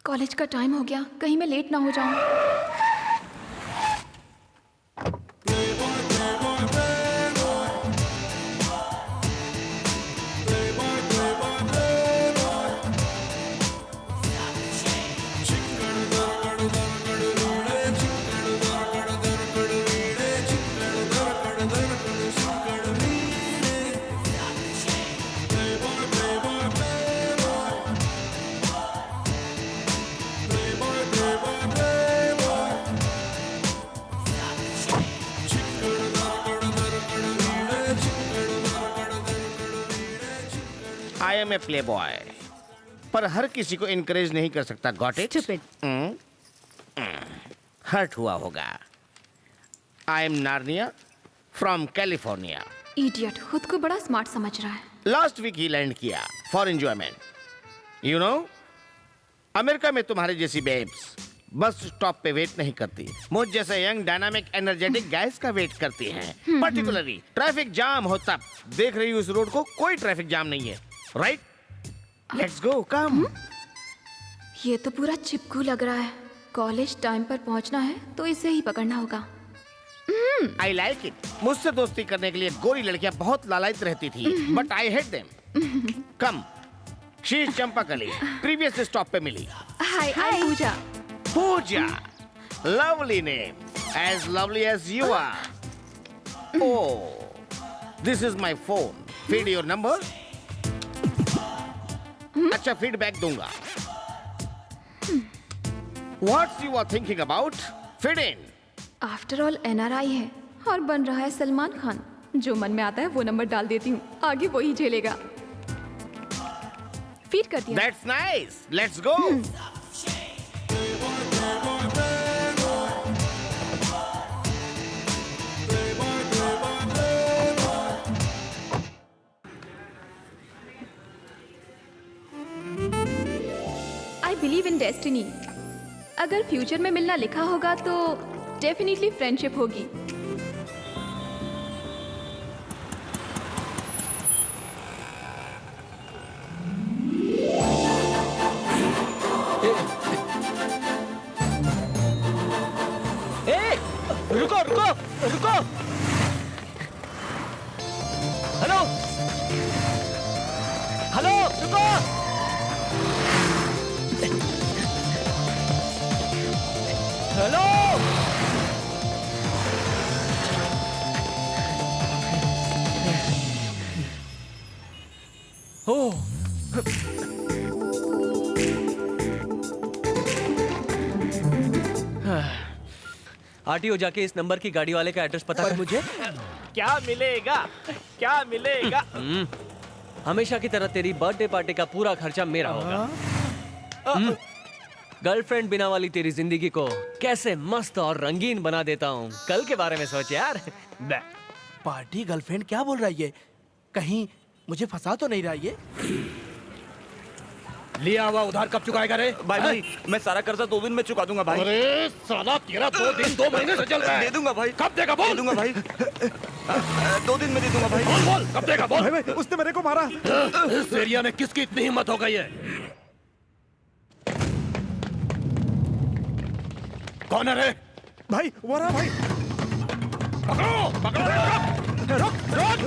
College का time हो गया, कहीं मैं लेट ना हो जाऊं। I am a playboy, पर हर किसी को इनकरेज नहीं कर सकता। Got it? हर्ट हुआ होगा। I am Narnia from California. Idiot, खुद को बड़ा स्मार्ट समझ रहा है। लास्ट वीक ही लैंड किया for enjoyment. You know, America में तुम्हारे जैसी बेब्स बस स्टॉप पे वेट नहीं करती, मुझ जैसे यंग डायनामिक एनर्जेटिक गाइस का वेट करती हैं। पर्टिकुलरली ट्रैफिक जाम हो तब। देख रही हूँ इस रोड को, कोई ट्रैफिक जाम नहीं है। राइट, लेट्स गो, कम। ये तो पूरा चिपकू लग रहा है। कॉलेज टाइम पर पहुंचना है तो इसे ही पकड़ना होगा। I like it. मुझसे दोस्ती करने के लिए गोरी लड़कियां बहुत लालायित रहती थी, but I hate them. Come, she is Champakali, previous stop पे मिली। Hi, I Pooja. Pooja, lovely name, as lovely as you are. Oh, this is my phone. Feed your number. अच्छा, फीडबैक दूंगा। What you are thinking about? Feed in. After all NRI है और बन रहा है सलमान खान। जो मन में आता है वो नंबर डाल देती हूँ, आगे वही झेलेगा। फीड कर दिया। That's nice. Let's go. I believe in destiny. अगर फ्यूचर में मिलना लिखा होगा तो डेफिनेटली फ्रेंडशिप होगी। रुको रुको रुको। हेलो हेलो, रुको। हेलो, ओह, आरटीओ जाके इस नंबर की गाड़ी वाले का एड्रेस पता कर मुझे। क्या मिलेगा, क्या मिलेगा? हमेशा की तरह तेरी बर्थडे पार्टी का पूरा खर्चा मेरा होगा। गर्लफ्रेंड बिना वाली तेरी जिंदगी को कैसे मस्त और रंगीन बना देता हूँ। कल के बारे में सोच यार। पार्टी गर्लफ्रेंड क्या बोल रहा है ये? कहीं मुझे फंसा तो नहीं रहा ये? लिया हुआ उधार कब चुकाएगा रे? भाई मैं सारा कर्जा 2 दिन में चुका दूंगा भाई। अरे साला, तेरा 2 दिन 2 महीने से चल रहा है। दे दूंगा भाई। कब देगा बोल? दे दूंगा भाई। 2 दिन में दे दूंगा भाई। बोल बोल, कब देगा बोल? भाई, उसने मेरे को मारा। इस एरिया में किसकी इतनी हिम्मत हो गई है? कौन है रे? भाई वो रहा भाई। पकड़ो पकड़ो, रुक रुक।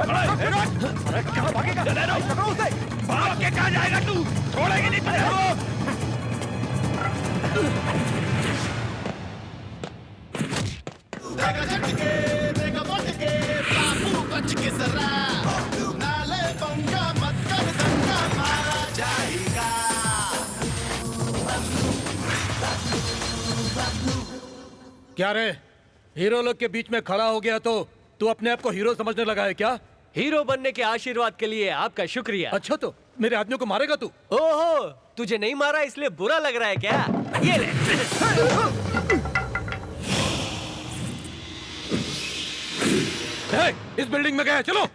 अरे कहाँ भागेगा? पकड़ो उसे। भाग के कहाँ जाएगा तू? छोड़ेगी नहीं तुझे। क्या रे, हीरो लोग के बीच में खड़ा हो गया तो तू अपने आप को हीरो समझने लगा है क्या? हीरो बनने के आशीर्वाद के लिए आपका शुक्रिया। अच्छा, तो मेरे आदमियों को मारेगा तू? ओहो, तुझे नहीं मारा इसलिए बुरा लग रहा है क्या? ये ले। इस बिल्डिंग में गया, चलो।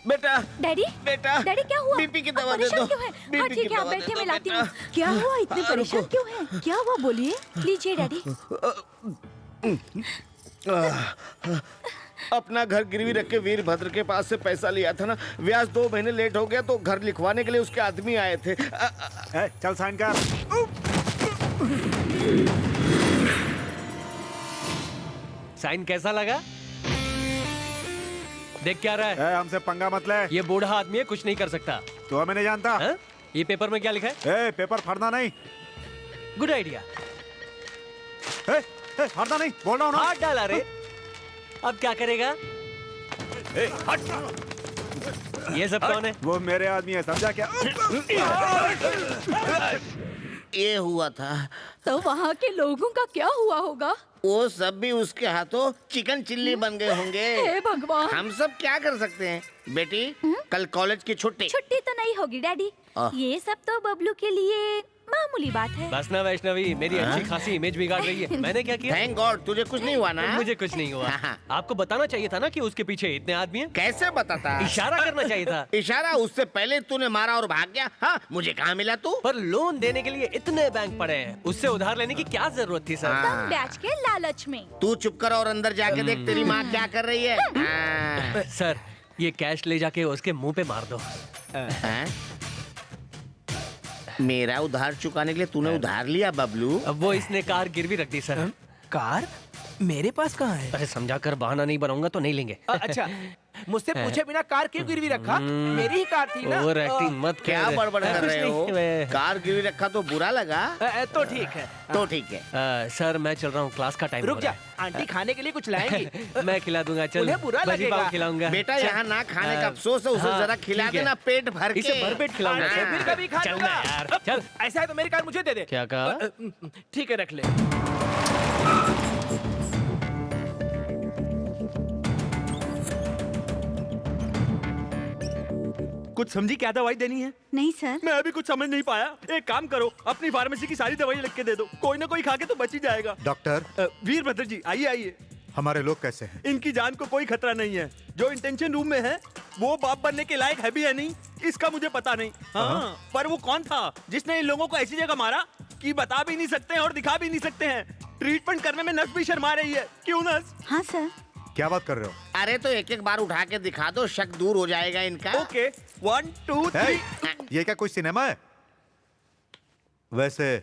बेटा डैडी बेटा डैडी क्या हुआ? बीपी की आप दवा दे परेशान दो क्यों हैं? बीपी हाँ की ठीक है, आप दवा दे बैठिए, दो, मैं लाती बेटा। हूँ। क्या हुआ? इतने परेशान क्यों हैं? क्या हुआ बोलिए। लीजिए डैडी। अपना घर गिरवी रख के वीरभद्र के पास से पैसा लिया था ना, ब्याज 2 महीने लेट हो गया तो घर लिखवाने के लिए उसके आदमी आए थे। चल साइन कर। साइन कैसा लगा? देख क्या रहा है? हमसे पंगा मत ले। ये बूढ़ा आदमी है, कुछ नहीं कर सकता। तू हमें नहीं जानता। हाँ? ये पेपर में क्या लिखा है? पेपर फाड़ना नहीं। Good idea. फाड़ना नहीं बोल रहा हूँ ना। हाथ डाला रे। अब क्या करेगा? ये सब कौन है? वो मेरे आदमी है, समझा क्या? ये हुआ था। तो वहाँ के लोगों का क्या हुआ होगा? वो सब भी उसके हाथों चिकन चिल्ली बन गए होंगे। हे भगवान। हम सब क्या कर सकते हैं? बेटी कल कॉलेज की छुट्टी। छुट्टी तो नहीं होगी डैडी। ये सब तो बबलू के लिए मामूली बात है। बस ना वैष्णवी, मेरी अच्छी खासी इमेज बिगाड़ रही है। मैंने क्या किया? थैंक गॉड तुझे कुछ नहीं हुआ ना? मुझे कुछ नहीं हुआ। हाँ। आपको बताना चाहिए था ना कि उसके पीछे इतने आदमी हैं। कैसे बताता? इशारा करना चाहिए था। इशारा उससे पहले तूने मारा और भाग गया। हाँ, मुझे कहाँ मिला तू? पर लोन देने के लिए इतने बैंक पड़े हैं, उससे उधार लेने की क्या जरूरत थी सर? हाँ। ब्याज के लालच में। तू चुप कर और अंदर जाके देख तेरी माँ क्या कर रही है। हाँ। सर, ये कैश ले जाके उसके मुंह पे मार दो। हाँ? मेरा उधार चुकाने के लिए तूने उधार लिया बबलू? अब वो इसने कार गिरवी रख दी सर। कार मेरे पास कहाँ है? अरे समझाकर बहाना नहीं बनाऊंगा तो नहीं लेंगे। अच्छा, मुझसे पूछे बिना कार क्यों गिरवी रखा? मेरी ही कार थी ना। ओवर एक्टिंग मत कर। क्या बड़बड़ कर कुछ रहे नहीं, हो? मैं- कार गिरवी रखा तो बुरा लगा? तो ठीक है। तो ठीक है। सर मैं चल रहा हूँ, क्लास का टाइम रुक हो जा, रहा आंटी खाने के लिए कुछ लाएंगी। है। मैं खिला दूंगा, चल। उन्हें बुरा भजी पाव लगेगा। खिलाऊंगा। बेटा चल। यहाँ ना खाने का अफसोस है, उसे हाँ, जरा खिला ठीक है। देना पेट भर के। इसे भरपेट खिलाऊंगा। हाँ। फिर कभी खा चल लूंगा। ना यार, चल। ऐसा है तो मेरी कार मुझे दे दे। क्या कहा? ठीक है, रख ले। कुछ समझी क्या दवाई देनी है? नहीं सर। मैं अभी कुछ समझ नहीं पाया। एक काम करो, अपनी फार्मेसी की सारी दवाई लिख के दे दो, कोई ना कोई खा के तो बच ही जाएगा। डॉक्टर वीरभद्र जी आइए आइए। हमारे लोग कैसे हैं? इनकी जान को कोई खतरा नहीं है। जो इंटेंशन रूम में है वो बाप बनने के लायक है भी है नहीं, इसका मुझे पता नहीं। हाँ, पर वो कौन था जिसने इन लोगों को ऐसी जगह मारा कि बता भी नहीं सकते हैं और दिखा भी नहीं सकते हैं? ट्रीटमेंट करने में नस भी शर्मा रही है। क्यों नस? हाँ सर। क्या बात कर रहे हो? अरे तो एक एक बार उठा के दिखा दो, शक दूर हो जाएगा इनका। ओके 1 2 3। ये क्या कोई सिनेमा है? वैसे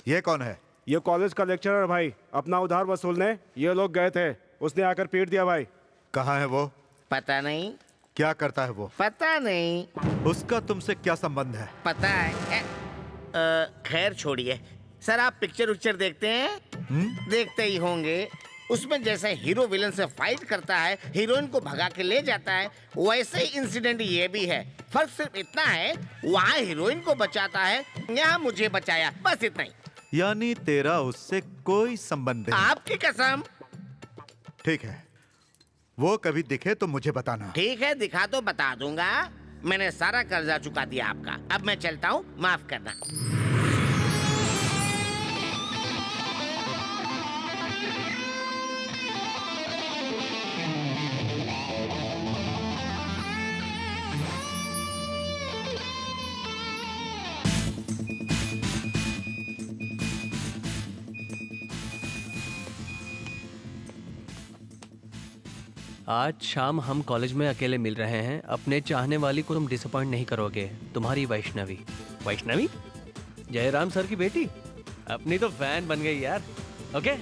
ये कौन है? ये कॉलेज का लेक्चरर भाई, अपना उधार वसूलने ये लोग गए थे, उसने आकर पीट दिया भाई। कहाँ है वो? पता नहीं। क्या करता है वो? पता नहीं। उसका तुमसे क्या संबंध है? पता है। खैर छोड़िए। सर आप पिक्चर उच्चर देखते हैं? देखते ही होंगे। उसमें जैसे हीरो विलन से फाइट करता है, हीरोइन को भगा के ले जाता है, वैसे ही इंसिडेंट ये भी है। फर्क सिर्फ इतना है, वहाँ हीरोइन को बचाता है, यहाँ मुझे बचाया, बस इतना ही। यानी तेरा उससे कोई संबंध नहीं? आपकी कसम। ठीक है, वो कभी दिखे तो मुझे बताना। ठीक है, दिखा तो बता दूंगा। मैंने सारा कर्जा चुका दिया आपका। अब मैं चलता हूँ, माफ करना। आज शाम हम कॉलेज में अकेले मिल रहे हैं। अपने चाहने वाली को तुम डिसअपॉइंट नहीं करोगे। तुम्हारी वैष्णवी। वैष्णवी? जयराम सर की बेटी? अपनी तो फैन बन गई यार। ओके,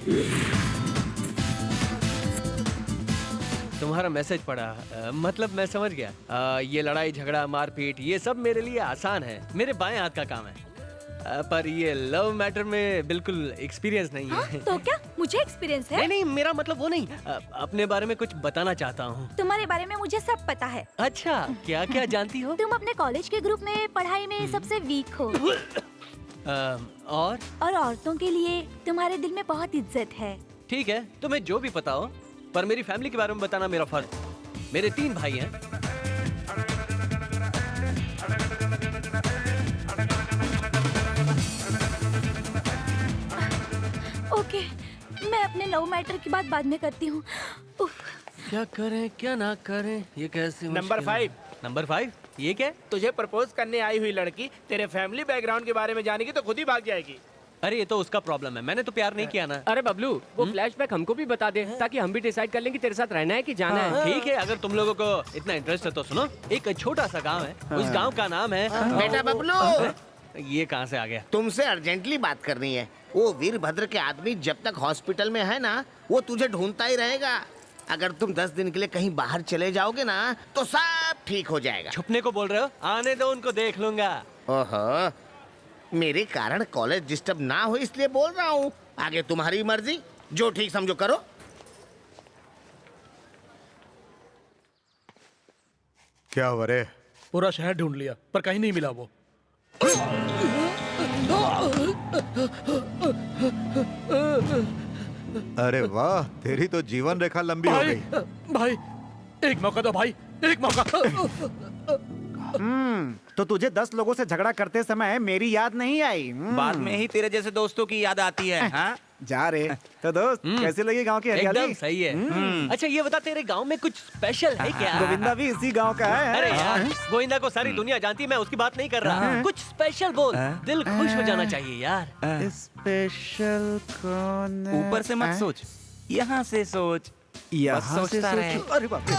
तुम्हारा मैसेज पढ़ा, मतलब मैं समझ गया। ये लड़ाई झगड़ा मारपीट ये सब मेरे लिए आसान है, मेरे बाएं हाथ का काम है। पर ये लव मैटर में बिल्कुल एक्सपीरियंस नहीं है। हाँ, तो क्या मुझे एक्सपीरियंस है? नहीं नहीं, मेरा मतलब वो नहीं। अपने बारे में कुछ बताना चाहता हूँ। तुम्हारे बारे में मुझे सब पता है। अच्छा, क्या क्या जानती हो? तुम अपने कॉलेज के ग्रुप में पढ़ाई में सबसे वीक हो और औरतों के लिए तुम्हारे दिल में बहुत इज्जत है। ठीक है, तुम्हें जो भी पता हो, पर मेरी फैमिली के बारे में बताना मेरा फर्ज। मेरे 3 भाई हैं। ओके, मैं अपने लव मैटर की बात बाद में करती हूँ। उफ। क्या करें क्या ना करें, ये कैसे नंबर मुश्किल है। 5 नंबर 5 ये क्या है? तुझे प्रपोज करने आई हुई लड़की तेरे फैमिली बैकग्राउंड के बारे में जानेगी तो खुद ही भाग जाएगी। अरे ये तो उसका प्रॉब्लम है, मैंने तो प्यार नहीं किया ना। अरे बबलू वो फ्लैशबैक हमको भी बता दे ताकि हम भी डिसाइड कर लें कि तेरे साथ रहना है कि जाना है। ठीक है, अगर तुम लोगों को इतना इंटरेस्ट है तो सुनो। एक छोटा सा गांव है, उस गांव का नाम है बेटा बबलू, ये कहाँ से आ गया? तुमसे अर्जेंटली बात करनी है। वो वीरभद्र के आदमी जब तक हॉस्पिटल में है ना, वो तुझे ढूंढता ही रहेगा। अगर तुम 10 दिन के लिए कहीं बाहर चले जाओगे ना तो सब ठीक हो जाएगा। छुपने को बोल रहे हो? आने दो, उनको देख लूंगा। ओहो, मेरे कारण कॉलेज डिस्टर्ब ना हो इसलिए बोल रहा हूँ। आगे तुम्हारी मर्जी, जो ठीक समझो करो। क्या हुआ रे? पूरा शहर ढूंढ लिया पर कहीं नहीं मिला वो। अरे वाह, तेरी तो जीवन रेखा लंबी हो भाई गई। भाई एक मौका दो भाई, एक मौका। तो तुझे 10 लोगों से झगड़ा करते समय मेरी याद नहीं आई? बाद में ही तेरे जैसे दोस्तों की याद आती है। हाँ? जा रे। तो दोस्त कैसी लगी गांव की एकदम हरियाली? सही है। अच्छा ये बता, तेरे गांव में कुछ स्पेशल है क्या? गोविंदा भी इसी गांव का है। अरे यार, गोविंदा को सारी दुनिया जानती है, मैं उसकी बात नहीं कर रहा। कुछ स्पेशल बोल, दिल खुश हो जाना चाहिए यार। स्पेशल कौन है? ऊपर से मत सोच, यहाँ से सोच। यहाँ से सोचता रहे। सोचो। अरे बाप रे।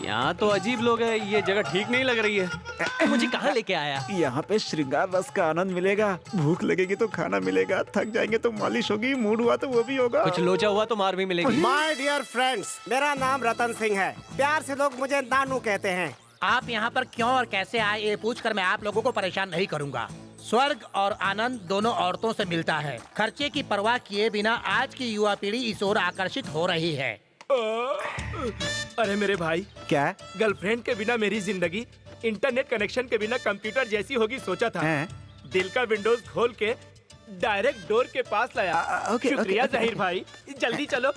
यहाँ तो अजीब लोग हैं, ये जगह ठीक नहीं लग रही है। मुझे कहाँ लेके आया? यहाँ पे श्रृंगार रस का आनंद मिलेगा। भूख लगेगी तो खाना मिलेगा, थक जाएंगे तो मालिश होगी, मूड हुआ तो वो भी होगा। कुछ लोचा हुआ तो मार भी मिलेगी। माय डियर फ्रेंड्स, मेरा नाम रतन सिंह है। प्यार से लोग मुझे नानू कहते हैं। आप यहाँ पर क्यों और कैसे आए ये पूछकर मैं आप लोगों को परेशान नहीं करूँगा। स्वर्ग और आनंद दोनों औरतों से मिलता है। खर्चे की परवाह किए बिना आज की युवा पीढ़ी इस ओर आकर्षित हो रही है। अरे मेरे भाई, क्या? गर्लफ्रेंड के बिना मेरी जिंदगी इंटरनेट कनेक्शन के बिना कंप्यूटर जैसी होगी सोचा था। दिल का विंडोज खोल के डायरेक्ट डोर के पास लाया। शुक्रिया जहीर भाई, जल्दी चलो।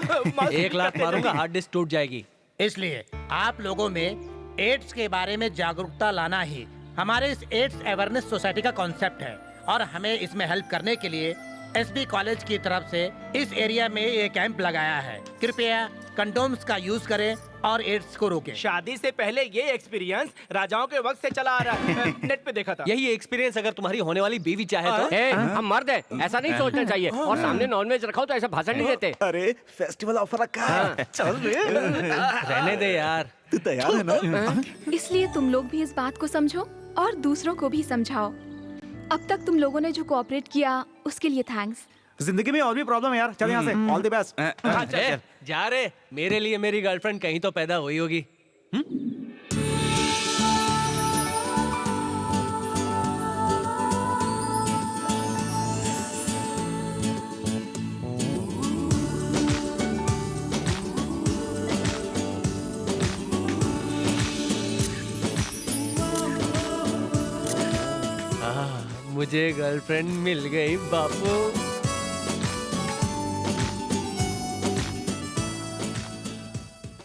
1 लाख मारूंगा, हार्ड डिस्क टूट जाएगी। इसलिए आप लोगों में एड्स के बारे में जागरूकता लाना ही हमारे इस एड्स अवेयरनेस सोसाइटी का कॉन्सेप्ट है और हमें इसमें हेल्प करने के लिए एसबी कॉलेज की तरफ से इस एरिया में ये कैंप लगाया है। कृपया कंडोम्स का यूज करें और एड्स को रोकें। शादी से पहले ये एक्सपीरियंस राजाओं के वक्त से चला आ रहा है। नेट पे देखा था। यही एक्सपीरियंस अगर तुम्हारी होने वाली बीवी चाहे तो। हम मर्द है, ऐसा नहीं सोचना चाहिए। और सामने नॉनवेज रखा हो तो ऐसा भाषण नहीं देते। अरे फेस्टिवल ऑफर रखा है। चल रे। रहने दे यार। तू तैयार है ना? इसलिए तुम लोग भी इस बात को समझो और दूसरों को भी समझाओ। अब तक तुम लोगों ने जो कोऑपरेट किया उसके लिए थैंक्स। जिंदगी में और भी प्रॉब्लम है यार। चल यहाँ से। All the best. जा रे, मेरे लिए मेरी गर्लफ्रेंड कहीं तो पैदा हुई होगी। मुझे गर्लफ्रेंड मिल गई बापू।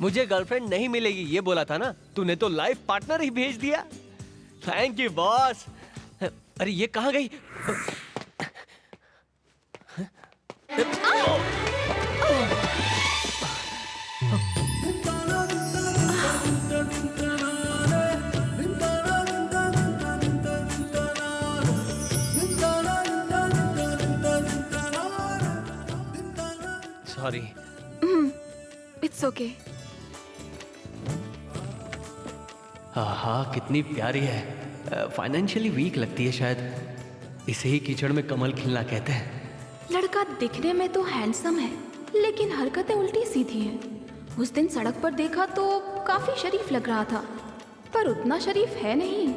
मुझे गर्लफ्रेंड नहीं मिलेगी ये बोला था ना, तूने तो लाइफ पार्टनर ही भेज दिया। Thank you boss. अरे ये कहाँ गई? सॉरी। It's okay. हाँ, कितनी प्यारी है। फाइनेंशियली वीक लगती है शायद। इसे ही कीचड़ में कमल खिलना कहते हैं। लड़का दिखने में तो हैंडसम है लेकिन हरकतें उल्टी सीधी हैं। उस दिन सड़क पर देखा तो काफी शरीफ लग रहा था, पर उतना शरीफ है नहीं।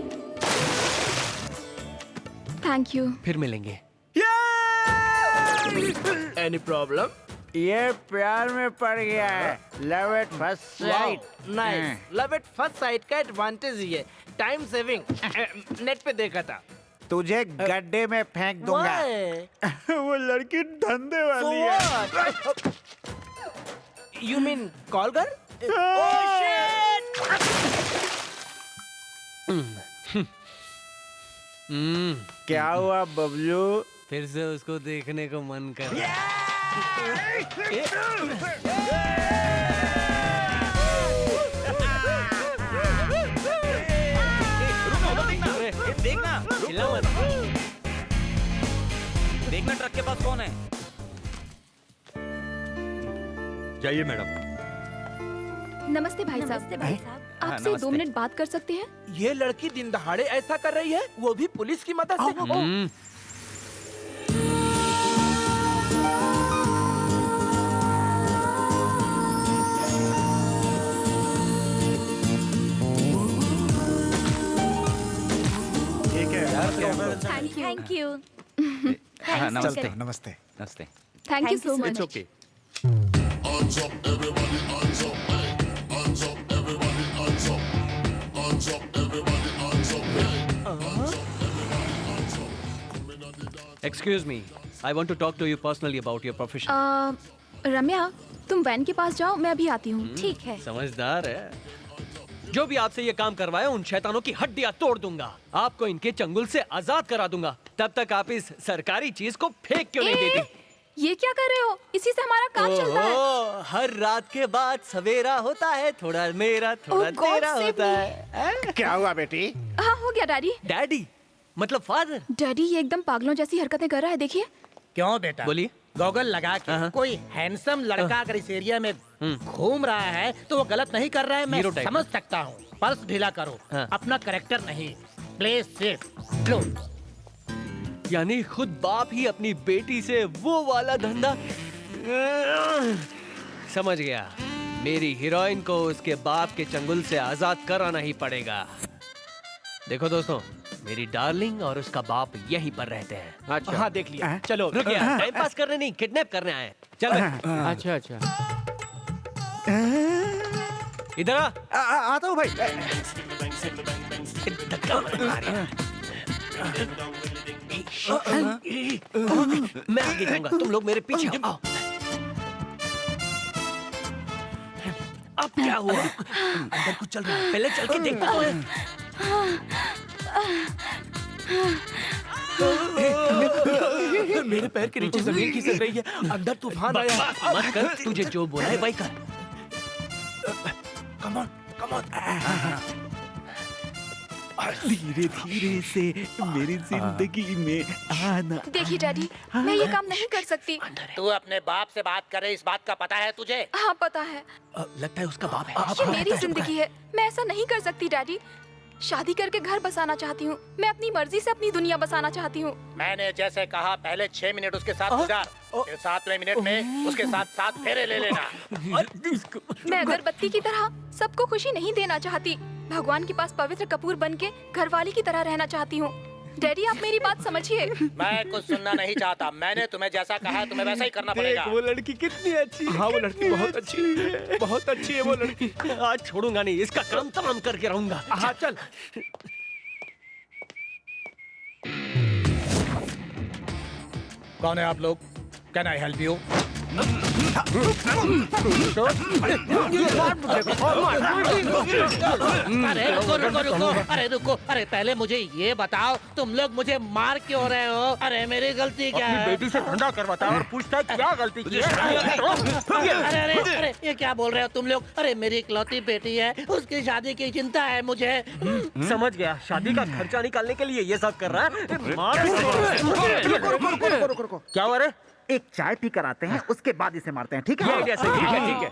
Thank you. फिर मिलेंगे। Any problem? ये प्यार में पड़ गया है। Love at first sight. Nice. Love at first sight का एडवांटेज ये टाइम सेविंग। नेट पे देखा था। तुझे गड्ढे में फेंक दूंगा। वो लड़की धंधे वाली है। यू मीन कॉल कर? क्या हुआ बबलू? फिर से उसको देखने को मन कर। देखना चिल्ला मत। देखना ट्रक के पास कौन है। जाइए मैडम। नमस्ते भाई साहब। नमस्ते भाई साहब। आपसे 2 मिनट बात कर सकते हैं? ये लड़की दिन दहाड़े ऐसा कर रही है, वो भी पुलिस की मदद से। ठीक है थैंक यू। नमस्ते नमस्ते नमस्ते। Thank you so much. It's okay. Excuse me, I want to talk to you personally about your profession. रम्या, तुम वैन के पास जाओ, मैं अभी आती हूँ। ठीक है। समझदार है। जो भी आपसे ये काम करवाए उन शैतानों की हड्डियां तोड़ दूंगा, आपको इनके चंगुल से आजाद करा दूंगा। तब तक आप इस सरकारी चीज को फेंक क्यों नहीं देती? ये क्या कर रहे हो? इसी से हमारा काम चलता है। ओहो, हर रात के बाद सवेरा होता है, थोड़ा मेरा थोड़ा Oh God, तेरा save होता me. है। क्या हुआ बेटी? हाँ, हो गया डैडी। डैडी मतलब फादर। डैडी ये एकदम पागलों जैसी हरकतें कर रहा है, देखिए। क्यों बेटा? बोलिए। गॉगल लगा के कोई हैंडसम लड़का अगर इस एरिया में घूम रहा है तो वो गलत नहीं कर रहा है, मैं Hero type समझ सकता हूँ। पर्स ढीला करो, हाँ। अपना करेक्टर नहीं। Play safe. लो। यानी खुद बाप ही अपनी बेटी से वो वाला धंधा। समझ गया, मेरी हीरोइन को उसके बाप के चंगुल से आजाद कराना ही पड़ेगा। देखो दोस्तों, मेरी डार्लिंग और उसका बाप यहीं पर रहते हैं। अच्छा। हाँ देख लिया। चलो रुक गया, टाइम पास करने नहीं, किडनैप करने आए। चल अच्छा अच्छा। इधर आ। आता हूँ भाई। धक्का मत मार यार। मैं आगे जाऊंगा, तुम लोग मेरे पीछे आओ। अब क्या हुआ? अंदर कुछ चल रहा है, पहले चल के देखते तो है। मेरे पैर के नीचे जमीन खिसक रही है, अंदर तूफान आया। बकवास मत कर, तुझे जो बोला है वही कर। Come on, come on. धीरे धीरे से मेरी जिंदगी में आना। देखिए डैडी, मैं ये काम नहीं कर सकती। तू अपने बाप से बात करे, इस बात का पता है तुझे? हाँ पता है, लगता है उसका बाप है। ये मेरी जिंदगी है, मैं ऐसा नहीं कर सकती डैडी। शादी करके घर बसाना चाहती हूँ, मैं अपनी मर्जी से अपनी दुनिया बसाना चाहती हूँ। मैंने जैसे कहा, पहले 6 मिनट उसके साथ गुजार, फिर 7वें मिनट में उसके साथ 7 फेरे ले लेना। मैं अगरबत्ती की तरह सबको खुशी नहीं देना चाहती, भगवान के पास पवित्र कपूर बन के घरवाली की तरह रहना चाहती हूँ। डैडी आप मेरी बात समझिए। मैं कुछ सुनना नहीं चाहता, मैंने तुम्हें जैसा कहा है तुम्हें वैसा ही करना पड़ेगा। वो लड़की कितनी अच्छी है। हाँ वो लड़की बहुत अच्छी है, बहुत अच्छी है वो लड़की। आज छोड़ूंगा नहीं, इसका काम तमाम करके रहूंगा। हाँ चल। कौन है आप लोग? Can I help you? अरे रुको रुको रुको, अरे रुको, अरे पहले मुझे ये बताओ तुम लोग मुझे मार क्यों रहे हो? अरे मेरी गलती क्या है? बेटी से धंधा करवाता है और पूछता है क्या गलती की है। अरे अरे अरे ये क्या बोल रहे हो तुम लोग? अरे मेरी इकलौती बेटी है, उसकी शादी की चिंता है मुझे। समझ गया, शादी का खर्चा निकालने के लिए ये सब कर रहा है। रुको। क्या हुआ रे? एक चाय पी कर आते हैं, उसके बाद इसे मारते हैं, ठीक है? ठीक है ठीक है।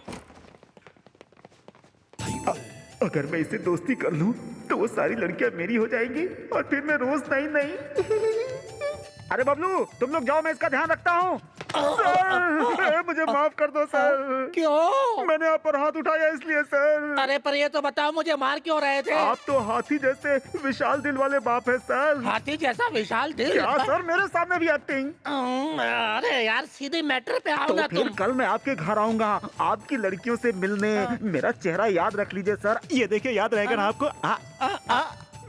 अगर मैं इससे दोस्ती कर लूं तो वो सारी लड़कियां मेरी हो जाएंगी और फिर मैं रोज नहीं। अरे बबलू, तुम लोग जाओ, मैं इसका ध्यान रखता हूँ। सर, मुझे माफ कर दो सर। क्यों? मैंने आप पर हाथ उठाया इसलिए सर। अरे पर ये तो बताओ मुझे मार क्यों रहे थे? आप तो हाथी जैसे विशाल दिल वाले बाप है सर। हाथी जैसा विशाल दिल? क्या सर, मेरे सामने भी एक्टिंग? अरे यार सीधे मैटर पे आओ तो ना फिर तुम। कल मैं आपके घर आऊंगा आपकी लड़कियों से मिलने। मेरा चेहरा याद रख लीजिए सर। ये देखिए, याद रहेगा ना आपको?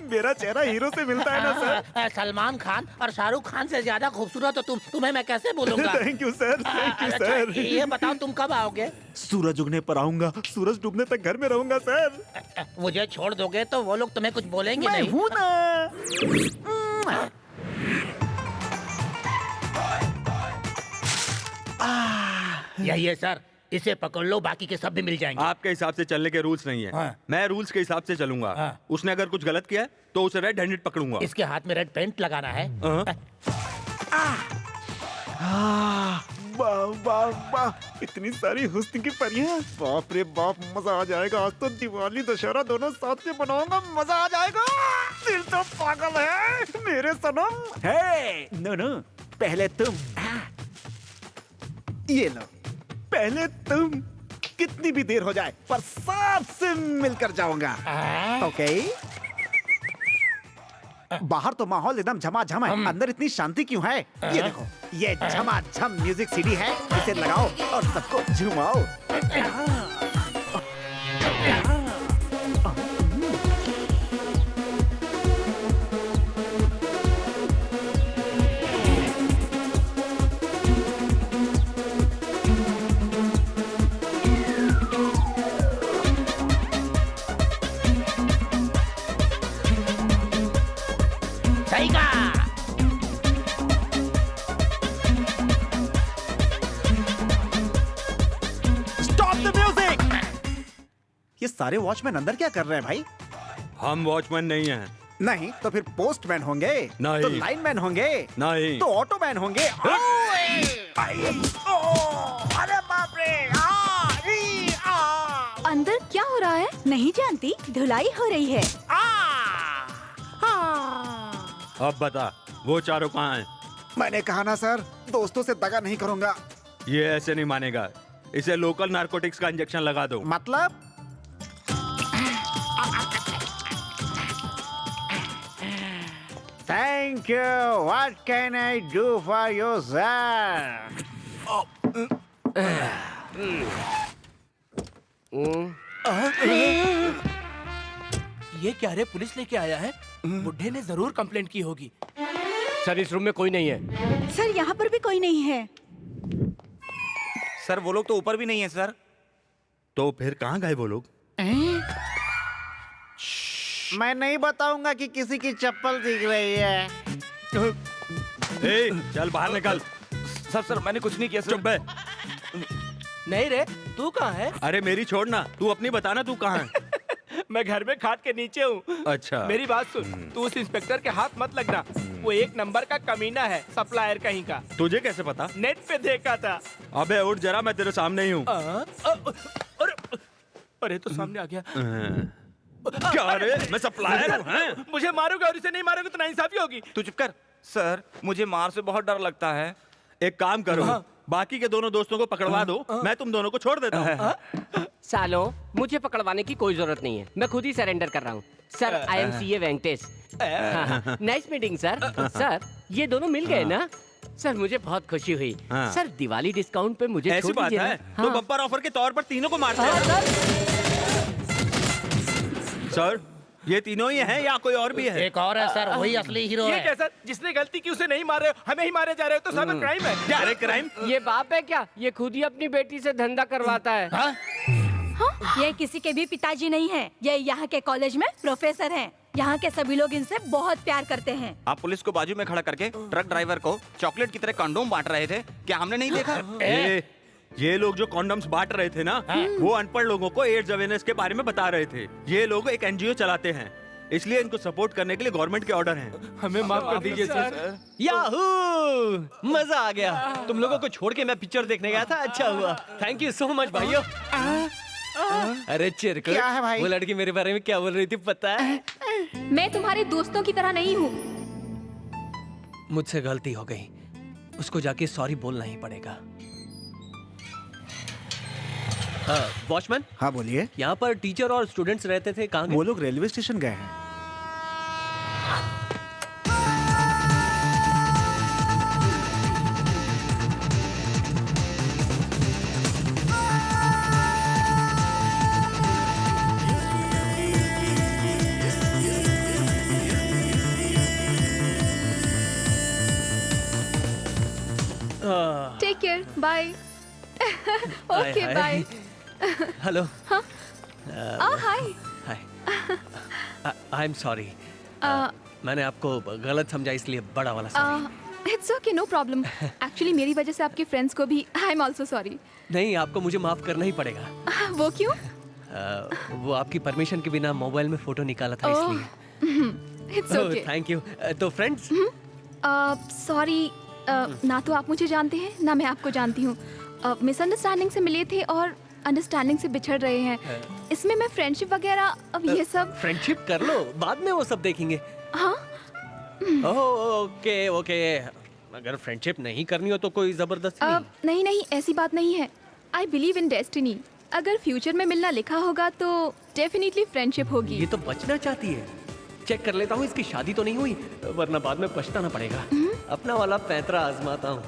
मेरा चेहरा हीरो से मिलता है ना सर? सलमान खान और शाहरुख खान से ज्यादा खूबसूरत हो तुम, तुम्हें मैं कैसे बोलूंगा? Thank you sir, thank you अच्छा, सर। ये बताओ तुम कब आओगे? सूरज उगने पर आऊंगा, सूरज डूबने तक घर में रहूंगा सर। मुझे छोड़ दोगे तो वो लोग तुम्हें कुछ बोलेंगे मैं नहीं? हूं ना। यही है सर, इसे पकड़ लो, बाकी के सब भी मिल जाएंगे। आपके हिसाब से चलने के रूल्स नहीं है। हाँ। मैं रूल्स के हिसाब से चलूंगा। हाँ। उसने अगर कुछ गलत किया है, तो उसे रेड हैंडेड पकड़ूंगा। इसके हाथ में रेड पेंट लगाना है। वाह वाह वाह, इतनी सारी हुस्न की परियां, बाप रे बाप, मजा आ जाएगा। आज तो दिवाली दशहरा दोनों साथ में मनाऊंगा, मजा आ जाएगा। दिल तो पागल है मेरे सनम। हे नो नो, पहले तुम। ये लो, पहले तुम। कितनी भी देर हो जाए पर सबसे मिलकर जाऊंगा। ओके। बाहर तो माहौल एकदम झमाझम है, अंदर इतनी शांति क्यों है? ये देखो, ये झमाझम म्यूजिक सीडी है, इसे लगाओ और सबको झुमाओ। सही कहा। Stop the music. ये सारे वॉचमैन अंदर क्या कर रहे हैं भाई? हम वॉचमैन नहीं हैं। नहीं तो फिर पोस्टमैन होंगे, नहीं। तो लाइनमैन होंगे, नहीं। तो ऑटोमैन होंगे। अरे बाप रे! अंदर क्या हो रहा है? नहीं जानती, धुलाई हो रही है। अब बता, वो चारों कहाँ हैं? मैंने कहा ना सर, दोस्तों से दगा नहीं करूंगा। ये ऐसे नहीं मानेगा। इसे लोकल नारकोटिक्स का इंजेक्शन लगा दो। मतलब? Thank you. What can I do for you sir? ये क्या रे, पुलिस लेके आया है? बुड्ढे ने जरूर कंप्लेंट की होगी। सर इस रूम में कोई नहीं है। सर यहाँ पर भी कोई नहीं है। सर वो लोग तो ऊपर भी नहीं है सर। तो फिर कहाँ गए वो लोग? मैं नहीं बताऊंगा कि किसी की चप्पल दिख रही है। ए, चल बाहर निकल। सर मैंने कुछ नहीं किया सर। चुप बे। नहीं रे, तू कहाँ है? अरे मेरी छोड़ ना, तू अपनी बताना, तू कहाँ है? मैं घर में खाट के नीचे हूँ। अच्छा। मेरी बात सुन, तू उस इंस्पेक्टर के हाथ मत लगना। वो एक नंबर का कमीना है, सप्लायर कहीं का। तुझे कैसे पता? नेट पे देखा था। अबे उठ जरा, मैं तेरे सामने ही हूँ। अरे तो सामने आ गया। क्या रे, मैं सप्लायर हूँ हैं? मुझे मारोगे और इसे नहीं मारोगे तो नाइंसाफी होगी। तू चुप कर। सर मुझे मार से बहुत डर लगता है। एक काम करो, बाकी के दोनों दोस्तों को पकड़वा दो, मैं तुम दोनों को छोड़ देता हूँ। सालों, मुझे पकड़वाने की कोई जरूरत नहीं है, मैं खुद ही सरेंडर कर रहा हूँ। Sir I am CA Venkatesh. Nice meeting sir. Sir ये दोनों मिल गए ना? सर मुझे बहुत खुशी हुई। हाँ। सर दिवाली डिस्काउंट पे मुझे ऐसी छूट बात दीजिए है ना। तो हाँ। बम्पर ऑफर के तौर पर तीनों को मारते हैं। सर ये तीनों ही हैं या कोई और भी है? एक और है सर, वही असली हीरो ये है। क्या सर, जिसने गलती की उसे नहीं मार रहे हो, हमें ही मारे जा रहे हो, तो साइबर क्राइम है। क्या रे क्राइम? ये बाप है क्या? ये खुद ही अपनी बेटी से धंधा करवाता है। हाँ? ये किसी के भी पिताजी नहीं है, ये यहाँ के कॉलेज में प्रोफेसर हैं। यहाँ के सभी लोग इनसे बहुत प्यार करते हैं। आप पुलिस को बाजू में खड़ा करके ट्रक ड्राइवर को चॉकलेट की तरह कंडोम बांट रहे थे, क्या हमने नहीं देखा? ये लोग जो कॉन्डम्स बांट रहे थे ना, वो अनपढ़ लोगों को एड्स अवेयरनेस के बारे में बता रहे थे। ये लोग एक एनजीओ चलाते हैं, इसलिए इनको सपोर्ट करने के लिए गवर्नमेंट के ऑर्डर हैं। हमें माफ कर दीजिए सर। याहू! मजा आ गया। तुम लोगों को छोड़ के मैं पिक्चर देखने गया था, अच्छा हुआ। थैंक यू सो मच भाइयों। अरे चिरकुट, क्या है भाई? वो लड़की मेरे बारे में क्या बोल रही थी पता है? मैं तुम्हारे दोस्तों की तरह नहीं हूँ। मुझसे गलती हो गई, उसको जाके सॉरी बोलना ही पड़ेगा। वॉचमैन, हाँ बोलिए। यहाँ पर टीचर और स्टूडेंट्स रहते थे, कहाँ गए? वो लोग रेलवे स्टेशन गए हैं। Take care, bye. Okay hi, bye. Hello. Hi. Hi. I am sorry, मैंने आपको गलत समझा, इसलिए बड़ा वाला sorry. It's okay, no problem. Actually मेरी वजह से आपके फ्रेंड्स को भी आई एम ऑल्सो सॉरी। नहीं, आपको मुझे माफ करना ही पड़ेगा। वो क्यों? वो आपकी परमिशन के बिना मोबाइल में फोटो निकाला था इसलिए। It's okay. Thank you. तो फ्रेंड्स, सॉरी, ना तो आप मुझे जानते हैं ना मैं आपको जानती हूँ। मिसअंडरस्टैंडिंग से मिले थे और अंडरस्टैंडिंग से बिछड़ रहे हैं। इसमें मैं फ्रेंडशिप वगैरह अब ये सब। फ्रेंडशिप कर लो, बाद में वो सब देखेंगे। हाँ, ओके ओके। अगर फ्रेंडशिप नहीं करनी हो तो कोई जबरदस्ती नहीं, ऐसी बात नहीं है। I believe in destiny. अगर फ्यूचर में मिलना लिखा होगा तो डेफिनेटली फ्रेंडशिप होगी। ये तो बचना चाहती है। चेक कर लेता हूँ इसकी शादी तो नहीं हुई, वरना बाद में पछताना पड़ेगा। अपना वाला पैंतरा आजमाता हूँ।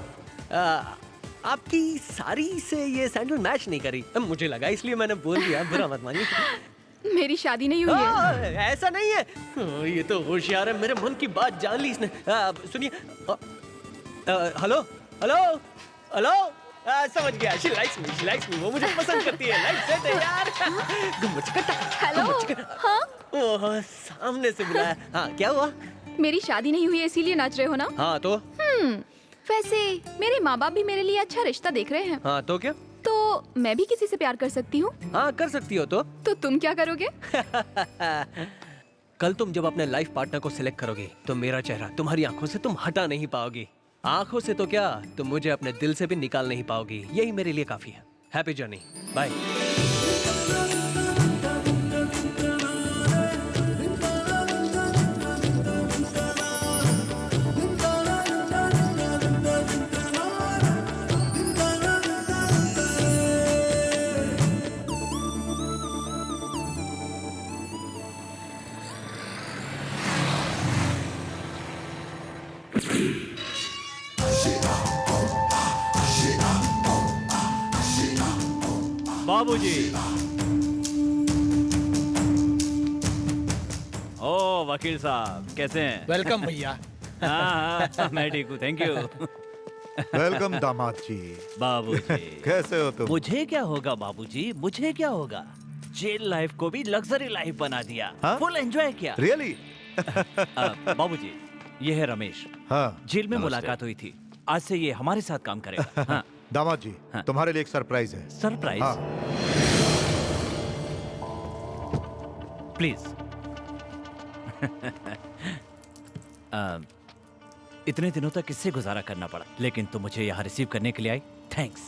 आपकी साड़ी से ये सैंडल मैच नहीं करी, मुझे लगा, इसलिए मैंने बोल दिया। बुरा मत मानिए। मेरी शादी नहीं हुई है। ऐसा नहीं है। ये तो होशियार है, मेरे मन की बात जान ली इसने। सुनिए। Hello hello hello. समझ गया। She likes me, वो मुझे पसंद करती है। लाइक सेट है यार। हेलो। हाँ, ओह, सामने से बुलाया। हाँ, क्या हुआ? मेरी शादी नहीं हुई है इसीलिए नाच रहे हो ना? हाँ तो? वैसे मेरे माँ बाप भी मेरे लिए अच्छा रिश्ता देख रहे हैं। हाँ तो क्या? तो मैं भी किसी से प्यार कर सकती हूँ? हाँ, कर सकती हो। तो तुम क्या करोगे? कल तुम जब अपने लाइफ पार्टनर को सिलेक्ट करोगे तो मेरा चेहरा तुम्हारी आंखों से तुम हटा नहीं पाओगी। आंखों से तो क्या, तुम मुझे अपने दिल से भी निकाल नहीं पाओगी। यही मेरे लिए काफी है। Happy journey, bye. बाबूजी। ओ वकील साहब, कैसे हैं? वेलकम भैया। हाँ, मैं ठीक हूँ, थैंक यू। वेलकम दामाद जी। बाबूजी कैसे हो तुम? मुझे क्या होगा बाबूजी, मुझे क्या होगा? जेल लाइफ को भी लग्जरी लाइफ बना दिया। फुल एंजॉय किया। रियली? बाबूजी, ये है रमेश। हाँ, जेल में मुलाकात हुई थी, आज से ये हमारे साथ काम करेगा। हाँ। दामाद जी, तुम्हारे लिए एक सरप्राइज है। सरप्राइज? हाँ। प्लीज। इतने दिनों तक किससे गुजारा करना पड़ा, लेकिन तुम मुझे यहाँ रिसीव करने के लिए आई। थैंक्स।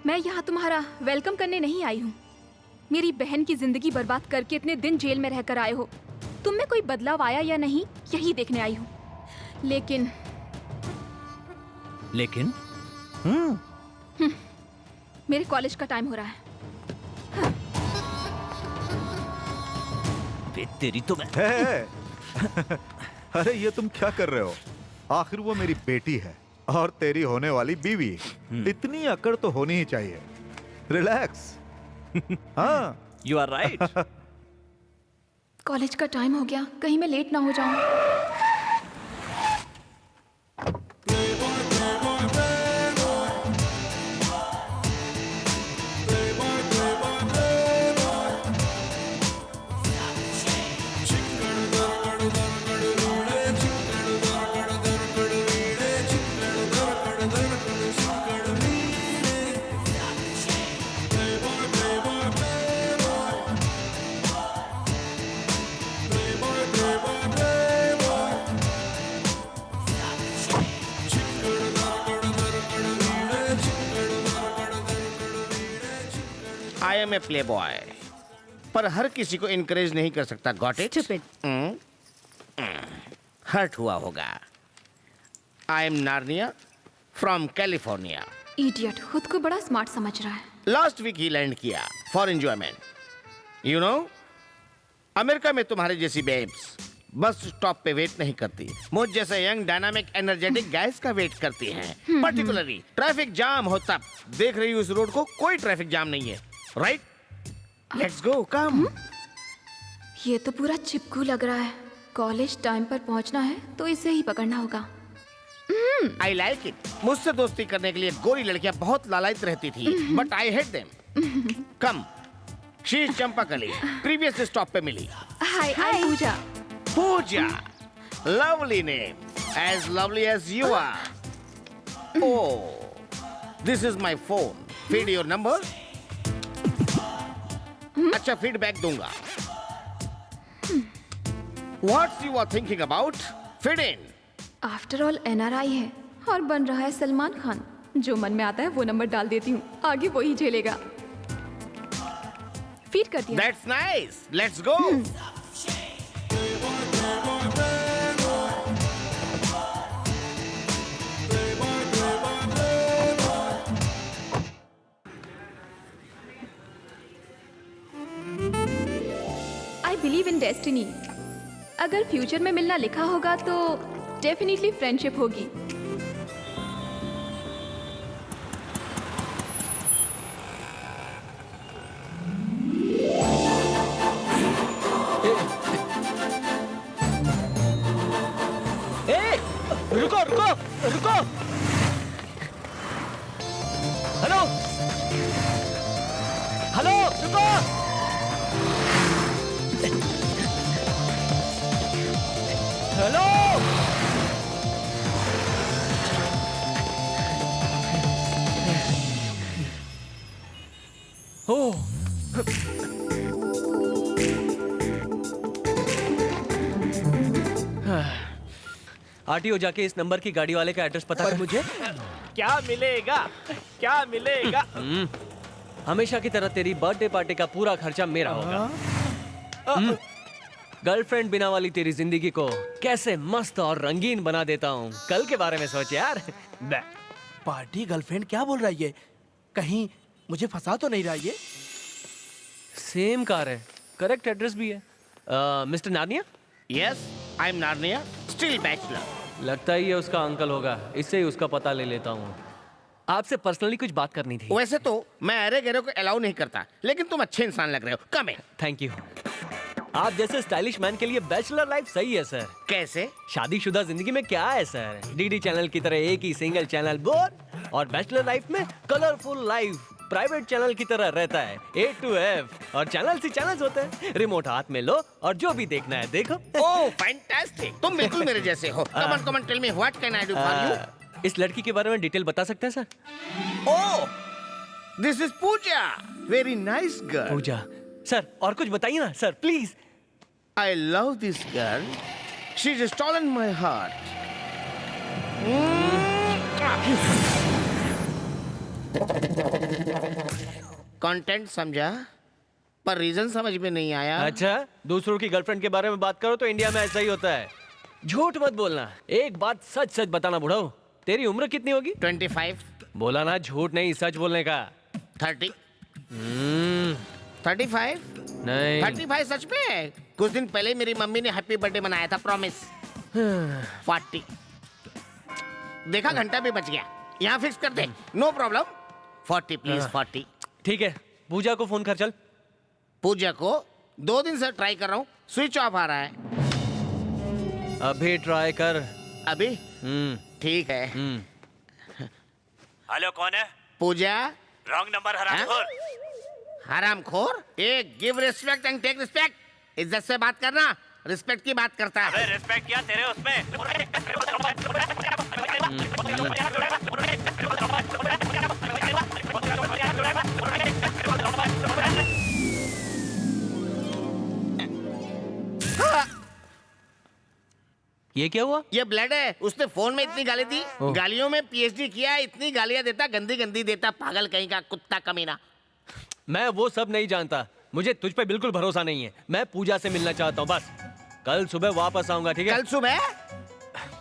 मैं यहाँ तुम्हारा वेलकम करने नहीं आई हूँ। मेरी बहन की जिंदगी बर्बाद करके इतने दिन जेल में रहकर आए हो। तुम में कोई बदलाव आया या नहीं, यही देखने आई हूँ। लेकिन मेरे कॉलेज का टाइम हो रहा है। तेरी तो मैं। अरे ये तुम क्या कर रहे हो? आखिर वो मेरी बेटी है और तेरी होने वाली बीवी। इतनी अकड़ तो होनी ही चाहिए। रिलैक्स। हाँ, यू आर राइट। कॉलेज का टाइम हो गया, कहीं मैं लेट ना हो जाऊं। I am a playboy, पर हर किसी को इनकरेज नहीं कर सकता। Got it? हर्ट हुआ होगा। I am Narnia from California. Idiot, खुद को बड़ा स्मार्ट समझ रहा है। लास्ट वीक ही लैंड किया for enjoyment. You know, America में तुम्हारे जैसी बेब्स बस स्टॉप पे वेट नहीं करती, मुझ जैसे यंग डायनामिक एनर्जेटिक गाइस का वेट करती हैं। पर्टिकुलरली ट्रैफिक जाम हो तब। देख रही हूँ इस रोड को, कोई ट्रैफिक जाम नहीं है। राइट, लेट्स गो, कम। ये तो पूरा चिपकू लग रहा है। कॉलेज टाइम पर पहुंचना है तो इसे ही पकड़ना होगा। I like it. मुझसे दोस्ती करने के लिए गोरी लड़कियां बहुत लालायित रहती थी, but I hate them. Come, she is Champakali, previous stop पे मिली। Hi, I Pooja. Pooja, lovely name. as lovely as you are. Oh, this is my phone. Feed your number. अच्छा फीडबैक दूंगा. What you are thinking about? Fit in. After all NRI है और बन रहा है सलमान खान. जो मन में आता है वो नंबर डाल देती हूँ, आगे वो ही झेलेगा. फीड कर दिया. That's nice. Let's go. I believe in destiny. अगर फ्यूचर में मिलना लिखा होगा तो डेफिनेटली फ्रेंडशिप होगी. रुको रुको रुको. हेलो हेलो रुको. हेलो. ओह. आरटीओ जाके इस नंबर की गाड़ी वाले का एड्रेस पता कर मुझे. क्या मिलेगा? क्या मिलेगा? हमेशा की तरह तेरी बर्थडे पार्टी का पूरा खर्चा मेरा होगा. गर्लफ्रेंड बिना वाली तेरी जिंदगी को कैसे मस्त और रंगीन बना देता हूँ. कल के बारे में सोच यार. पार्टी गर्लफ्रेंड क्या बोल रहा है ये? कहीं मुझे फंसा तो नहीं रहा ये? सेम कार है, करेक्ट एड्रेस भी है. Mister Narnia. Yes, I'm Narnia. Still bachelor. लगता ही है उसका अंकल होगा, इससे ही उसका पता ले लेता हूँ. आपसे पर्सनली कुछ बात करनी थी. वैसे तो मैं अरे गहरे को अलाउ नहीं करता, लेकिन तुम अच्छे इंसान लग रहे हो. Come in. Thank you. आप जैसे स्टाइलिश मैन के लिए बैचलर लाइफ सही है सर. कैसे? शादीशुदा जिंदगी में क्या है सर? डीडी चैनल की तरह एक ही सिंगल चैनल बोर, और बैचलर लाइफ में कलरफुल लाइफ प्राइवेट चैनल की तरह रहता है. A to F और चैनल ही चैनल्स होते हैं. रिमोट हाथ में लो और जो भी देखना है देखो. Oh fantastic. तुम बिल्कुल मेरे जैसे हो. Come on tell me what can I do for you? इस लड़की के बारे में डिटेल बता सकते हैं sir? Oh, this is Pooja. Very nice girl. Pooja sir, और कुछ बताइए ना sir please. I love this girl. She's stolen my heart. Content समझा, पर रीजन समझ में नहीं आया. अच्छा, दूसरों की गर्लफ्रेंड के बारे में बात करो तो इंडिया में ऐसा ही होता है. झूठ मत बोलना. एक बात सच सच बताना बुढ़ाऊ. तेरी उम्र कितनी होगी? 25. बोला ना, झूठ नहीं सच बोलने का. 30. 35? नहीं. 35 सच में. कुछ दिन पहले मेरी मम्मी ने हैप्पी बर्थडे मनाया था. प्रॉमिस. 40. देखा, घंटा भी बच गया. यहाँ फिक्स कर दे. No problem. 40 प्लीज. 40. ठीक है, पूजा को फोन कर. चल. पूजा को 2 दिन से ट्राई कर रहा हूँ, स्विच ऑफ आ रहा है. अभी ट्राई कर. अभी? ठीक है. हेलो, कौन है? पूजा. रॉन्ग नंबर, हरामखोर. हरामखोर? एक give respect and take respect. इज्जत से बात करना. रिस्पेक्ट की बात करता है. अबे रिस्पेक्ट क्या तेरे उसमें? ये क्या हुआ? ये ब्लड है. उसने फोन में इतनी गाली दी. गालियों में पीएचडी किया है. इतनी गालियां देता, गंदी गंदी देता. पागल कहीं का कुत्ता कमीना. मैं वो सब नहीं जानता. मुझे तुझ पे बिल्कुल भरोसा नहीं है. मैं पूजा से मिलना चाहता हूँ बस. कल सुबह वापस आऊंगा. ठीक है? कल सुबह?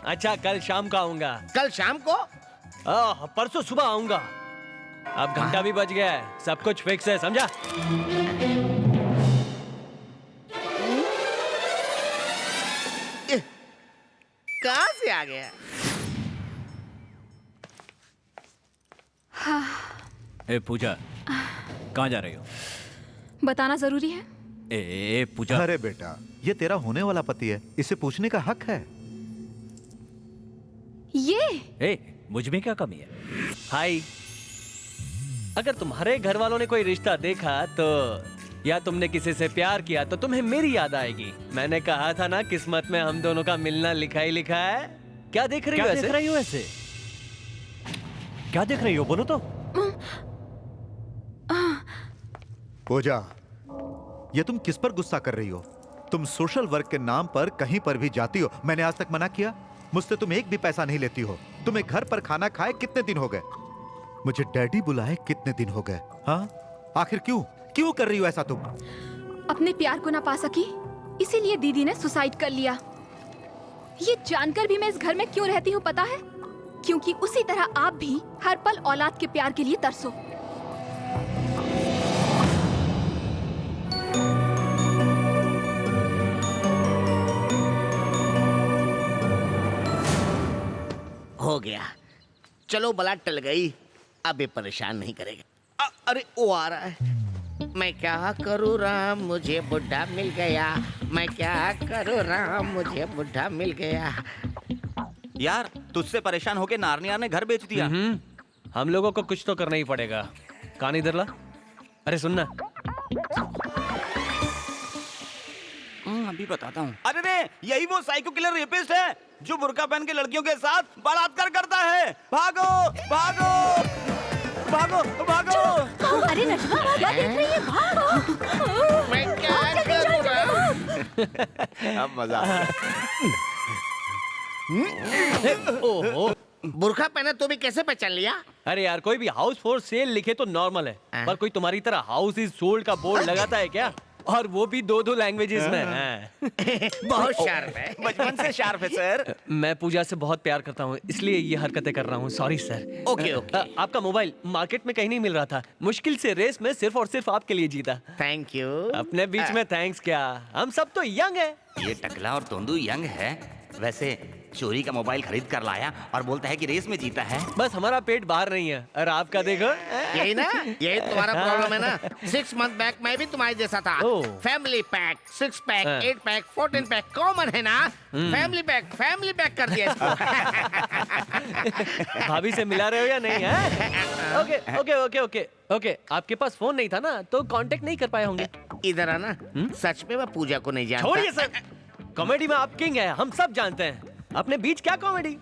अच्छा, कल शाम को आऊंगा. कल शाम को? परसों सुबह आऊंगा. अब घंटा भी बज गया है. सब कुछ फिक्स है, समझा? कहाँ से आ गया? ए पूजा, कहाँ जा रही हो? बताना जरूरी है? ए पूजा. अरे बेटा, ये तेरा होने वाला पति है. इसे पूछने का हक है. ये मुझ में क्या कमी है? हाय. अगर तुम्हारे घर वालों ने कोई रिश्ता देखा तो, या तुमने किसी से प्यार किया तो तुम्हें मेरी याद आएगी. मैंने कहा था ना, किस्मत में हम दोनों का मिलना लिखा ही लिखा है. क्या देख रही हो ऐसे? देख रही हो ऐसे? क्या देख रही हो, बोलो तो। पूजा, ये तुम किस पर गुस्सा कर रही हो? तुम सोशल वर्क के नाम पर कहीं पर भी जाती हो। मैंने आज तक मना किया? मुझसे तुम एक भी पैसा नहीं लेती हो। तुम्हें घर पर खाना खाए कितने दिन हो गए? मुझे डैडी बुलाए कितने दिन हो गए? हाँ, आखिर क्यों क्यों कर रही हो ऐसा तुम? अपने प्यार को ना पा सकी, इसीलिए दीदी ने सुसाइड कर लिया। ये जानकर भी मैं इस घर में क्यों रहती हूँ पता है? क्योंकि उसी तरह आप भी हर पल औलाद के प्यार के लिए तरसो। हो गया, चलो बला टल गई, अब ये परेशान नहीं करेगा। अरे वो आ रहा है। मैं क्या करूँ राम, मुझे बुढ़ा मिल गया। मैं क्या करूँ राम, मुझे बुढ़ा मिल गया। यार तुझसे परेशान होके नारनिया ने घर बेच दिया। हम लोगों को कुछ तो करना ही पड़ेगा। कान इधर ला। अरे सुनना, अभी बताता हूँ। अरे रे, यही वो साइको किलर रेपिस्ट है जो बुर्का पहन के लड़कियों के साथ बलात्कार करता है। भागो भागो भागो भागो। अरे नजमा, क्या देख रही है? भागो। मैं क्या करूँ राम? अब मजा आ गया। ओहो, बुर्खा पहना तो भी कैसे पहचान लिया? अरे यार, कोई भी हाउस फॉर सेल लिखे तो नॉर्मल है, पर कोई तुम्हारी तरह हाउस इज सोल्ड का बोर्ड लगाता है क्या? और वो भी दो लैंग्वेजेस में। बहुत शार्प है। बचपन से शार्प है सर। मैं पूजा से बहुत प्यार करता हूँ, इसलिए ये हरकतें कर रहा हूँ। Sorry sir. Okay okay. आपका मोबाइल मार्केट में कहीं नहीं मिल रहा था। मुश्किल से रेस में सिर्फ और सिर्फ आपके लिए जीता। Thank you. अपने बीच में थैंक्स क्या, हम सब तो यंग है। ये टकला और तोंदू यंग है। वैसे चोरी का मोबाइल खरीद कर लाया और बोलता है कि रेस में जीता है। बस हमारा पेट बाहर नहीं है, और आपका देखो। यही ना, यही तुम्हारा प्रॉब्लम है ना। 6 मंथ बैक मैं भी तुम्हारे जैसा था। Family pack, 6 pack, 8 pack, 14 pack common है ना। फैमिली पैक कर दिया इसको। भाभी से मिला रहे हो या नहीं है? Okay okay okay okay okay. आपके पास फोन नहीं था ना, तो कांटेक्ट नहीं कर पाए होंगे। इधर आना। सच में मैं पूजा को नहीं जानता। छोड़िए सर, कॉमेडी में आप किंग है, हम सब जानते हैं। अपने बीच क्या comedy?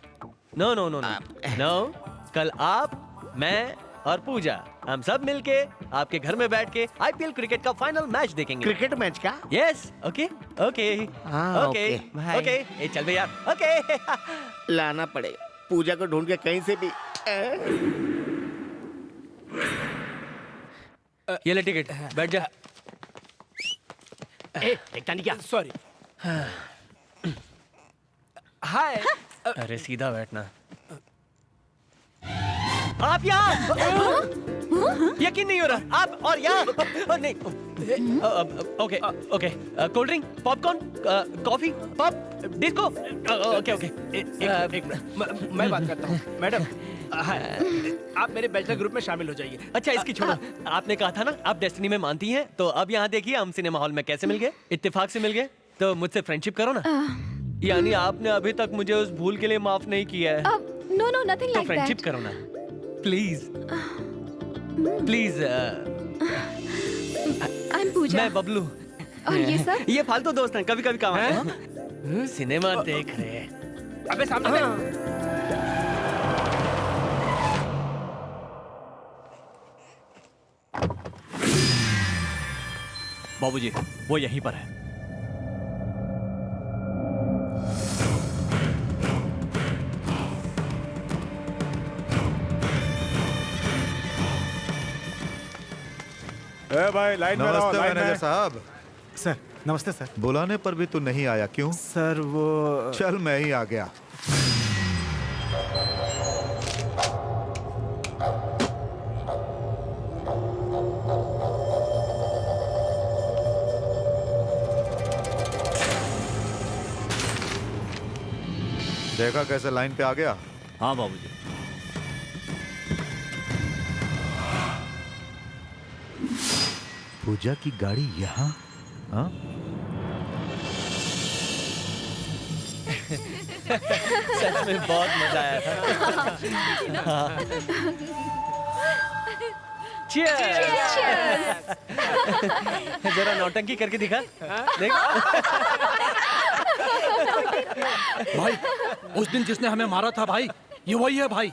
No no no no no. कल आप, मैं और पूजा, हम सब मिलके आपके घर में बैठ के आईपीएल क्रिकेट का फाइनल मैच देखेंगे। क्रिकेट मैच का? Yes. Okay okay okay okay. ए चल बे यार। ओके। लाना पड़ेगा पूजा को ढूंढ के कहीं से भी। ये ले टिकट, बैठ जा। देखता नहीं क्या? सॉरी। हाय। अरे सीधा बैठना। आप यहाँ? यकीन नहीं हो रहा, आप और यहाँ? नहीं। Okay okay. Cold drink, popcorn, coffee, pop, disco. Okay okay. एक मिनट, मैं बात करता हूँ। मैडम, आप मेरे बैचलर ग्रुप में शामिल हो जाइए। अच्छा इसकी छोड़ो। आपने कहा था ना आप डेस्टिनी में मानती हैं, तो अब यहाँ देखिए हम सिनेमा हॉल में कैसे मिल गए। इत्तेफाक से मिल गए, तो मुझसे फ्रेंडशिप करो ना। यानी आपने अभी तक मुझे उस भूल के लिए माफ नहीं किया है। नो नो, नथिंग तो लाइक फ्रेंडशिप दैट। करो ना, प्लीज प्लीज। आई एम पूजा। मैं बबलू। और ये सब? ये फालतू दोस्त हैं, कभी कभी काम आते हैं। सिनेमा देख रहे हैं। अबे सामने देख। बाबूजी, वो यहीं पर है। ए भाई लाइन में रहो, नमस्ते लाइन मैनेजर में। साहब। सर नमस्ते सर। बुलाने पर भी तू नहीं आया, क्यों? सर वो चल मैं ही आ गया। देखा कैसे लाइन पे आ गया? हाँ बाबूजी। पूजा की गाड़ी यहाँ? हाँ? सच में बहुत मजा आया था। जरा नौटंकी करके दिखा। देख। भाई उस दिन जिसने हमें मारा था भाई, ये वही है भाई।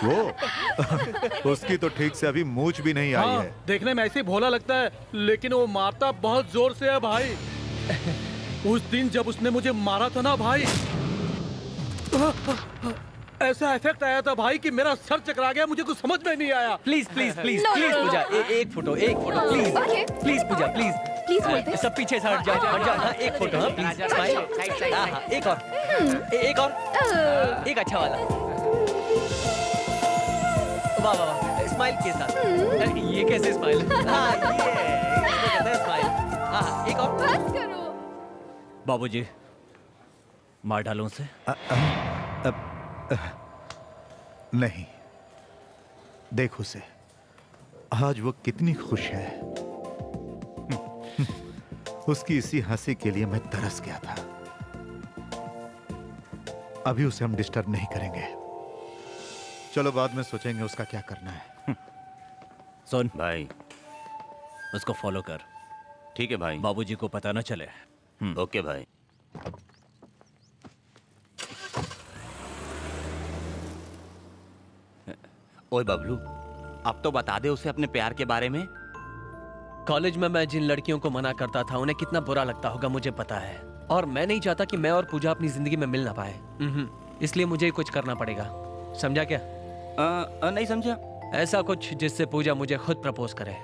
वो उसकी तो ठीक से अभी मूंछ भी नहीं आई है। देखने में ऐसे भोला लगता है, लेकिन वो मारता बहुत जोर से है भाई। उस दिन जब उसने मुझे मारा था ना भाई, ऐसा इफेक्ट आया था भाई कि मेरा सर चकरा गया, मुझे कुछ समझ में नहीं आया। Please please please No, please no, no, Pooja, no. एक photo please Okay. Please Pooja please Please hold this. सब पीछे से हट जाओ हाँ, एक फोटो हाँ प्लीज स्माइल हाँ एक और एक अच्छा वाला। वाह वाह वाह, स्माइल के साथ। ये कैसे स्माइल? हाँ ये इसको कहते हैं स्माइल। हाँ एक और। बस करो। बाबूजी, मार डालूं उसे? नहीं, देख उसे, आज वो कितनी खुश है। उसकी इसी हंसी के लिए मैं तरस गया था। अभी उसे हम डिस्टर्ब नहीं करेंगे, चलो बाद में सोचेंगे उसका क्या करना है। सुन भाई, उसको फॉलो कर। ठीक है भाई। बाबूजी को पता न चले। ओके भाई। ओए बबलू, अब तो बता दे उसे अपने प्यार के बारे में। कॉलेज में मैं जिन लड़कियों को मना करता था उन्हें कितना बुरा लगता होगा मुझे पता है, और मैं नहीं चाहता कि मैं और पूजा अपनी जिंदगी में मिल ना पाए। इसलिए मुझे कुछ करना पड़ेगा, समझा क्या? नहीं समझा। ऐसा कुछ जिससे पूजा मुझे खुद प्रपोज करे।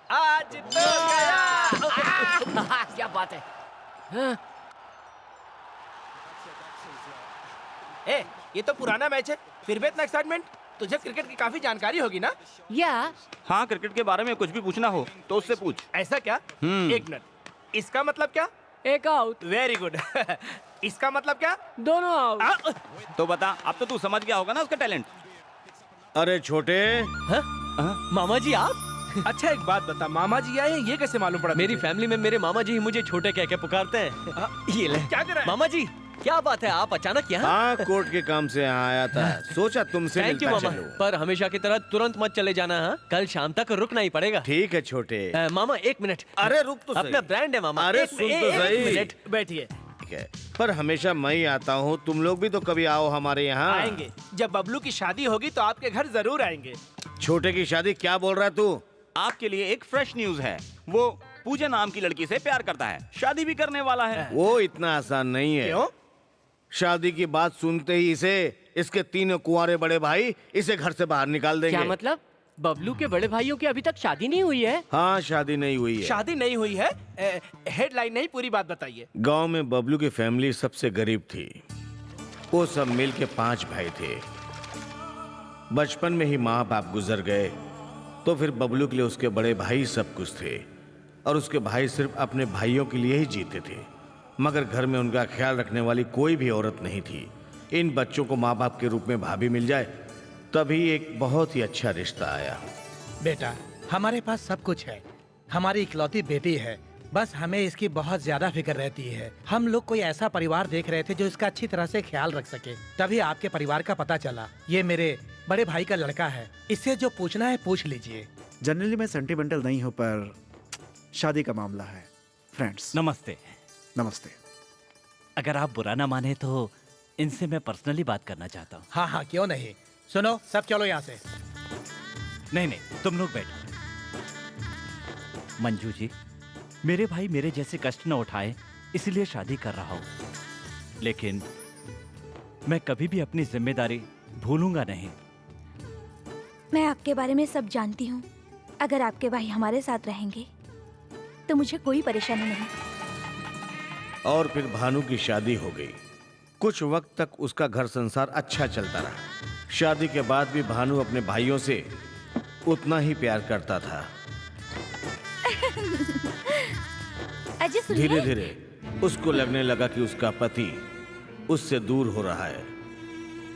आज तो गया। क्या बात है? हाँ? ए, ये तो पुराना मैच है, फिर भी इतना एक्साइटमेंट। तुझे क्रिकेट की काफी जानकारी होगी ना? या हाँ, क्रिकेट के बारे में कुछ भी पूछना हो तो उससे पूछ। ऐसा क्या? एक मिनट, इसका मतलब क्या? एक आउट। Very good. इसका मतलब क्या? दोनों आउट। तो बता, अब तो तू समझ गया होगा ना उसका टैलेंट। अरे छोटे, मामा जी आप? अच्छा एक बात बता, मामा जी आए हैं ये कैसे मालूम पड़ा? मेरी फैमिली में मेरे मामा जी ही मुझे छोटे कह के पुकारते हैं। ये ले। क्या कर रहा है? मामा जी, क्या बात है, आप अचानक यहाँ? हाँ, कोर्ट के काम से यहाँ आया था, सोचा तुमसे थैंक यू मिलता मामा, चलूं। पर हमेशा की तरह तुरंत मत चले जाना। हाँ, कल शाम तक रुकना ही पड़ेगा। ठीक है छोटे। मामा एक मिनट। अरे रुक तो सही। अपना ब्रांड है मामा। अरे एक सुन तो एक सही। मिनट। बैठिए। ठीक है, पर हमेशा मैं ही आता हूँ, तुम लोग भी तो कभी आओ हमारे यहाँ। आएंगे, जब बबलू की शादी होगी तो आपके घर जरूर आएंगे। छोटे की शादी? क्या बोल रहा है तू? आपके लिए एक फ्रेश न्यूज है, वो पूजा नाम की लड़की से प्यार करता है, शादी भी करने वाला है। वो इतना आसान नहीं है। क्यों? शादी की बात सुनते ही इसके 3 कुंवारे बड़े भाई इसे घर से बाहर निकाल देंगे। क्या मतलब? बबलू के बड़े भाइयों की अभी तक शादी नहीं हुई है? हाँ, शादी नहीं हुई है। शादी नहीं हुई है? हेडलाइन नहीं, पूरी बात बताइए। गांव में बबलू की फैमिली सबसे गरीब थी। वो सब मिल के 5 भाई थे। बचपन में ही माँ बाप गुजर गए, तो फिर बबलू के लिए उसके बड़े भाई सब कुछ थे, और उसके भाई सिर्फ अपने भाइयों के लिए ही जीते थे। मगर घर में उनका ख्याल रखने वाली कोई भी औरत नहीं थी। इन बच्चों को माँ बाप के रूप में भाभी मिल जाए, तभी एक बहुत ही अच्छा रिश्ता आया। बेटा, हमारे पास सब कुछ है, हमारी इकलौती बेटी है, बस हमें इसकी बहुत ज्यादा फिक्र रहती है। हम लोग कोई ऐसा परिवार देख रहे थे जो इसका अच्छी तरह से ख्याल रख सके, तभी आपके परिवार का पता चला। ये मेरे बड़े भाई का लड़का है, इससे जो पूछना है पूछ लीजिए। जनरली मैं सेंटिमेंटल नहीं हूँ, पर शादी का मामला है। फ्रेंड्स, नमस्ते। नमस्ते। अगर आप बुरा ना माने तो इनसे मैं पर्सनली बात करना चाहता हूँ। हाँ हाँ, क्यों नहीं। सुनो, सब चलो यहाँ से। नहीं नहीं, तुम लोग बैठो। मंजू जी, मेरे भाई मेरे जैसे कष्ट न उठाए, इसलिए शादी कर रहा हूँ, लेकिन मैं कभी भी अपनी जिम्मेदारी भूलूंगा नहीं। मैं आपके बारे में सब जानती हूँ। अगर आपके भाई हमारे साथ रहेंगे तो मुझे कोई परेशानी नहीं। और फिर भानु की शादी हो गई। कुछ वक्त तक उसका घर संसार अच्छा चलता रहा। शादी के बाद भी भानु अपने भाइयों से उतना ही प्यार करता था। अजय सुनिए। धीरे धीरे उसको लगने लगा कि उसका पति उससे दूर हो रहा है,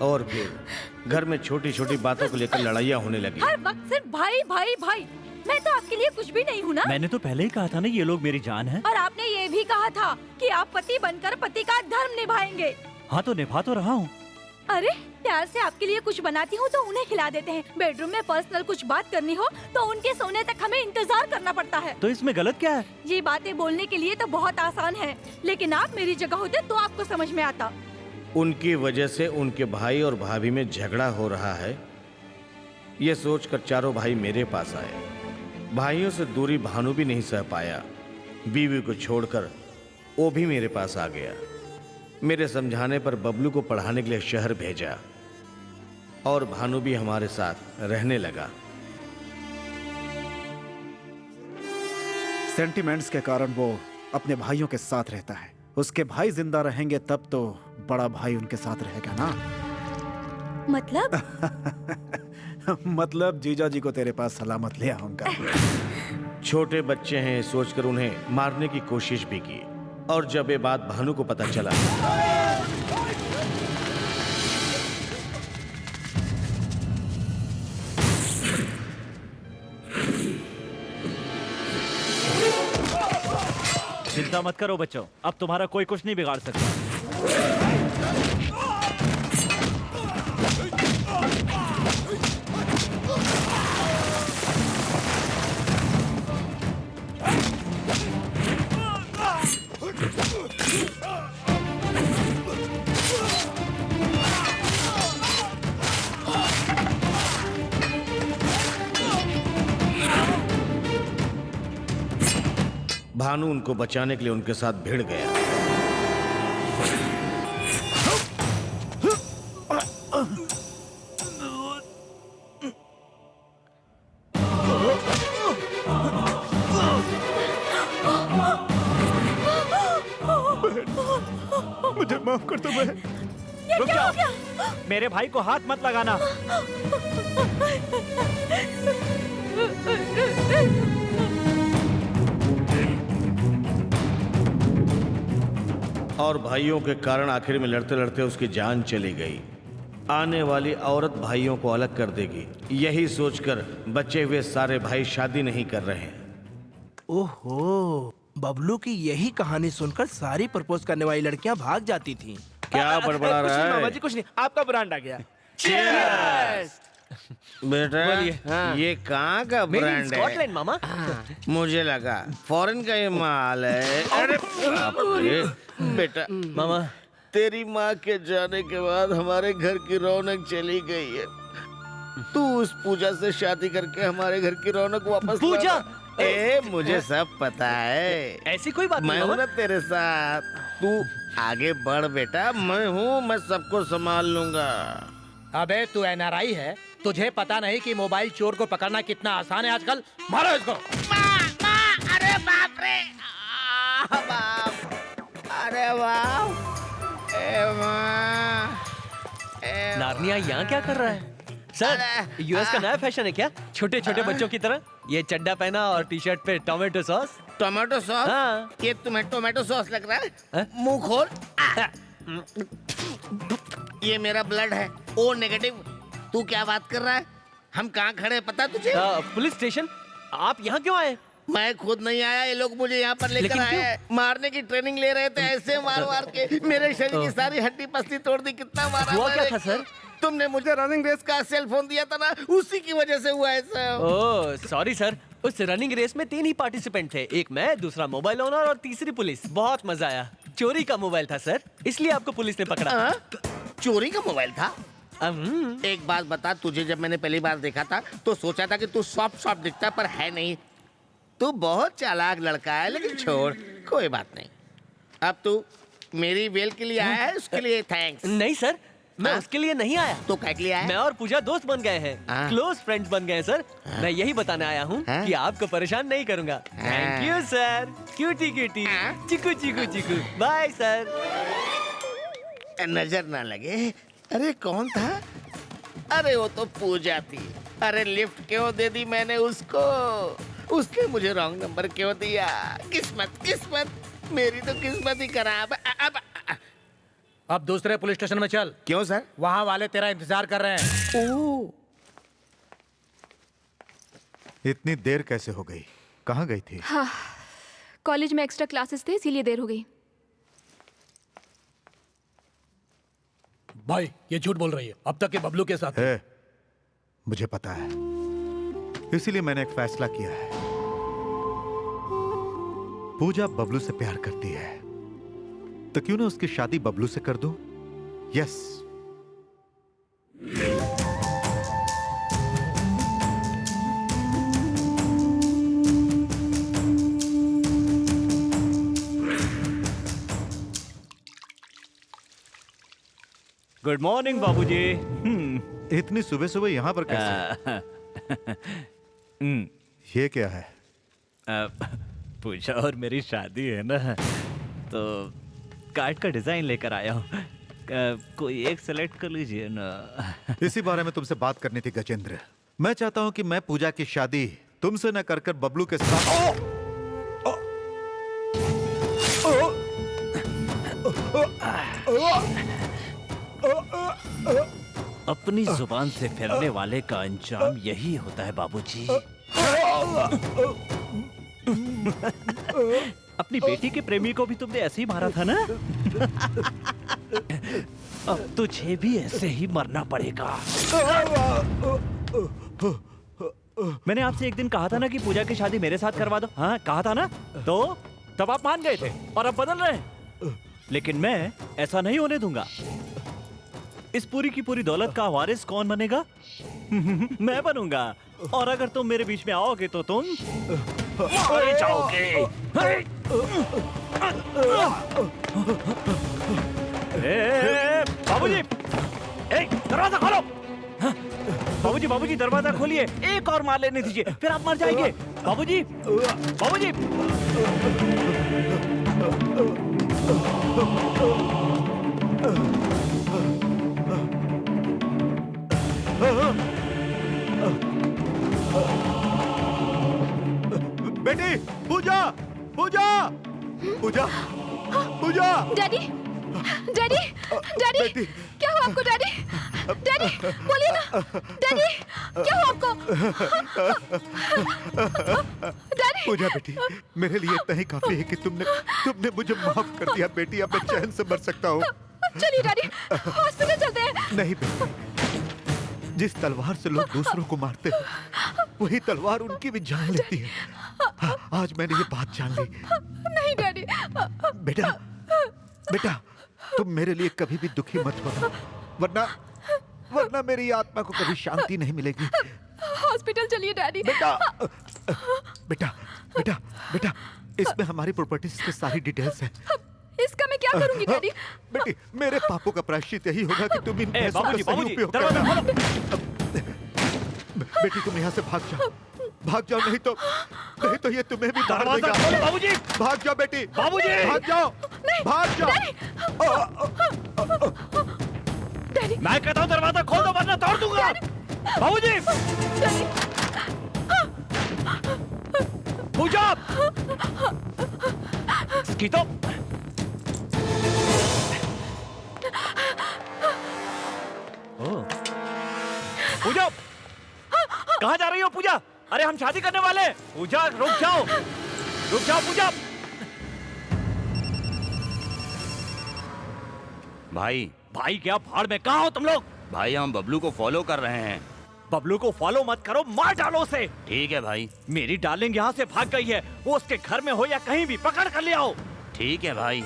और फिर घर में छोटी छोटी बातों को लेकर लड़ाइयाँ होने लगी। हर वक्त सिर्फ भाई भाई भाई। मैं तो आपके लिए कुछ भी नहीं हूँ ना। मैंने तो पहले ही कहा था ना, ये लोग मेरी जान है। और आपने ये भी कहा था कि आप पति बनकर पति का धर्म निभाएंगे। हाँ, तो निभा तो रहा हूँ। अरे प्यार से आपके लिए कुछ बनाती हूँ तो उन्हें खिला देते हैं। बेडरूम में पर्सनल कुछ बात करनी हो तो उनके सोने तक हमें इंतजार करना पड़ता है। तो इसमें गलत क्या है? ये बातें बोलने के लिए तो बहुत आसान है, लेकिन आप मेरी जगह होते तो आपको समझ में आता। उनकी वजह से उनके भाई और भाभी में झगड़ा हो रहा है, ये सोचकर चारों भाई मेरे पास आए। भाइयों से दूरी भानु भी नहीं सह पाया, बीवी को छोड़कर वो भी मेरे पास आ गया। मेरे समझाने पर बबलू को पढ़ाने के लिए शहर भेजा और भानु भी हमारे साथ रहने लगा। सेंटिमेंट्स के कारण वो अपने भाइयों के साथ रहता है। उसके भाई जिंदा रहेंगे तब तो बड़ा भाई उनके साथ रहेगा ना। मतलब मतलब जीजा जी को तेरे पास सलामत ले आऊंगा। छोटे बच्चे हैं सोचकर उन्हें मारने की कोशिश भी की, और जब ये बात भानु को पता चला चिंता मत करो बच्चों, अब तुम्हारा कोई कुछ नहीं बिगाड़ सकता। भानु उनको बचाने के लिए उनके साथ भिड़ गया। मुझे माफ कर दो बहन। रुक जाओ, मेरे भाई को हाथ मत लगाना। और भाइयों के कारण आखिर में लड़ते लड़ते उसकी जान चली गई। आने वाली औरत भाइयों को अलग कर देगी, यही सोचकर बचे हुए सारे भाई शादी नहीं कर रहे हैं। ओहो, बबलू की यही कहानी सुनकर सारी प्रपोज करने वाली लड़कियां भाग जाती थीं। क्या बड़बड़ा कुछ रहा नहीं है? मामा जी, कुछ नहीं, आपका ब्रांड आ गया। बेटा हाँ। ये कहाँ का मेड इन ब्रांड है? स्कॉटलैंड मामा। मुझे लगा फॉरेन का ये माल है। अरे बाप रे, बेटा मामा तेरी माँ के जाने के बाद हमारे घर की रौनक चली गई है। तू उस पूजा से शादी करके हमारे घर की रौनक वापस पूजा? ला। ए मुझे सब पता है, ऐसी कोई बात मैं नहीं हूँ मामा। ना तेरे साथ। तू आगे बढ़ बेटा, मैं हूँ, मैं सबको संभाल लूंगा। अबे तू एनआरआई है, तुझे पता नहीं कि मोबाइल चोर को पकड़ना कितना आसान है आजकल। मारो इसको। अरे बाप रे, बाप, अरे बाप, नार्निया यहाँ क्या कर रहा है? सर, यूएस का नया फैशन है क्या? छोटे छोटे बच्चों की तरह ये चड्डा पहना और टी शर्ट पे टोमेटो सॉस। Tomato sauce? हाँ। ये तुम्हें टोमेटो सॉस लग रहा है? मुंह खोल। ये मेरा ब्लड है, ओ नेगेटिव। तू क्या बात कर रहा है? हम कहाँ खड़े हैं पता तुझे? Police station. आप यहाँ क्यों आए? मैं खुद नहीं आया, ये लोग मुझे यहाँ पर लेकर लेकिन आए हैं। मारने की ट्रेनिंग ले रहे थे, ऐसे मार मार के मेरे शरीर की सारी हड्डी पसली तोड़ दी। कितना मारा हुआ क्या मैंने। था सर? तुमने मुझे रनिंग रेस का सेल फोन दिया था ना, उसी की वजह से हुआ ऐसा। ओह सॉरी सर, उस रनिंग रेस में 3 ही पार्टिसिपेंट थे, एक मैं, दूसरा मोबाइल ओनर और तीसरी पुलिस। बहुत मजा आया। चोरी का मोबाइल था सर, इसलिए आपको पुलिस ने पकड़ा। चोरी का मोबाइल था? एक बात बता, तुझे जब मैंने पहली बार देखा था तो सोचा था कि तू सॉफ्ट दिखता, पर है नहीं। तू बहुत चालाक लड़का है, लेकिन छोड़, कोई बात नहीं। अब तू मेरी बेल के लिए आया है, उसके लिए थैंक्स। नहीं सर, मैं उसके लिए नहीं आया। तो क्या के लिए आया? मैं और पूजा दोस्त बन गए हैं, क्लोज फ्रेंड्स बन गए हैं सर। मैं यही बताने आया हूँ कि आपको परेशान नहीं करूंगा। Thank you sir. Cutie cutie, चिकू चिकू चिकू, बाय सर। नजर ना लगे। अरे कौन था? अरे वो तो पूजा थी। अरे लिफ्ट क्यों दे दी मैंने उसको? उसने मुझे रॉन्ग नंबर क्यों दिया? किस्मत किस्मत, मेरी तो किस्मत ही खराब। अब दूसरे पुलिस स्टेशन में चल। क्यों सर? वहाँ वाले तेरा इंतजार कर रहे हैं। ओह, इतनी देर कैसे हो गई? कहाँ गई थी? हाँ, कॉलेज में एक्स्ट्रा क्लासेस थे, इसीलिए देर हो गई। भाई ये झूठ बोल रही है, अब तक ये बबलू के साथ है, मुझे पता है, इसीलिए मैंने एक फैसला किया है। पूजा बबलू से प्यार करती है, तो क्यों ना उसकी शादी बबलू से कर दूं? यस। गुड मॉर्निंग बाबूजी। इतनी सुबह सुबह यहाँ पर कैसे? ये क्या है? पूजा और मेरी शादी है ना, तो कार्ड का डिजाइन लेकर आया हूँ। कोई एक सेलेक्ट कर लीजिए ना। इसी बारे में तुमसे बात करनी थी गजेंद्र। मैं चाहता हूँ कि मैं पूजा की शादी तुमसे न कर बबलू के साथ। अपनी जुबान से फिरने वाले का अंजाम यही होता है बाबूजी। अपनी बेटी के प्रेमी को भी तुमने ऐसे ही मारा था ना? अब तुझे भी ऐसे ही मरना पड़ेगा। मैंने आपसे एक दिन कहा था ना कि पूजा की शादी मेरे साथ करवा दो। हाँ कहा था ना, तो तब आप मान गए थे और अब बदल रहे हैं। लेकिन मैं ऐसा नहीं होने दूंगा। इस पूरी की पूरी दौलत का वारिस कौन बनेगा? मैं बनूंगा। और अगर तुम मेरे बीच में आओगे तो तुम मारे जाओगे। बाबूजी, दरवाजा खोलो। बाबूजी, बाबूजी दरवाजा खोलिए। एक और मार लेने दीजिए, फिर आप मर जाएंगे। बाबूजी, बाबूजी। बेटी, पूजा, पूजा, पूजा, पूजा। डैडी, डैडी, डैडी, क्या हुआ आपको डैडी? डैडी, बोलिए ना। डैडी, क्या हुआ आपको? डैडी। पूजा बेटी, मेरे लिए इतना ही काफी है कि तुमने मुझे माफ कर दिया बेटी। अब मैं चैन से मर सकता हूँ। चलिए डैडी, हॉस्पिटल चलते हैं। नहीं बेटी, जिस तलवार से लोग दूसरों को मारते हैं, वही तलवार उनकी भी जान लेती है। आज मैंने ये बात जान ली। नहीं डैडी। बेटा, बेटा, तुम मेरे लिए कभी भी दुखी मत होना, वरना मेरी आत्मा को कभी शांति नहीं मिलेगी। हॉस्पिटल चलिए डैडी। बेटा, बेटा, बेटा, बेटा, इसमें हमारी प्रॉपर्टीज की सारी डिटेल्स हैं। इसका मैं क्या करूंगी डैडी? बेटी, मेरे पापों का प्रायश्चित यही होगा कि तुम इन पैसों का सही उपयोग दरवाजा करना। खोलो। बेटी, तुम यहाँ से भाग जाओ, भाग जाओ, नहीं तो ये तुम्हें भी मार दरवाजा देगा। खोलो बाबूजी। भाग जाओ बेटी, बाबूजी। भाग जाओ, भाग जाओ। डैडी, मैं कहता हूँ दरवाजा खोल दो वरना तोड़ दूंगा। बाबूजी, पूजा, इसकी तो पूजा, कहाँ जा रही हो पूजा? अरे हम शादी करने वाले हैं। पूजा रुक जाओ, रुक जाओ पूजा। भाई, भाई क्या भाड़ में, कहाँ हो तुम लोग? भाई हम बबलू को फॉलो कर रहे हैं। बबलू को फॉलो मत करो, मार डालो उसे। ठीक है भाई। मेरी डार्लिंग यहाँ से भाग गई है, वो उसके घर में हो या कहीं भी, पकड़ कर ले आओ। ठीक है भाई।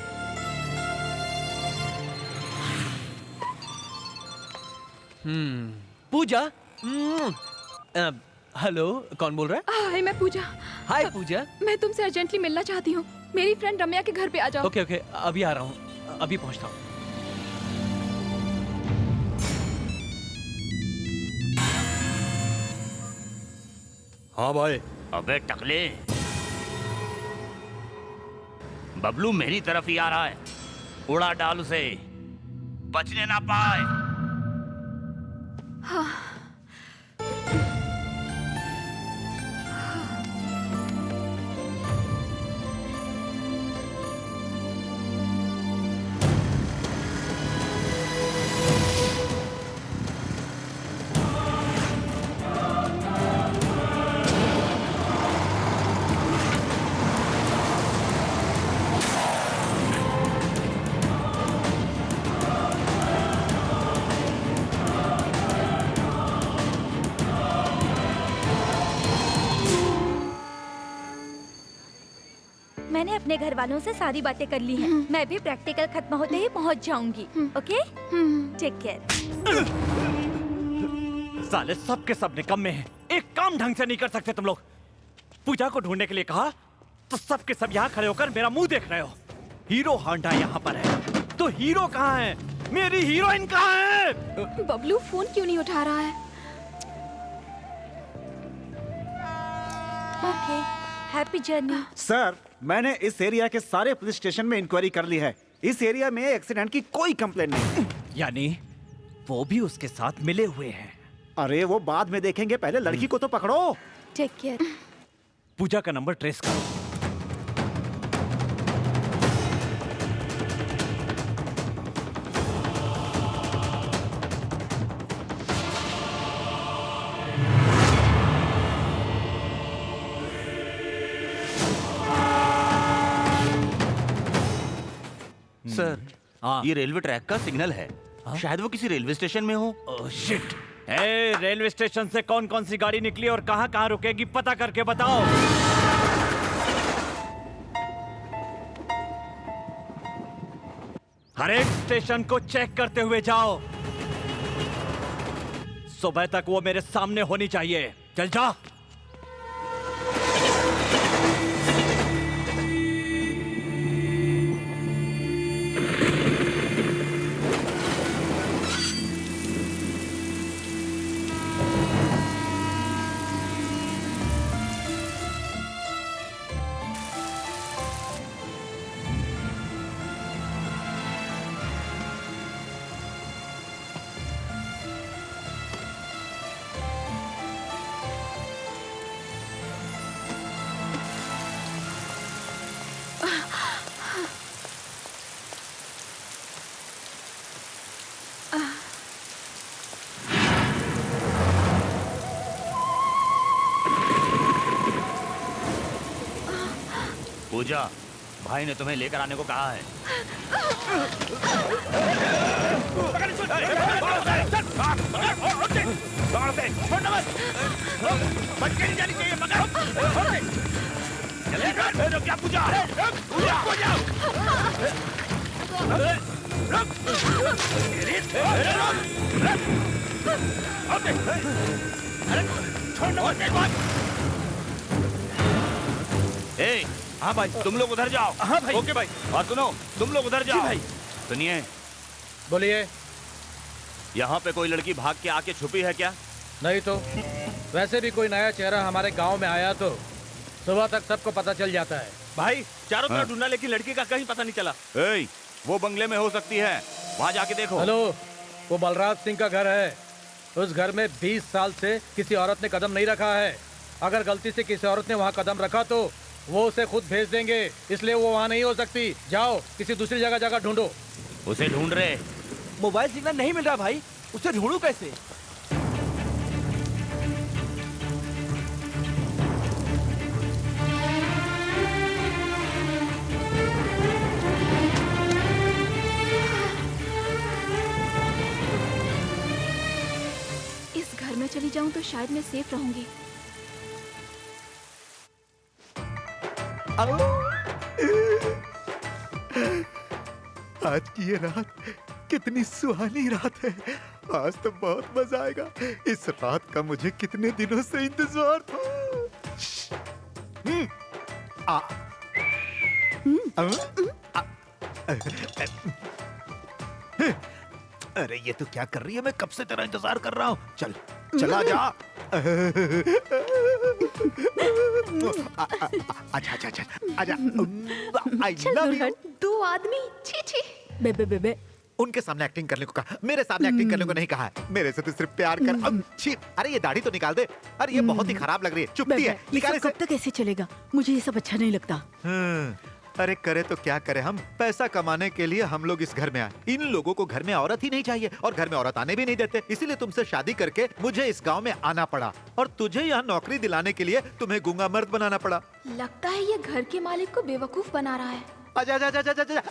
पूजा। हेलो, कौन बोल रहा है? हाय, मैं पूजा। हाय पूजा। मैं तुमसे अर्जेंटली मिलना चाहती हूँ। मेरी फ्रेंड रम्या के घर पे आ जाओ। ओके ओके, अभी आ रहा हूँ, अभी पहुँचता हूँ। हाँ भाई। अबे टकले, बबलू मेरी तरफ ही आ रहा है। उड़ा डाल उसे, बचने ना पाए। हाँ। अपने घर वालों से सारी बातें कर ली हैं। मैं भी प्रैक्टिकल खत्म होते ही पहुंच जाऊंगी। Okay, take care. साले सब के सब निकम्मे हैं, एक काम ढंग से नहीं कर सकते तुम लोग। पूजा को ढूंढने के लिए कहा तो सब के सब यहाँ खड़े होकर मेरा मुंह देख रहे हो। हीरो हांडा यहाँ पर है तो हीरो कहाँ है? मेरी हीरोइन कहाँ है? बबलू फोन क्यों नहीं उठा रहा है? Okay, happy journey. सर, मैंने इस एरिया के सारे पुलिस स्टेशन में इंक्वायरी कर ली है। इस एरिया में एक्सीडेंट की कोई कंप्लेंट नहीं। यानी वो भी उसके साथ मिले हुए हैं। अरे वो बाद में देखेंगे, पहले लड़की को तो पकड़ो। Take care. पूजा का नंबर ट्रेस करो। सर, ये रेलवे ट्रैक का सिग्नल है। शायद वो किसी रेलवे स्टेशन में हो। Oh shit. रेलवे स्टेशन से कौन कौन सी गाड़ी निकली और कहां कहां रुकेगी पता करके बताओ। हर एक स्टेशन को चेक करते हुए जाओ। सुबह तक वो मेरे सामने होनी चाहिए। चल जा। पूजा, भाई ने तुम्हें लेकर आने को कहा है। क्या पूजा? हाँ भाई, तुम लोग उधर जाओ। हाँ भाई। ओके भाई। और सुनो, तुम लोग उधर जाओ। भाई। सुनिए, बोलिए। यहाँ पे कोई लड़की भाग के आके छुपी है क्या? नहीं तो वैसे भी कोई नया चेहरा हमारे गांव में आया तो सुबह तक सबको पता चल जाता है। भाई चारों तरफ ढूंढा लेकिन लड़की का कहीं पता नहीं चला। वो बंगले में हो सकती है, वहाँ जाके देखो। हेलो, वो बलराज सिंह का घर है। उस घर में 20 साल से किसी औरत ने कदम नहीं रखा है। अगर गलती से किसी औरत ने वहाँ कदम रखा तो वो उसे खुद भेज देंगे, इसलिए वो वहाँ नहीं हो सकती। जाओ किसी दूसरी जगह ढूंढो। उसे ढूंढ रहे। मोबाइल सिग्नल नहीं मिल रहा भाई, उसे ढूंढूं कैसे? इस घर में चली जाऊं तो शायद मैं सेफ रहूंगी। आज की ये रात कितनी सुहानी रात है। आज तो बहुत मजा आएगा। इस रात का मुझे कितने दिनों से इंतजार था। अरे ये तो क्या कर रही है? मैं कब से तेरा इंतजार कर रहा हूँ। चल चला जा। अच्छा अच्छा अच्छा आजा। I love you. दो आदमी, छी छी। बे बे बे बे। उनके सामने एक्टिंग करने को कहा, मेरे सामने एक्टिंग करने को नहीं कहा है। मेरे से तो सिर्फ प्यार कर। अब छी, अरे ये दाढ़ी तो निकाल दे। अरे ये बहुत ही खराब लग रही है। चुपती है, निकाल इसे। कब तक ऐसे चलेगा? मुझे ये सब अच्छा नहीं लगता। अरे करे तो क्या करे, हम पैसा कमाने के लिए हम लोग इस घर में आए। इन लोगों को घर में औरत ही नहीं चाहिए और घर में औरत आने भी नहीं देते। इसीलिए तुमसे शादी करके मुझे इस गांव में आना पड़ा और तुझे यहाँ नौकरी दिलाने के लिए तुम्हें गूंगा मर्द बनाना पड़ा। लगता है ये घर के मालिक को बेवकूफ बना रहा है। आजा आजा आजा आजा आजा।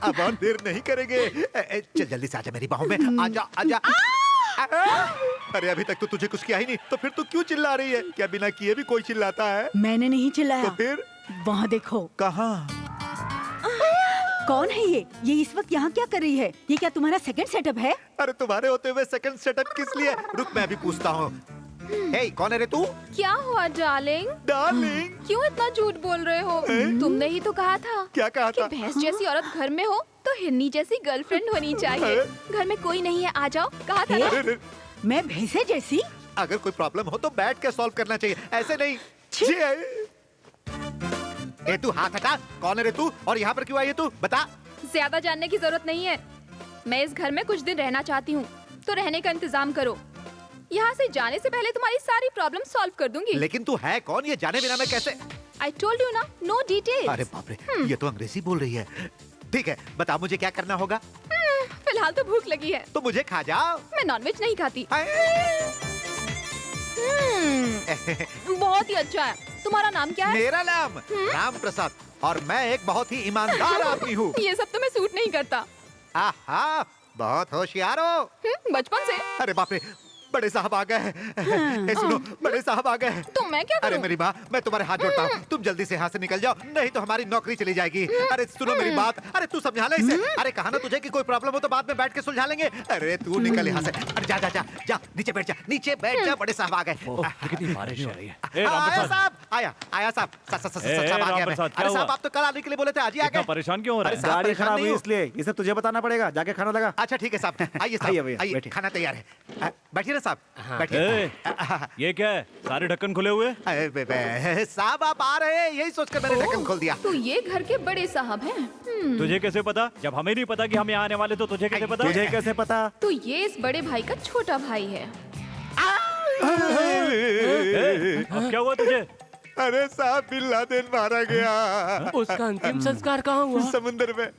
अब और देर नहीं करेंगे। चल जल्दी से आजा मेरी बाहों में। आजा आजा। अरे अभी तक तो तुझे कुछ किया ही नहीं, तो फिर तू क्यों चिल्ला रही है? क्या बिना किए भी कोई चिल्लाता है? मैंने नहीं चिल्लाया। तो फिर? वहाँ देखो। कहाँ? कौन है ये? ये इस वक्त यहाँ क्या कर रही है? ये क्या तुम्हारा सेकंड सेटअप है? अरे तुम्हारे होते हुए सेकंड सेटअप किस लिए? रुक मैं अभी पूछता हूँ। हे, कौन है रे तू? क्या हुआ डार्लिंग? डार्लिंग? क्यों इतना झूठ बोल रहे हो? तुमने ही तो कहा था। क्या कहा था? कि भैंस जैसी औरत घर में हो तो हिरनी जैसी गर्लफ्रेंड होनी चाहिए। घर में कोई नहीं है, आ जाओ। कहा था ना? मैं भैंसे जैसी? अगर कोई प्रॉब्लम हो तो बैठ के सॉल्व करना चाहिए, ऐसे नहीं। ए तू हाथ हटा, कौन है रे तू और यहाँ पर क्यों आई है तू? बता। ज्यादा जानने की जरूरत नहीं है। मैं इस घर में कुछ दिन रहना चाहती हूँ, तो रहने का इंतजाम करो। यहाँ से जाने से पहले तुम्हारी सारी प्रॉब्लम सॉल्व कर दूंगी। लेकिन तू है कौन? ये जाने बिना मैं कैसे? I told you ना, no details। अरे बाप रे, ये तो अंग्रेजी बोल रही है। ठीक है, बता मुझे क्या करना होगा? फिलहाल तो भूख लगी है, तो मुझे खा जाओ। मैं नॉनवेज नहीं खाती। बहुत ही अच्छा है। तुम्हारा नाम क्या है? मेरा नाम राम प्रसाद और मैं एक बहुत ही ईमानदार आदमी हूँ। ये सब तुम्हें सूट नहीं करता। आहा, बहुत होशियार हो। बचपन से। अरे बाप रे, बड़े साहब आ गए। सुनो, बड़े साहब आ गए। तो मैं क्या करूं? अरे मेरी माँ, मैं तुम्हारे हाथ जोड़ता हूँ, तुम जल्दी से यहाँ से निकल जाओ, नहीं तो हमारी नौकरी चली जाएगी। अरे सुनो मेरी बात, अरे तू समझा ले इसे। अरे कहा ना तुझे कि कोई प्रॉब्लम हो तो बाद में बैठ के सुलझा लेंगे। अरे तू निकल यहाँ से। अरे जा जा जा जा, नीचे बैठ जा, नीचे बैठ जा। बड़े साहब आ गए। कितनी बारिश हो रही है। आया साहब, आया आया साहब, साहब आ गया। अरे साहब आप तो कल आने के लिए बोले थे, आज ही आ गए। परेशान क्यों हो रहा है? गाड़ी खराब हुई इसलिए, इसे तुझे बताना पड़ेगा। जाके खाना लगा। अच्छा ठीक है साहब, आइए साहब, आइए, खाना तैयार है। बैठिए ना साहब, बैठिए। ये क्या है? सारे ढक्कन खुले हुए? साहब आप आ रहे हैं, यही सोचकर मैंने ढक्कन खोल दिया। तो ये घर के बड़े साहब हैं। तुझे कैसे पता? जब हमें नहीं पता कि हम यहाँ आने वाले, तो तुझे कैसे पता? तुझे कैसे पता? तो ये इस बड़े भाई का छोटा भाई है। अब क्या हुआ तुझे? अरे साहब, बिन लादेन मारा गया। उसका अंतिम संस्कार कहाँ हुआ? समुद्र में।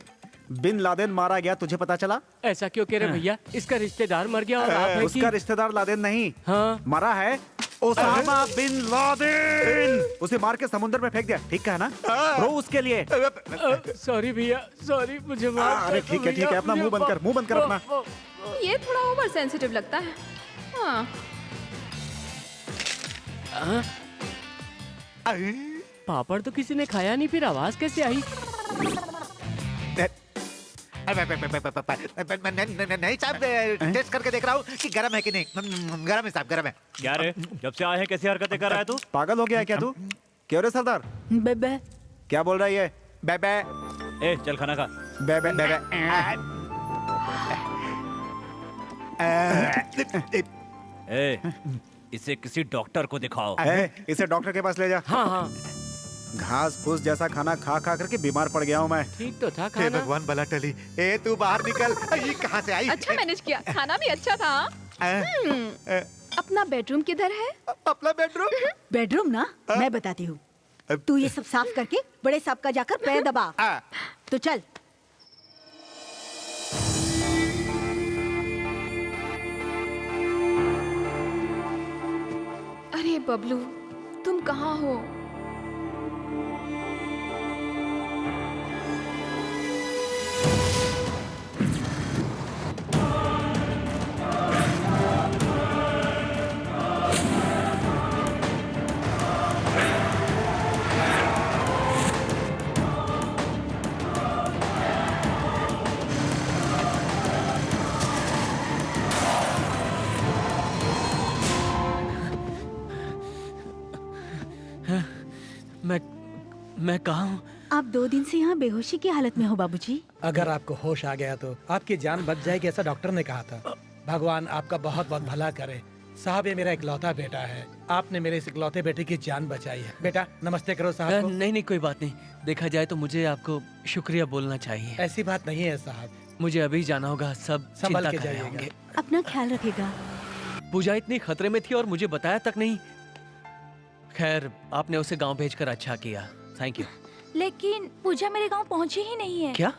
बिन लादेन मारा गया, तुझे पता चला? ऐसा क्यों कह रहे भैया? इसका रिश्तेदार मर गया और आप हैं उसका रिश्तेदार लादेन नहीं, हाँ मरा है ओसामा बिन लादेन। उसे मार के समुद्र में फेंक दिया, ठीक है ना? रो उसके लिए। सॉरी भैया, सॉरी, मुझे माफ। अरे ठीक है, अपना मुंह बंद कर, मुंह बंद कर अपना। ये थोड़ा ओवर सेंसिटिव लगता है। हाँ। पापड़ तो किसी ने खाया नहीं, फिर आवाज कैसे आई? नहीं साहब, टेस्ट करके देख रहा हूँ कि गरम है कि नहीं। गरम है साहब, गरम है। क्या रे, जब से आए हैं कैसी हरकतें कर रहा है तू? पागल हो गया है क्या तू? क्यों रे सरदार? बेबे। क्या बोल रहा है ये? बेबे। ए चल खाना खा। बेबे बेबे। ए, इसे किसी डॉक्टर को दिखाओ। इसे डॉक्टर के पास ले जा। हाँ हाँ, घास फूस जैसा खाना खा खा करके बीमार पड़ गया हूँ मैं। ठीक तो था हे खाना। भगवान, भला टली। ए तू बाहर निकल। ये कहाँ से आई? अच्छा मैनेज किया, खाना भी अच्छा था। अपना बेडरूम किधर है? अपना बेडरूम? बेडरूम ना, मैं बताती हूँ। तू ये सब साफ करके बड़े साहब का जाकर पैर दबा। तो चल। अरे बबलू, तुम कहाँ हो? मैं कहाँ हूँ? आप 2 दिन से यहाँ बेहोशी की हालत में हो बाबूजी। अगर आपको होश आ गया तो आपकी जान बच जाएगी, ऐसा डॉक्टर ने कहा था। भगवान आपका बहुत बहुत भला करे। साहब, ये मेरा इकलौता बेटा है। आपने मेरे इस इकलौते बेटे की जान बचाई है। बेटा नमस्ते करो साहब को। नहीं नहीं, कोई बात नहीं। देखा जाए तो मुझे आपको शुक्रिया बोलना चाहिए। ऐसी बात नहीं है साहब, मुझे अभी जाना होगा, सब संभल चिंता के कर रहे जाइएगा। होंगे। अपना ख्याल रखेगा। पूजा इतनी खतरे में थी और मुझे बताया तक नहीं। खैर, आपने उसे गांव भेजकर अच्छा किया, थैंक यू। लेकिन पूजा मेरे गांव पहुंची ही नहीं है। क्या?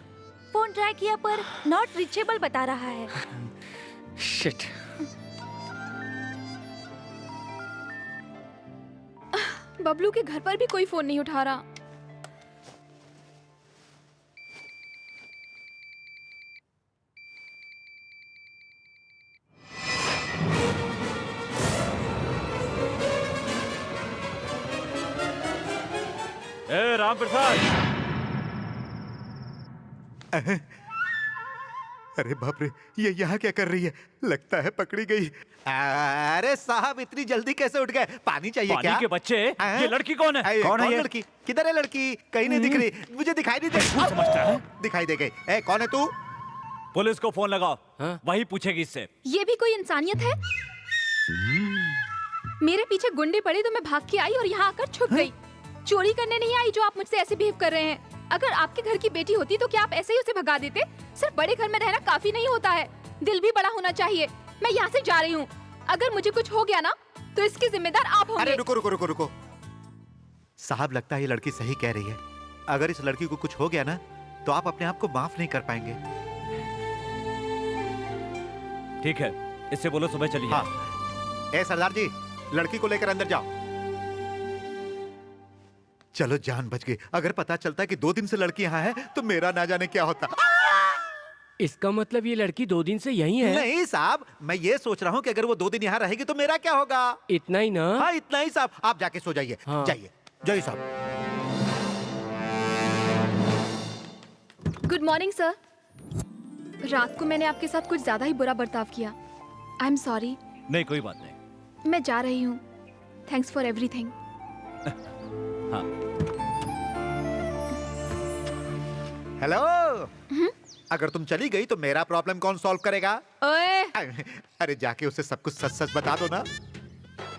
फोन ट्राई किया पर नॉट रीचेबल बता रहा है। शिट। बबलू के घर पर भी कोई फोन नहीं उठा रहा। राम प्रसाद। अरे बाप रे, ये यहाँ क्या कर रही है? लगता है पकड़ी गई। अरे साहब, इतनी जल्दी कैसे उठ गए? पानी चाहिए पानी क्या? के बच्चे, ये लड़की कौन है? कौन है ये? लड़की? किधर है लड़की? कहीं नहीं दिख रही। मुझे दिखाई नहीं दे। समझता है? दिखाई दे गई। कौन है तू? पुलिस को फोन लगाओ। वही पूछेगी इससे। ये भी कोई इंसानियत है? मेरे पीछे गुंडे पड़े तो मैं भाग के आई और यहाँ आकर छुप गई। चोरी करने नहीं आई जो आप मुझसे ऐसे बिहेव कर रहे हैं। अगर आपके घर की बेटी होती तो क्या आप ऐसे ही उसे भगा देते? सिर्फ बड़े घर में रहना काफी नहीं होता है, दिल भी बड़ा होना चाहिए। मैं यहाँ से जा रही हूँ। अगर मुझे कुछ हो गया ना तो इसके जिम्मेदार आप होंगे। अरे रुको रुको रुको रुको साहब, लगता है ये लड़की सही कह रही है। अगर इस लड़की को कुछ हो गया ना तो आप अपने आप को माफ नहीं कर पाएंगे। ठीक है, इससे बोलो सुबह चलिए। हाँ। सरदार जी, लड़की को लेकर अंदर जाओ। चलो, जान बच गई। अगर पता चलता है कि 2 दिन से लड़की यहाँ है तो मेरा ना जाने क्या होता। इसका मतलब ये लड़की 2 दिन से यहीं है? नहीं साहब, मैं ये सोच रहा हूँ कि अगर वो 2 दिन यहाँ रहेगी तो मेरा क्या होगा। इतना ही ना? हाँ, इतना ही साहब। आप जाके सो जाइए। हाँ। जाइए जाइए साहब। Good morning sir. रात को मैंने आपके साथ कुछ ज्यादा ही बुरा बर्ताव किया। आई एम सॉरी। नहीं, कोई बात नहीं। मैं जा रही हूँ। Thanks for everything. हाँ। हेलो। अगर तुम चली गई तो मेरा प्रॉब्लम कौन सॉल्व करेगा? ओए! अरे जाके उसे सब कुछ सच सच बता दो ना।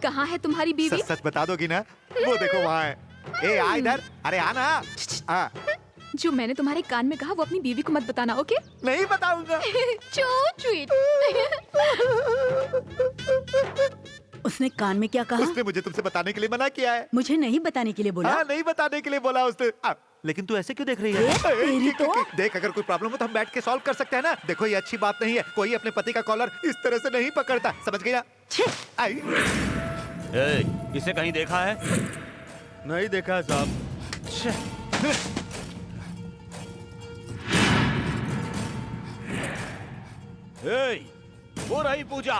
कहाँ है तुम्हारी बीवी? सच सच बता दोगी ना? वो देखो वहाँ है। आ इधर। अरे आना। जो मैंने तुम्हारे कान में कहा वो अपनी बीवी को मत बताना, ओके? नहीं बताऊंगा। स्वीट। उसने कान में क्या कहा? उसने मुझे तुमसे बताने के लिए मना किया है। मुझे नहीं बताने के लिए बोला? हाँ, नहीं बताने के लिए बोला उसने। लेकिन तू ऐसे क्यों देख रही है? देख, अगर कोई प्रॉब्लम हो तो हम बैठ के सॉल्व कर सकते हैं ना। देखो, ये अच्छी बात नहीं है। कोई अपने पति का कॉलर इस तरह से नहीं पकड़ता, समझ गई ना? आई। इसे कहीं देखा है? नहीं देखा है साहब। वो रही पूजा।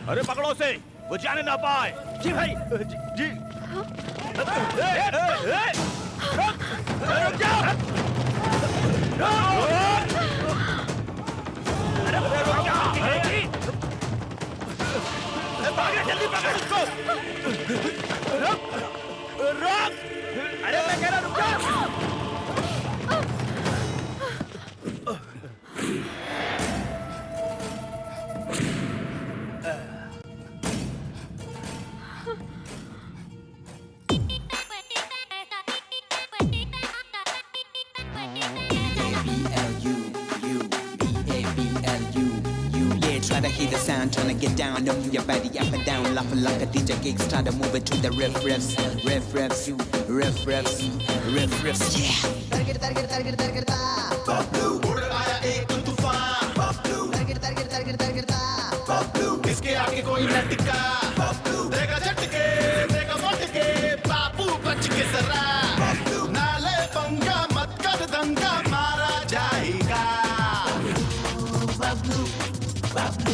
अरे पकड़ो से, वो जाने ना पाए। जी भाई। जी। रुक जाओ। अरे रुक जाओ। जल्दी पकड़ उसको। रुक। अरे मैं कह रहा रुक जाओ। Try to hear the sound, tryna get down, move your body up and down, laughing like a DJ gigs, try to move it to the riff riffs, riff riffs, riff riffs, riff riffs, yeah. Target, target, target, target, Bob Blue, उड़ आया एक तूफान, Bob Blue, target, target, target, target, Bob Blue, इसके आगे कोई न टिका, Bob Blue, देगा झटके, देगा मोटके, बाबू बच के जरा, Bob Blue, नाले पंगा मत कर दंगा मारा जाएगा, Bob Blue. Bablu,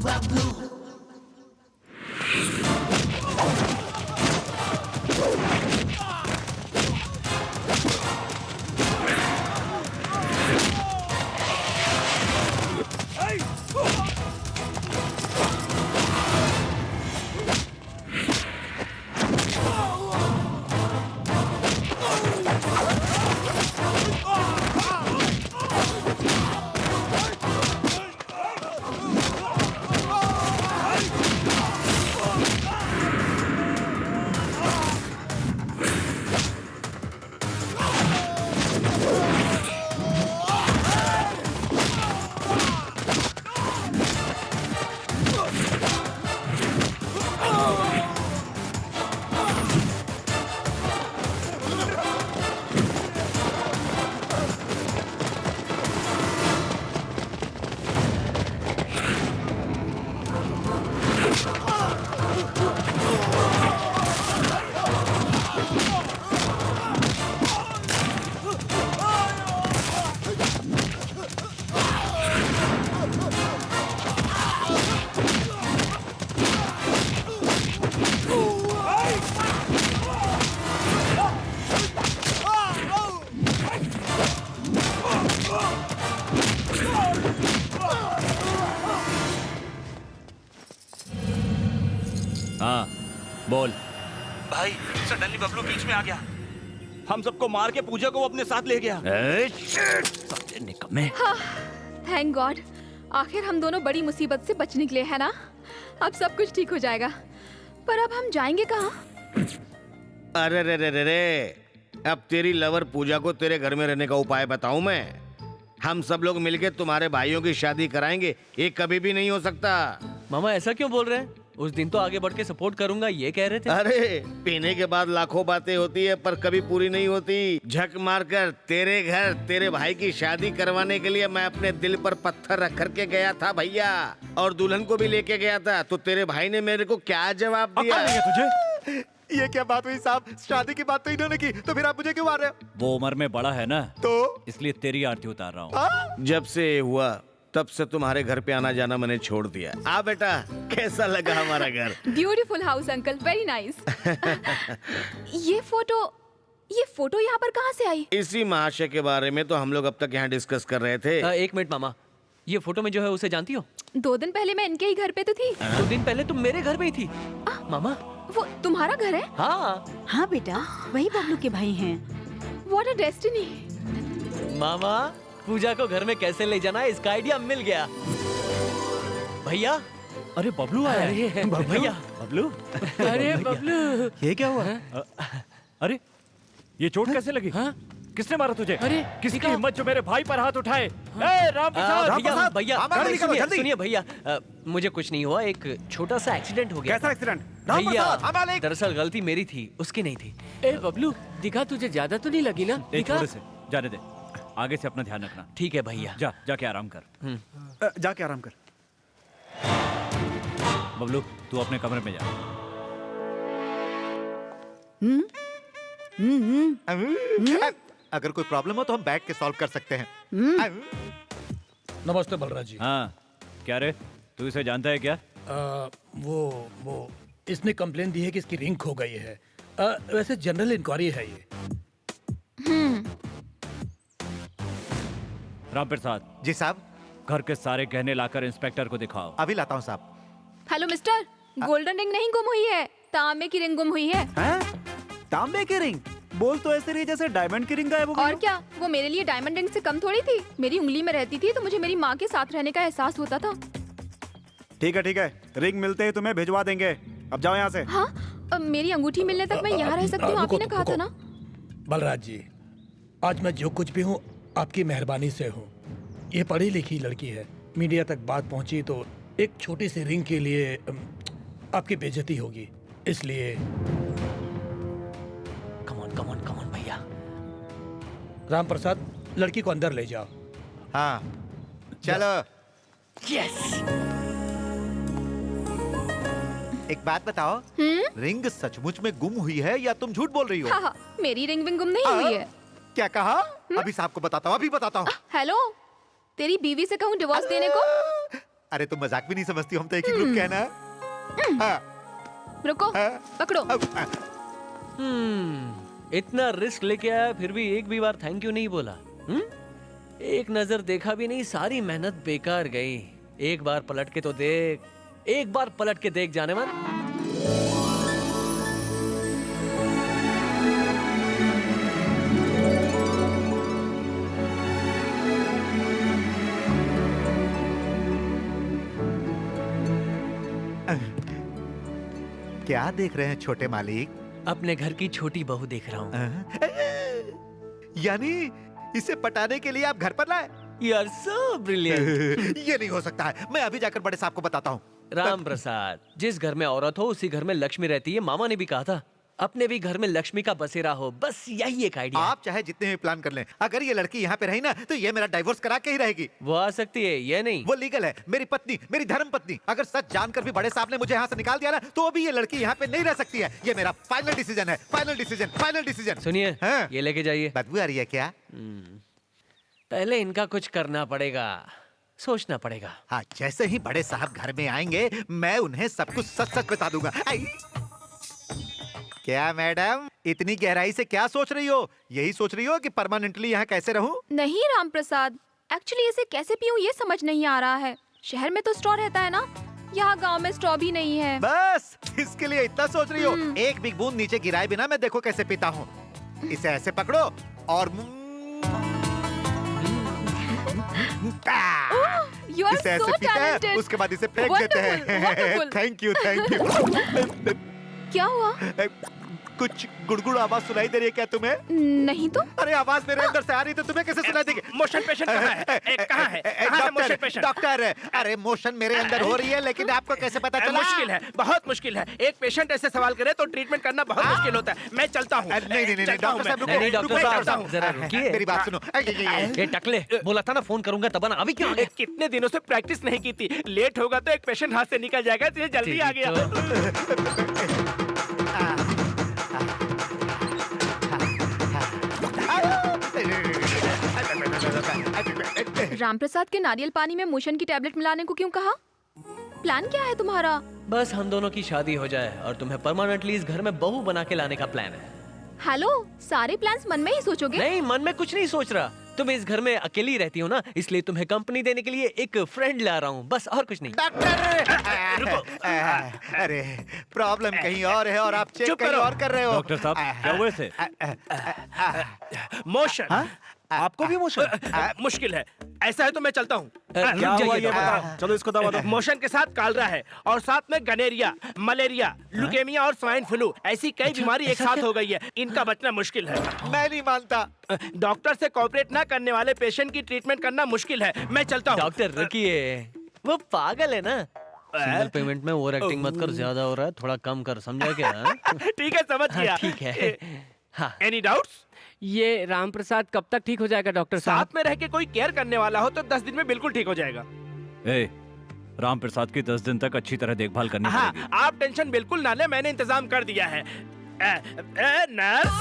Bablu. बोल। भाई सडनली बबलू बीच में आ गया, हम सबको मार के पूजा को वो अपने साथ ले गया। निकम्मे। थैंक गॉड, आखिर हम दोनों बड़ी मुसीबत से बच निकले हैं ना। अब सब कुछ ठीक हो जाएगा। पर अब हम जाएंगे कहाँ? अरे रे रे रे रे, अब तेरी लवर पूजा को तेरे घर में रहने का उपाय बताऊं मैं? हम सब लोग मिलके तुम्हारे भाइयों की शादी कराएंगे। ये कभी भी नहीं हो सकता। मामा ऐसा क्यों बोल रहे हैं? उस दिन तो आगे बढ़ के सपोर्ट करूंगा ये कह रहे थे। अरे पीने के बाद लाखों बातें होती है पर कभी पूरी नहीं होती। झक मारकर तेरे घर तेरे भाई की शादी करवाने के लिए मैं अपने दिल पर पत्थर रख कर के गया था भैया, और दुल्हन को भी लेके गया था। तो तेरे भाई ने मेरे को क्या जवाब दिया? तुझे ये क्या बात हुई साहब? शादी की बात तो इन्होंने की, तो फिर आप मुझे क्यों मार रहे हो? वो उम्र में बड़ा है ना, तो इसलिए तेरी आरती उतार रहा हूँ। जब से ये हुआ तब से तुम्हारे घर पे आना जाना मैंने छोड़ दिया। आ बेटा, कैसा लगा हमारा घर? Beautiful house uncle, very nice. ये फोटो यहाँ पर कहाँ से आई? इसी महाशय के बारे में तो हम लोग अब तक यहाँ डिस्कस कर रहे थे। एक मिनट मामा, ये फोटो में जो है उसे जानती हो? 2 दिन पहले मैं इनके ही घर पे तो थी। 2 दिन पहले तुम मेरे घर पे ही थी। मामा वो तुम्हारा घर है? हाँ बेटा, वही बबलू के भाई हैं। What a destiny! मामा पूजा को घर में कैसे ले जाना है इसका आइडिया मिल गया। भैया, अरे बबलू आया है। भैया, बबलू, अरे बबलू, ये क्या हुआ? अरे ये चोट कैसे लगी? किसने मारा तुझे? अरे किसकी हिम्मत जो मेरे भाई पर हाथ उठाए? राम प्रसाद, भैया सुनिए भैया, मुझे कुछ नहीं हुआ, एक छोटा सा एक्सीडेंट हो गया। कैसा एक्सीडेंट? भैया दरअसल गलती मेरी थी, उसकी नहीं थी। ए बबलू दिखा, तुझे ज्यादा तो नहीं लगी ना? दिखा। थोड़े से जाने दे, आगे से अपना ध्यान रखना। ठीक है भैया। जाके आराम कर। जाके आराम कर। बबलू तू अपने कमरे में जा। अगर कोई प्रॉब्लम हो तो हम बैठ के सॉल्व कर सकते हैं। नमस्ते बलराज जी। हाँ क्या रे, तू इसे जानता है क्या? वो इसने कंप्लेन दी है कि इसकी रिंग खो गई है। वैसे जनरल इंक्वायरी है ये। राम प्रसाद जी साहब, घर के सारे गहने लाकर इंस्पेक्टर को दिखाओ। अभी लाता हूँ साहब। हेलो मिस्टर, गोल्डन रिंग नहीं गुम हुई है, तांबे की रिंग गुम हुई है। तांबे की रिंग? बोल तो ऐसे रही जैसे डायमंड की रिंग गायब हो गई। और क्या, वो मेरे लिए डायमंड रिंग से कम थोड़ी थी। मेरी उंगली में रहती थी तो मुझे मेरी माँ के साथ रहने का एहसास होता था। ठीक है, रिंग मिलते ही तुम्हें भिजवा देंगे। अब जाओ यहाँ से। हाँ, अब मेरी अंगूठी मिलने तक मैं यहाँ रह सकती हूँ, आप ही ने कहा था ना। बलराज जी, आज मैं जो कुछ भी हूँ आपकी मेहरबानी से हूँ। ये पढ़ी लिखी लड़की है, मीडिया तक बात पहुँची तो एक छोटी सी रिंग के लिए आपकी बेइज्जती होगी, इसलिए कमॉन भैया। राम प्रसाद, लड़की को अंदर ले जाओ। हाँ चलो। यस। एक बात बताओ, रिंग सचमुच में गुम हुई है या तुम झूठ बोल रही हो? हाँ, मेरी रिंग विंग गुम नहीं हुई है। क्या कहा? अभी साहब को बताता हूँ, अभी बताता हूँ। हेलो, तेरी बीवी से कहूँ डिवोर्स देने को? अरे तुम मजाक भी नहीं समझती, हम तो एक ही ग्रुप के हैं ना। रुको, पकड़ो। इतना रिस्क लेके आया फिर भी एक भी बार थैंक यू नहीं बोला। एक नजर देखा भी नहीं, सारी मेहनत बेकार गई। एक बार पलट के तो देख, एक बार पलट के देख जाने मन। क्या देख रहे हैं छोटे मालिक? अपने घर की छोटी बहू देख रहा हूँ। यानी इसे पटाने के लिए आप घर पर लाए? You are so brilliant। ये नहीं हो सकता है, मैं अभी जाकर बड़े साहब को बताता हूँ। राम प्रसाद, जिस घर में औरत हो उसी घर में लक्ष्मी रहती है, मामा ने भी कहा था। अपने भी घर में लक्ष्मी का बसेरा हो, बस यही एक आइडिया। आप चाहे जितने भी प्लान कर लें, अगर ये लड़की यहाँ पे रही ना तो ये मेरा डाइवोर्स करा के ही रहेगी। वो आ सकती है, ये नहीं। वो लीगल है, मेरी पत्नी, मेरी धर्म पत्नी। अगर सच जानकर भी बड़े साहब ने मुझे यहाँ से निकाल दिया ना तो भी ये लड़की यहाँ पे नहीं रह सकती है। ये मेरा फाइनल डिसीजन है, फाइनल डिसीजन, फाइनल डिसीजन। सुनिए, ये लेके जाइए। बदबू आ रही है क्या? पहले इनका कुछ करना पड़ेगा, सोचना पड़ेगा। हाँ, जैसे ही बड़े साहब घर में आएंगे मैं उन्हें सब कुछ सच सच बता दूंगा। क्या मैडम, इतनी गहराई से क्या सोच रही हो? यही सोच रही हो कि परमानेंटली यहाँ कैसे रहूं? नहीं राम प्रसाद, एक्चुअली इसे कैसे पीऊं ये समझ नहीं आ रहा है। शहर में तो स्ट्रॉ रहता है ना, यहाँ गांव में स्ट्रॉ भी नहीं है। बस इसके लिए इतना सोच रही हो? एक भी बूंद नीचे गिराए बिना मैं देखो कैसे पीता हूँ। इसे ऐसे पकड़ो और You are इसे ऐसे so पीते हैं, talented. उसके बाद इसे फेंक देते हैं। Wonderful. Thank you thank you. क्या हुआ? कुछ गुड़गुड़ आवाज सुनाई दे रही है क्या तुम्हें? नहीं तो। अरे आवाज मेरे अंदर से आ रही तो तुम्हें कैसे सुनाई देगी? मोशन पेशेंट कहाँ है? कहाँ है? कहाँ है मोशन पेशेंट? डॉक्टर, अरे मोशन मेरे अंदर हो रही है लेकिन आपको कैसे पता चला? मुश्किल है, बहुत मुश्किल है। एक पेशेंट ऐसे सवाल करे तो ट्रीटमेंट करना बहुत मुश्किल होता है। मैं चलता हूँ। नहीं डॉक्टर साहब नहीं डॉक्टर साहब जरा रुकिए। मेरी बात सुनो। ये टकले बोला था ना फोन करूंगा तब ना, अभी क्यों आ गया? कितने दिनों से प्रैक्टिस नहीं की थी। लेट होगा तो एक पेशेंट हाथ से निकल जाएगा, इसलिए जल्दी आ गया। रामप्रसाद के नारियल पानी में मोशन की टैबलेट मिलाने को क्यों कहा? प्लान क्या है तुम्हारा? बस हम दोनों की शादी हो जाए और तुम्हें परमानेंटली इस घर में बहू बना के लाने का प्लान है। हेलो, सारे प्लान्स मन में ही सोचोगे? नहीं, मन में कुछ नहीं सोच रहा। तुम इस घर में अकेली रहती हो ना, इसलिए तुम्हें कंपनी देने के लिए एक फ्रेंड ला रहा हूँ, बस और कुछ नहीं। अरे प्रॉब्लम कहीं और है और आप चेक कहीं और कर रहे हो। डॉक्टर साहब क्या हुआ इसे? मोशन आपको भी मोशन? मुश्किल है। ऐसा है तो मैं चलता हूँ। क्या हुआ ये बताओ। चलो इसको दवा दो। मोशन के साथ कालरा है और साथ में गनेरिया, मलेरिया, लुकेमिया और स्वाइन फ्लू, ऐसी कई बीमारी एक साथ हो गई है। इनका बचना मुश्किल है। मैं नहीं मानता। डॉक्टर से कोऑपरेट ना करने वाले पेशेंट की ट्रीटमेंट करना मुश्किल है। मैं चलता हूँ। डॉक्टर रुकिए, वो पागल है ना। सिंगल पेमेंट में ओवर एक्टिंग मत कर, ज्यादा हो रहा है, थोड़ा कम कर, समझा क्या? ठीक है, समझ गया। ठीक है। हाँ। Any doubts? ये रामप्रसाद कब तक ठीक हो जाएगा डॉक्टर साहब? साथ में रह के कोई केयर करने वाला हो तो 10 दिन में बिल्कुल ठीक हो जाएगा। राम प्रसाद की 10 दिन तक अच्छी तरह देखभाल करनी पड़ेगी। आप टेंशन बिल्कुल ना लें, मैंने इंतजाम कर दिया है। नर्स,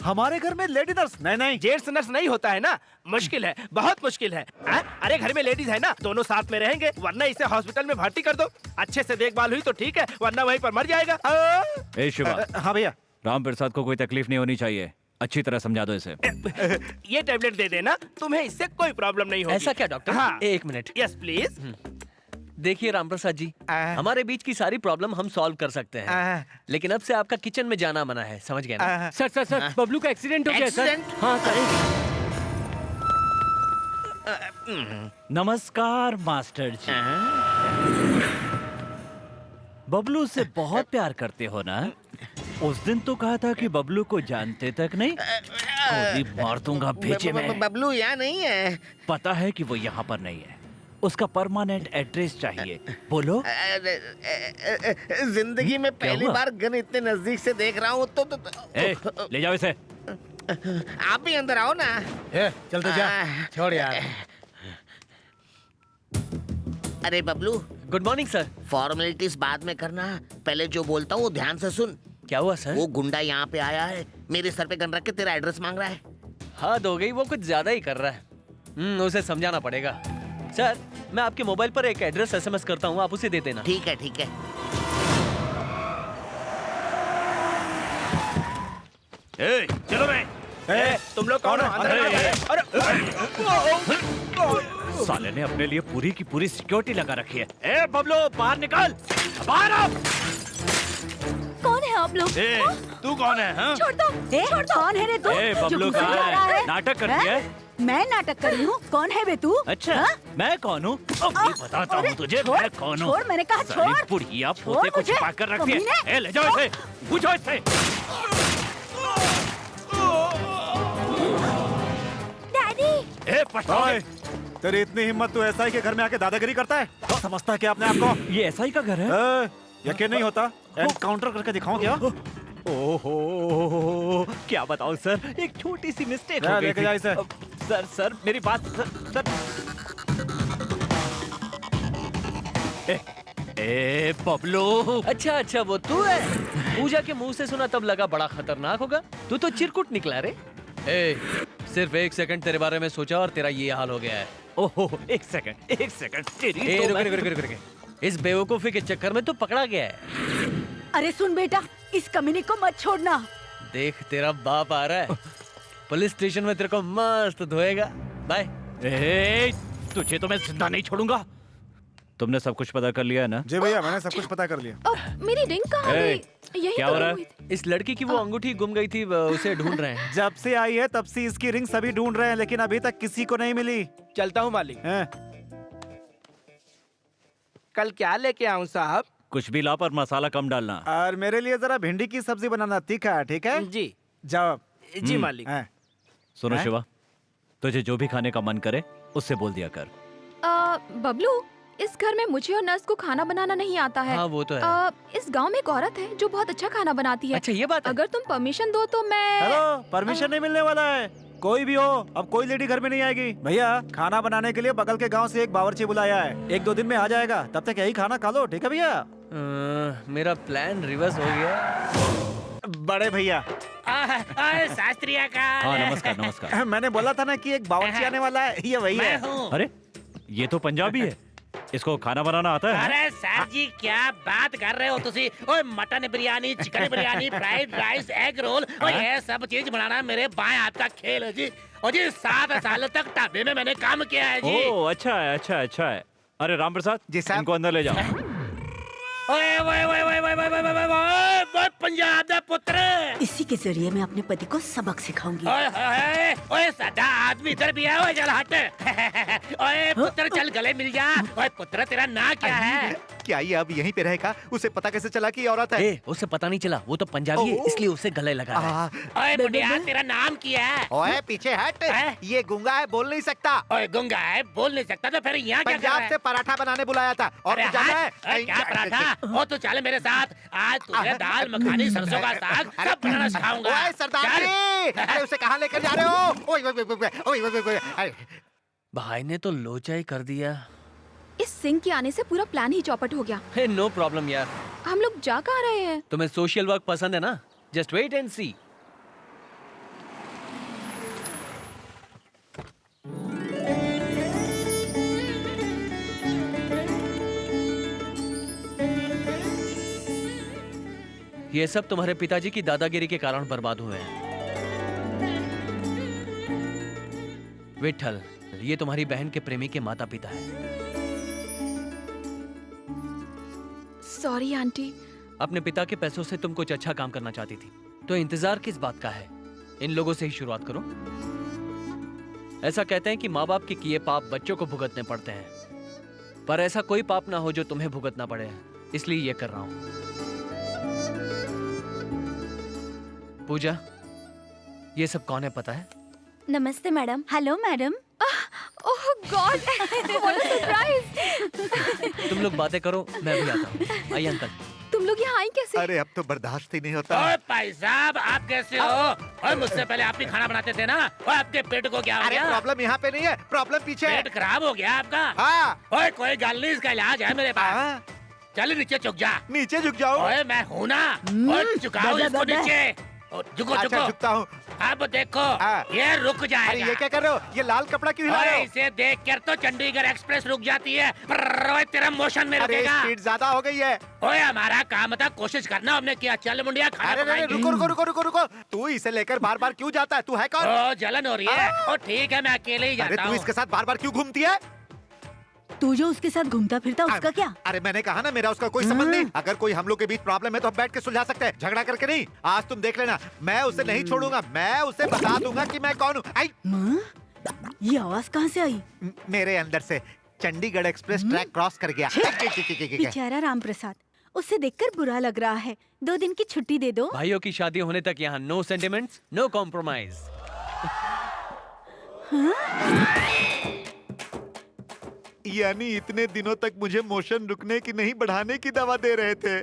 हमारे घर में लेडी नर्स? नहीं जेंट्स नर्स नहीं होता है ना, मुश्किल है, बहुत मुश्किल है। अरे घर में लेडीज है ना, दोनों साथ में रहेंगे, वरना इसे हॉस्पिटल में भर्ती कर दो। अच्छे से देखभाल हुई तो ठीक है, वरना वहीं पर मर जाएगा। शिवा। हाँ भैया। राम प्रसाद को कोई तकलीफ नहीं होनी चाहिए, अच्छी तरह समझा दो इसे। ये टैबलेट दे देना, तुम्हें इससे कोई प्रॉब्लम नहीं होगी। ऐसा क्या डॉक्टर? हाँ। एक मिनट। Yes please. देखिए रामप्रसाद जी, हमारे बीच की सारी प्रॉब्लम हम सॉल्व कर सकते हैं, लेकिन अब से आपका किचन में जाना मना है, समझ गए ना? सर बबलू का एक्सीडेंट हो गया सर। हाँ सर। नमस्कार मास्टर जी। बबलू से बहुत प्यार करते हो ना? उस दिन तो कहा था कि बबलू को जानते तक नहीं। गोली मार दूंगा भेजे में। बबलू यहाँ नहीं है। पता है कि वो यहाँ पर नहीं है, उसका परमानेंट एड्रेस चाहिए। बोलो। जिंदगी में पहली बार गन इतने नजदीक से देख रहा हूँ तो ले जाओ इसे। आप भी अंदर आओ ना। चल तो जा, छोड़ यार। अरे Bablu, good morning sir. Formalities बाद में करना, पहले जो बोलता हूँ वो ध्यान से सुन। क्या हुआ सर? वो गुंडा यहाँ पे आया है, मेरे सर पे गन रख के तेरा एड्रेस मांग रहा है। हद हो गई, वो कुछ ज्यादा ही कर रहा है। उसे समझाना पड़ेगा। सर, मैं आपके मोबाइल पर एक एड्रेस एसएमएस करता हूँ, आप उसे दे देना। ठीक है ठीक है। चलो मैं। तुम लोग कौन हो? साले ने अपने लिए पूरी की पूरी सिक्योरिटी लगा रखी है। ए बबलू, बाहर निकल, बाहर आ। कौन है आप लोग? तू कौन है? हाँ? छोड़ दो, छोड़ दो। कौन है रे तू? बबलू कहाँ है? नाटक करती है? मैं नाटक कर रही हूँ? कौन है बे तू? अच्छा, मैं कौन हूँ? बताता हूँ तुझे मैं कौन हूँ। छोड़, मैंने कहा छोड़। बुढ़िया पोते को छुपा कर रखती है। ले जाओ इसे, पूछो इससे। डैडी। पछताओ। तेरी इतनी हिम्मत, तू एसआई के घर में आके दादागिरी करता है? तो समझता है क्या अपने आप को? ये एसआई का घर है? यकीन नहीं होता? एनकाउंटर करके दिखाऊं क्या? ओहो, क्या बताऊं सर, एक छोटी सी मिस्टेक हो गई थी। सर मेरी बात सर। ए बबलू। अच्छा वो तू है। पूजा के मुंह से सुना तब लगा बड़ा खतरनाक होगा, तू तो चिरकुट निकला रे। सिर्फ 1 सेकंड तेरे बारे में सोचा और तेरा ये हाल हो गया है। ओहो, 1 सेकंड तेरी रुक। इस बेवकूफी के चक्कर में तू पकड़ा गया है। अरे सुन बेटा, इस कमीने को मत छोड़ना। देख तेरा बाप आ रहा है, पुलिस स्टेशन में तेरे को मस्त धोएगा। बाय। ए, तुझे तो मैं जिंदा नहीं छोड़ूंगा। तुमने सब कुछ पता कर लिया है ना? जी भैया, मैंने सब कुछ पता कर लिया। मेरी रिंग कहाँ ए, गई? यही क्या तो हो रहा हुई है? थी। इस लड़की की वो अंगूठी गुम गई थी, उसे ढूंढ रहे हैं। जब से आई है तब से इसकी रिंग सभी ढूंढ रहे हैं, लेकिन अभी तक किसी को नहीं मिली। चलता हूँ मालिक। कल क्या लेके आऊँ साहब? कुछ भी ला पर मसाला कम डालना। और मेरे लिए जरा भिंडी की सब्जी बनाना, तीखा है, ठीक है? जी जाओ। जी मालिक। सुनो हैं? शिवा, तुझे जो भी खाने का मन करे उससे बोल दिया कर। बबलू, इस घर में मुझे और नर्स को खाना बनाना नहीं आता है। हाँ, वो तो है। इस गांव में एक औरत है जो बहुत अच्छा खाना बनाती है। अच्छा, ये बात है। अगर तुम परमिशन दो तो मैं। हेलो, परमिशन नहीं मिलने वाला है। कोई भी हो, अब कोई लेडी घर में नहीं आएगी। भैया, खाना बनाने के लिए बगल के गांव से एक बावर्ची बुलाया है, 1-2 दिन में आ जाएगा। तब तक यही खाना खा लो, ठीक है भैया? मेरा प्लान रिवर्स हो गया। बड़े भैया। शास्त्री का। हाँ, नमस्कार नमस्कार। मैंने बोला था ना कि एक बावर्ची आने वाला है, ये वही है। अरे, ये तो पंजाबी है। इसको खाना बनाना आता है? अरे सर जी, क्या बात कर रहे हो तुसी? ओए, mutton biryani, chicken biryani, fried rice, egg roll, और ये सब चीज बनाना मेरे बाएं हाथ का खेल है जी। और जी 7 साल तक ढाबे में मैंने काम किया है जी। ओह, अच्छा है, अच्छा है, अच्छा है। अरे राम प्रसाद जी साहब, इनको अंदर ले जाओ। ओए ओए ओए ओए ओए ओए ओए ओए ओए पंजाब दा पुत्र। इसी के जरिए मैं अपने पति को सबक सिखाऊंगी। ओए ओए ओए, सादा आदमी इधर भी है। ओए चल हट। ओए पुत्र, चल गले मिल जा। ओए पुत्र, तेरा नाम क्या है? क्या ये अब यहीं पे रहेगा? उसे पता कैसे चला कि ये औरत है? उसे पता नहीं चला, वो तो पंजाबी है, इसलिए उसे गले लगा रहा है। ओए बुढ़िया, तेरा नाम क्या है? ओए पीछे हट, ये गूंगा है, बोल नहीं सकता। ओए गूंगा है, बोल नहीं सकता, तो फिर यहाँ क्या कर रहा पंजाब है? से पराठा बनाने बुलाया था। और अरे तू जाना हाँ, है? ओए, क्या पराठा? ओ तू चल मेरे साथ, आज तुझे दाल मखानी, सरसों का साग सब बनाना सिखाऊंगा। ओए सरदार जी, अरे उसे कहाँ लेकर जा रहे हो? ओए ओए ओए ओए ओए ओए। भाई ने तो लोचा ही कर दिया। इस सिंह के आने से पूरा प्लान ही चौपट हो गया। हे, नो प्रॉब्लम यार। हम लोग जा कहाँ रहे हैं? तुम्हें सोशल वर्क पसंद है ना? जस्ट वेट एंड सी। ये सब तुम्हारे पिताजी की दादागिरी के कारण बर्बाद हुए हैं। विठल, ये तुम्हारी बहन के प्रेमी के माता पिता हैं। Sorry aunty. अपने पिता के पैसों से तुम कुछ अच्छा काम करना चाहती थी, तो इंतजार किस बात का है? इन लोगों से ही शुरुआत करो। ऐसा कहते हैं कि माँ बाप के किए पाप बच्चों को भुगतने पड़ते हैं, पर ऐसा कोई पाप ना हो जो तुम्हें भुगतना पड़े, इसलिए ये कर रहा हूं। पूजा, ये सब कौन है पता है? नमस्ते madam. Hello madam. Oh God, what a surprise. तुम लोग बातें करो, मैं भी आता हूँ। आइए अंकल। तुम लोग यहाँ आई कैसे? अरे अब तो बर्दाश्त ही नहीं होता। ओए भाई साहब, आप कैसे हो? और मुझसे पहले आप भी खाना बनाते थे ना? और आपके पेट को क्या हो अरे गया? प्रॉब्लम यहाँ पे नहीं है, प्रॉब्लम पीछे है। पेट खराब हो गया आपका? हाँ। ओए कोई गल नहीं, इसका इलाज है मेरे पास। चल नीचे झुक जा। नीचे झुक जाओ? ओए मैं हूँ ना। और झुकाओ इसको नीचे। झुको अच्छा, झुको। झुकता हूँ। अब देखो, ये रुक जाएगा। अरे ये क्या कर रहे हो? ये लाल कपड़ा क्यों हिला रहे हो? इसे देख कर तो चंडीगढ़ एक्सप्रेस रुक जाती है, पर ओए तेरा मोशन में अरे रुकेगा। स्पीड ज्यादा हो गई है। ओए हमारा काम था, कोशिश करना, हमने किया। चल मुंडिया, खाना अरे पकाएंगे। रुको रुको रुको रुको रुको, तू इसे लेकर बार बार क्यों जाता है? तू है कौन? ओ जलन हो रही है। ओ ठीक है, मैं अकेले ही अरे जाता तू हूँ। इसके साथ बार बार क्यों घूमती है? तू जो उसके साथ घूमता फिरता उसका क्या? अरे मैंने कहा ना, मेरा उसका कोई संबंध नहीं। अगर कोई हम लोग के बीच प्रॉब्लम है तो हम बैठ के सुलझा सकते हैं, झगड़ा करके नहीं। आज तुम देख लेना, मैं उसे नहीं छोड़ूंगा। मैं उसे बता दूंगा कि मैं कौन हूँ। आई, ये आवाज कहाँ से आई? मेरे अंदर से। चंडीगढ़ एक्सप्रेस ट्रैक क्रॉस कर गया। बेचारा राम प्रसाद, उसे देखकर बुरा लग रहा है। 2 दिन की छुट्टी दे दो। भाइयों की शादी होने तक यहाँ नो सेंटिमेंट्स, नो कॉम्प्रोमाइज। यानी इतने दिनों तक मुझे मोशन रुकने की नहीं, बढ़ाने की दवा दे रहे थे।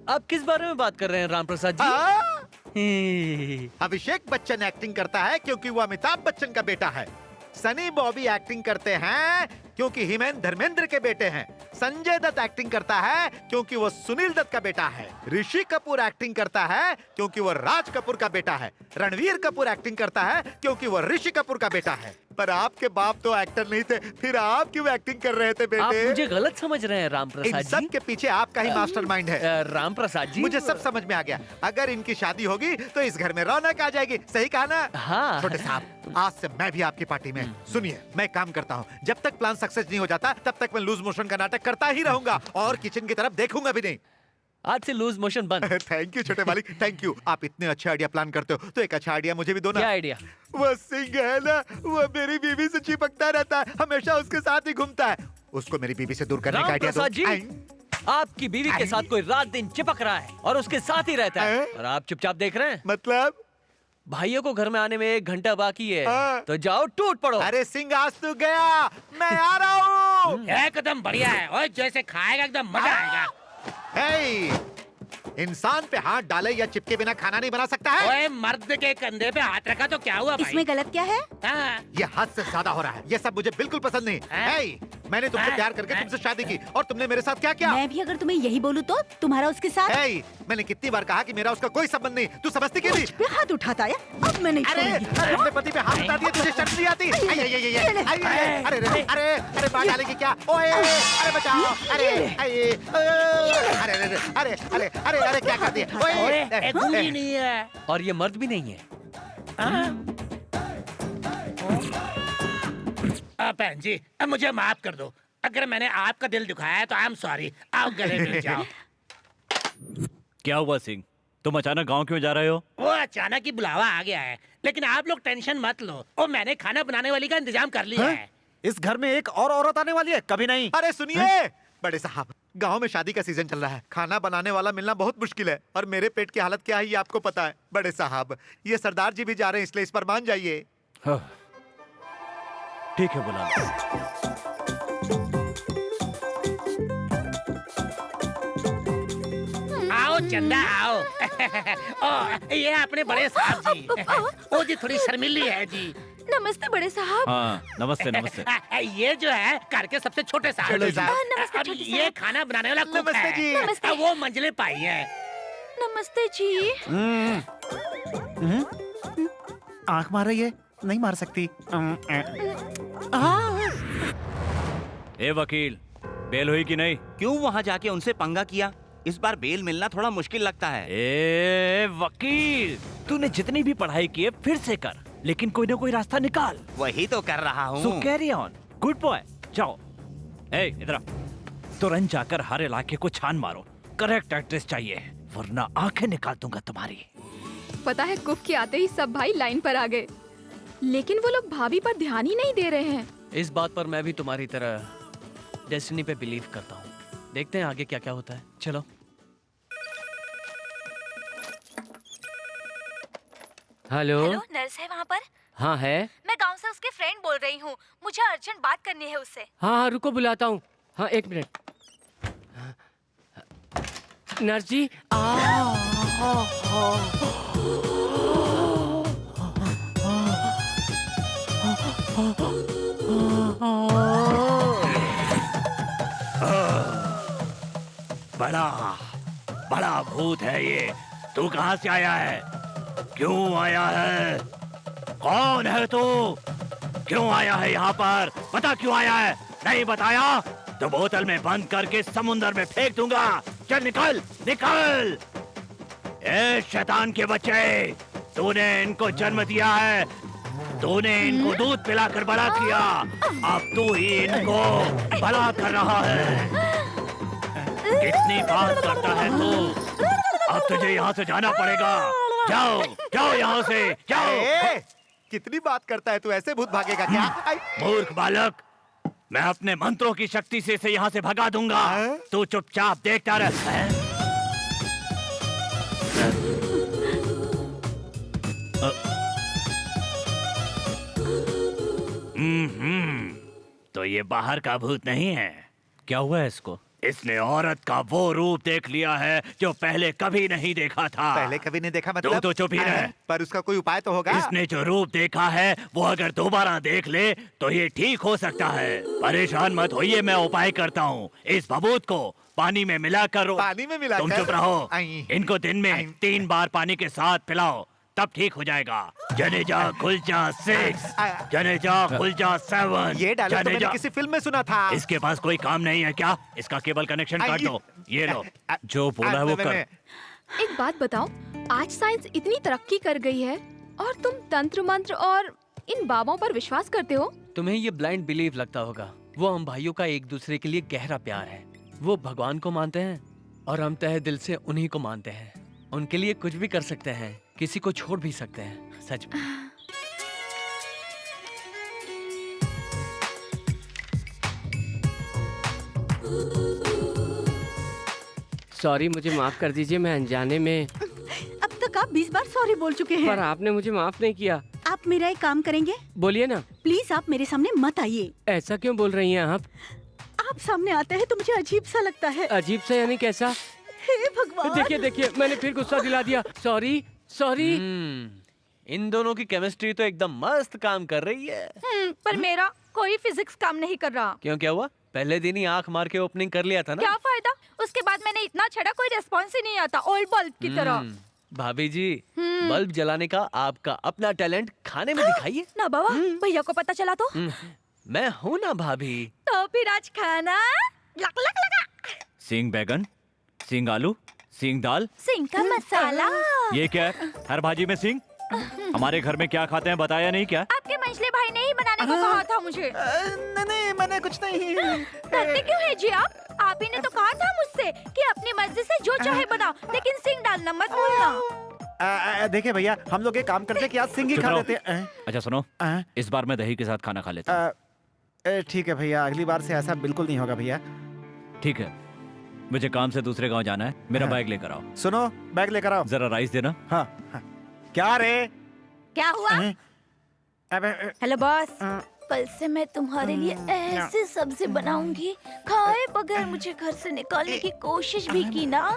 आप किस बारे में बात कर रहे हैं राम प्रसाद जी? अभिषेक बच्चन एक्टिंग करता है क्योंकि वो अमिताभ बच्चन का बेटा है। सनी बॉबी एक्टिंग करते हैं क्योंकि हिमेन धर्मेंद्र के बेटे हैं। संजय दत्त एक्टिंग करता है क्योंकि वो सुनील दत्त का बेटा है। ऋषि कपूर एक्टिंग करता है क्योंकि वो राज कपूर का बेटा है। रणवीर कपूर एक्टिंग करता है क्योंकि वो ऋषि कपूर का बेटा है। पर आपके बाप तो एक्टर नहीं थे, फिर आप क्यों एक्टिंग कर रहे थे आप बेटे? मुझे गलत समझ रहे हैं राम इन प्रसाद सब जी। के पीछे आपका ही मास्टरमाइंड है। राम प्रसाद जी, मुझे सब समझ में आ गया। अगर इनकी शादी होगी तो इस घर में रौनक आ जाएगी। सही कहा ना? हाँ। छोटे साहब, आज से मैं भी आपकी पार्टी में। सुनिए, मैं काम करता हूँ। जब तक प्लान सक्सेस नहीं हो जाता तब तक मैं लूज मोशन का नाटक करता ही रहूंगा और किचन की तरफ देखूंगा भी नहीं। आज से लूज मोशन बंद। थैंक यू छोटे मालिक, थैंक यू। आप इतने अच्छे आइडिया प्लान करते हो तो एक अच्छा आइडिया मुझे भी दो ना। क्या आइडिया? वो सिंह है ना, वो मेरी बीवी से चिपकता रहता है, हमेशा उसके साथ ही घूमता है। उसको मेरी बीवी से दूर करने का राम आइडिया प्रसाद जी, दो। आपकी बीवी के साथ कोई रात दिन चिपक रहा है और उसके साथ ही रहता है और आप चुपचाप देख रहे हैं। मतलब भाइयों को घर में आने में 1 घंटा बाकी है, तो जाओ टूट पड़ो। अरे सिंह, आज तू गया, मैं आ रहा हूँ। एकदम बढ़िया है और जैसे खाएगा एकदम मजा आएगा। हे, इंसान पे हाथ डाले या चिपके बिना खाना नहीं बना सकता है। ओए, मर्द के कंधे पे हाथ रखा तो क्या हुआ भाई? इसमें गलत क्या है? ये हद से ज्यादा हो रहा है। ये सब मुझे बिल्कुल पसंद नहीं। हे, मैंने तुमसे प्यार करके तुमसे शादी की और तुमने मेरे साथ क्या किया? मैं भी अगर तुम्हें यही बोलूं तो तुम्हारा उसके साथ? हे, मैंने कितनी बार कहा कि मेरा उसका कोई संबंध नहीं। तू समझती क्यों नहीं? पे हाथ उठाता है, अब मैं नहीं छोड़ूंगी। अरे अपने पति पे हाथ उठा दिया, तुझे शर्म नहीं आती? अरे मार डालेगी क्या? ओए, अरे बचाओ, अरे क्या कर दिया? ओए, गूंगी नहीं है और ये मर्द भी नहीं है। बहन जी, अब मुझे माफ कर दो। अगर मैंने आपका दिल दुखाया है तो आई एम सॉरी। आप गले मिल जाओ। क्या हुआ सिंह, तुम अचानक गांव क्यों जा रहे हो? वो अचानक ही बुलावा आ गया है, लेकिन आप लोग टेंशन मत लो। और मैंने खाना बनाने वाली का इंतजाम कर लिया है। इस घर में एक और औरत आने वाली है? कभी नहीं। अरे सुनिए बड़े साहब, गांव में शादी का सीजन चल रहा है। खाना बनाने वाला मिलना बहुत मुश्किल है और मेरे पेट की हालत क्या है ये आपको पता है। बड़े साहब, ये सरदार जी भी जा रहे हैं, इसलिए इस पर मान जाइए। ठीक है, बुला लो। आओ चंदा आओ। ओ, ये अपने बड़े साहब जी। ओ जी, थोड़ी शर्मिली है जी। नमस्ते बड़े साहब। हाँ, नमस्ते नमस्ते। ये जो है घर के सबसे छोटे साहब। छोटे साहब। नमस्ते अब छोटे ये साहब। खाना बनाने वाला कुक नमस्ते है। जी। नमस्ते। वो मंजिले पाई है। नमस्ते जी। आंख मार रही है, नहीं मार सकती। ए वकील, बेल हुई कि नहीं? क्यों वहाँ जाके उनसे पंगा किया? इस बार बेल मिलना थोड़ा मुश्किल लगता है। ए वकील, तूने जितनी भी पढ़ाई की है फिर से कर, लेकिन कोई ना कोई रास्ता निकाल। वही तो कर रहा हूँ। सो कैरी ऑन, गुड बॉय। जाओ, ए इधर आ। तुरंत जाकर हर इलाके को छान मारो। करेक्ट एड्रेस चाहिए, वरना आंखें निकाल दूंगा तुम्हारी। पता है, कुक के आते ही सब भाई लाइन पर आ गए, लेकिन वो लोग भाभी पर ध्यान ही नहीं दे रहे हैं। इस बात पर मैं भी तुम्हारी तरह डेस्टिनी पे बिलीव करता हूँ। देखते हैं आगे क्या क्या होता है। चलो। हेलो। नर्स है वहाँ पर? हाँ है। मैं गांव से उसके फ्रेंड बोल रही हूँ, मुझे अर्जेंट बात करनी है उससे। हाँ, रुको बुलाता हूँ। हाँ, 1 मिनट। नर्स जी। बड़ा भूत है ये। तू कहाँ से आया है? क्यों आया है? कौन है तू? क्यों आया है यहाँ पर? बता क्यों आया है? नहीं बताया तो बोतल में बंद करके समुंदर में फेंक दूंगा। चल निकल निकल। ए शैतान के बच्चे, तूने इनको जन्म दिया है, तूने इनको दूध पिलाकर बड़ा किया, अब तू ही इनको बड़ा कर रहा है। कितनी बात करता है तू? अब तुझे यहाँ से जाना पड़ेगा। जाओ जाओ यहाँ से जाओ। कितनी बात करता है तू? ऐसे भूत भागेगा क्या? मूर्ख बालक, मैं अपने मंत्रों की शक्ति से इसे यहाँ से भगा दूंगा। तू चुपचाप देखता रह। तो ये बाहर का भूत नहीं है। क्या हुआ है इसको? इसने औरत का वो रूप देख लिया है जो पहले कभी नहीं देखा था। पहले कभी नहीं देखा मतलब? तो चुप ही रह। पर उसका कोई उपाय तो होगा। इसने जो रूप देखा है वो अगर दोबारा देख ले तो ये ठीक हो सकता है। परेशान मत होइए, मैं उपाय करता हूँ। इस बबूत को पानी में मिलाकर पानी में मिलाकर? तुम चुप रहो। आई। इनको दिन में 3 बार पानी के साथ पिलाओ, तब ठीक हो जाएगा। जनेजा खुलजा 6, जनेजा खुलजा 7। ये डायलॉग तो मैंने किसी फिल्म में सुना था। इसके पास कोई काम नहीं है क्या? इसका केबल कनेक्शन काट दो। ये लो, जो बोला है वो कर। एक बात बताओ, आज साइंस इतनी तरक्की कर गई है और तुम तंत्र मंत्र और इन बाबाओं पर विश्वास करते हो? तुम्हें ये ब्लाइंड बिलीव लगता होगा। वो हम भाइयों का एक दूसरे के लिए गहरा प्यार है। वो भगवान को मानते हैं और हम तहे दिल से उन्हीं को मानते हैं। उनके लिए कुछ भी कर सकते हैं, किसी को छोड़ भी सकते हैं। सच में। सॉरी, मुझे माफ कर दीजिए, मैं अनजाने में। अब तक आप 20 बार सॉरी बोल चुके हैं। पर आपने मुझे माफ नहीं किया। आप मेरा एक काम करेंगे? बोलिए ना। प्लीज आप मेरे सामने मत आइए। ऐसा क्यों बोल रही हैं आप? आप सामने आते हैं तो मुझे अजीब सा लगता है। अजीब सा यानी कैसा? हे भगवान। देखिए देखिए, मैंने फिर गुस्सा दिला दिया। Sorry sorry. इन दोनों की केमिस्ट्री तो एकदम मस्त काम कर रही है। पर मेरा कोई फिजिक्स काम नहीं कर रहा। क्यों, क्या हुआ? पहले दिन ही आंख मार के ओपनिंग कर लिया था ना। क्या फायदा? उसके बाद मैंने इतना छड़ा, कोई रिस्पॉन्स ही नहीं आता, ओल्ड बल्ब की तरह। भाभी जी, बल्ब जलाने का आपका अपना टैलेंट खाने में दिखाइए ना बाबा, भैया को पता चला तो? मैं हूँ ना भाभी। तो फिर आज खाना लक लक लगा। सींग बैगन, सींग आलू, सींग दाल, सिंह का मसाला। ये क्या है? हर भाजी में सींग? हमारे घर में क्या खाते हैं बताया नहीं क्या? आपके मंझले भाई ने ही बनाने को कहा था मुझे। नहीं, मैंने कुछ नहीं। डरते क्यों है जी आप? आप ही ने तो कहा था मुझसे कि अपनी मर्जी से जो चाहे बनाओ, लेकिन सिंग डालना मत भूलना। देखिए भैया, हम लोग एक काम करते हैं कि आज सिंग ही खा लेते हैं। अच्छा सुनो, इस बार मैं दही के साथ खाना खा लेता हूँ। ठीक है भैया, अगली बार से ऐसा बिल्कुल नहीं होगा भैया। ठीक है, मुझे काम से दूसरे गांव जाना है। मेरा बैग लेकर आओ। सुनो, बैग लेकर आओ। जरा राइस देना। हाँ। क्या रे? क्या हुआ? Hello boss. कल से मैं तुम्हारे लिए ऐसी सब्जी बनाऊंगी, खाए बगैर मुझे घर से निकालने की कोशिश भी की ना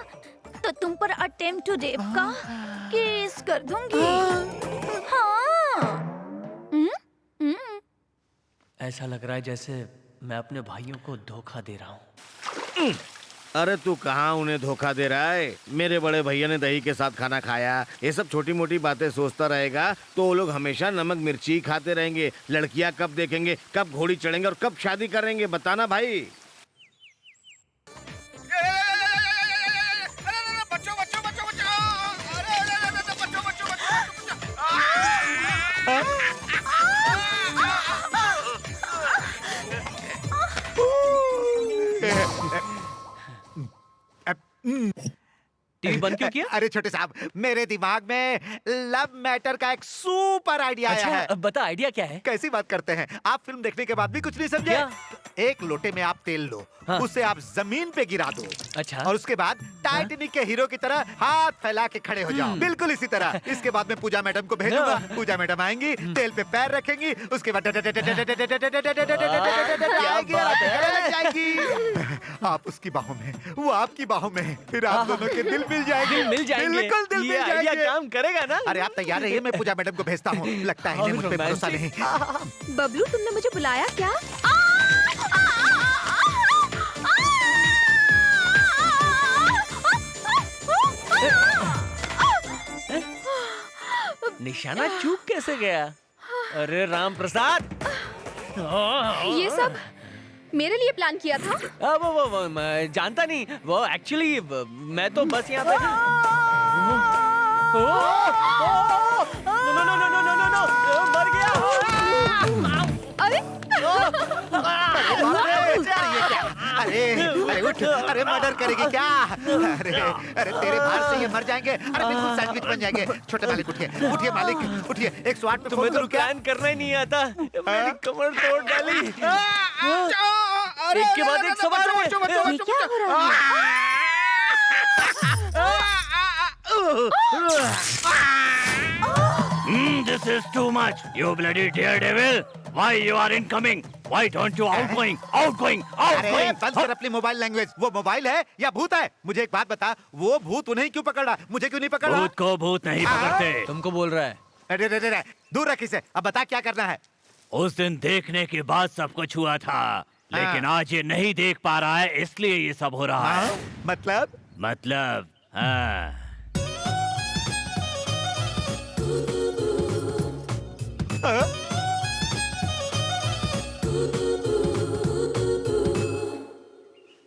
तो तुम पर अटेम्प्ट टू रेप का केस कर दूंगी। हाँ। ऐसा लग रहा है जैसे मैं अपने भाइयों को धोखा दे रहा हूँ। अरे तू कहाँ उन्हें धोखा दे रहा है? मेरे बड़े भैया ने दही के साथ खाना खाया। ये सब छोटी मोटी बातें सोचता रहेगा तो वो लोग हमेशा नमक मिर्ची ही खाते रहेंगे। लड़कियां कब देखेंगे, कब घोड़ी चढ़ेंगे और कब शादी करेंगे, बताना भाई। टीवी बंद क्यों किया? अरे छोटे साहब, मेरे दिमाग में लव मैटर का एक सुपर आइडिया आया है। बता, आइडिया क्या है? कैसी बात करते हैं आप? फिल्म देखने के बाद भी कुछ नहीं समझे? एक लोटे में आप तेल लो, उसे आप जमीन पे गिरा दो। अच्छा। और उसके बाद टाइटैनिक के हीरो की तरह हाथ फैला के खड़े हो जाओ, बिल्कुल इसी तरह। इसके बाद मैं पूजा मैडम को भेजूंगा, पूजा मैडम आएंगी, तेल पे पैर रखेंगी, उसके बाद आप उसकी बाहों में, वो आपकी बाहों में, फिर आप दोनों के दिल मिल जाएंगे। मिल जाएंगे। बिल्कुल दिल मिल जाएंगे। काम करेगा ना? अरे आप तैयार रहिए, मैं पूजा मैडम को भेजता हूँ। लगता है इन्हें मुझ पे भरोसा नहीं। बबलू, तुमने मुझे बुलाया क्या? निशाना चूक कैसे गया? अरे राम प्रसाद, ये सब मेरे लिए प्लान किया था? वो मैं जानता नहीं। वो एक्चुअली मैं तो बस यहाँ पे। नो, मर गया। अरे अरे उठ, अरे मर्डर करेगी क्या? अरे तेरे भार से ये मर जाएंगे। अरे बिल्कुल सैंडविच बन जाएंगे। छोटे मालिक उठिए, उठिए मालिक उठिए। 108 पे तुम्हें तो प्लान करना ही नहीं आता। मेरी कमर तोड़ डाली। एक के बाद एक सवाल है। ये क्या हो रहा है? This is too much, you bloody daredevil! Why you are incoming? Why don't you outgoing? अरे बंद कर अपनी मोबाइल लैंग्वेज। वो मोबाइल है या भूत है? मुझे एक बात बता, वो भूत उन्हें क्यों पकड़ रहा, मुझे क्यों नहीं पकड़ रहा? भूत को भूत नहीं पकड़ते। तुमको बोल रहा है। अरे दूर रख इसे। अब बता क्या करना है? उस दिन देखने के बाद सब कुछ हुआ था, लेकिन आज ये नहीं देख पा रहा है, इसलिए ये सब हो रहा है। मतलब हाँ।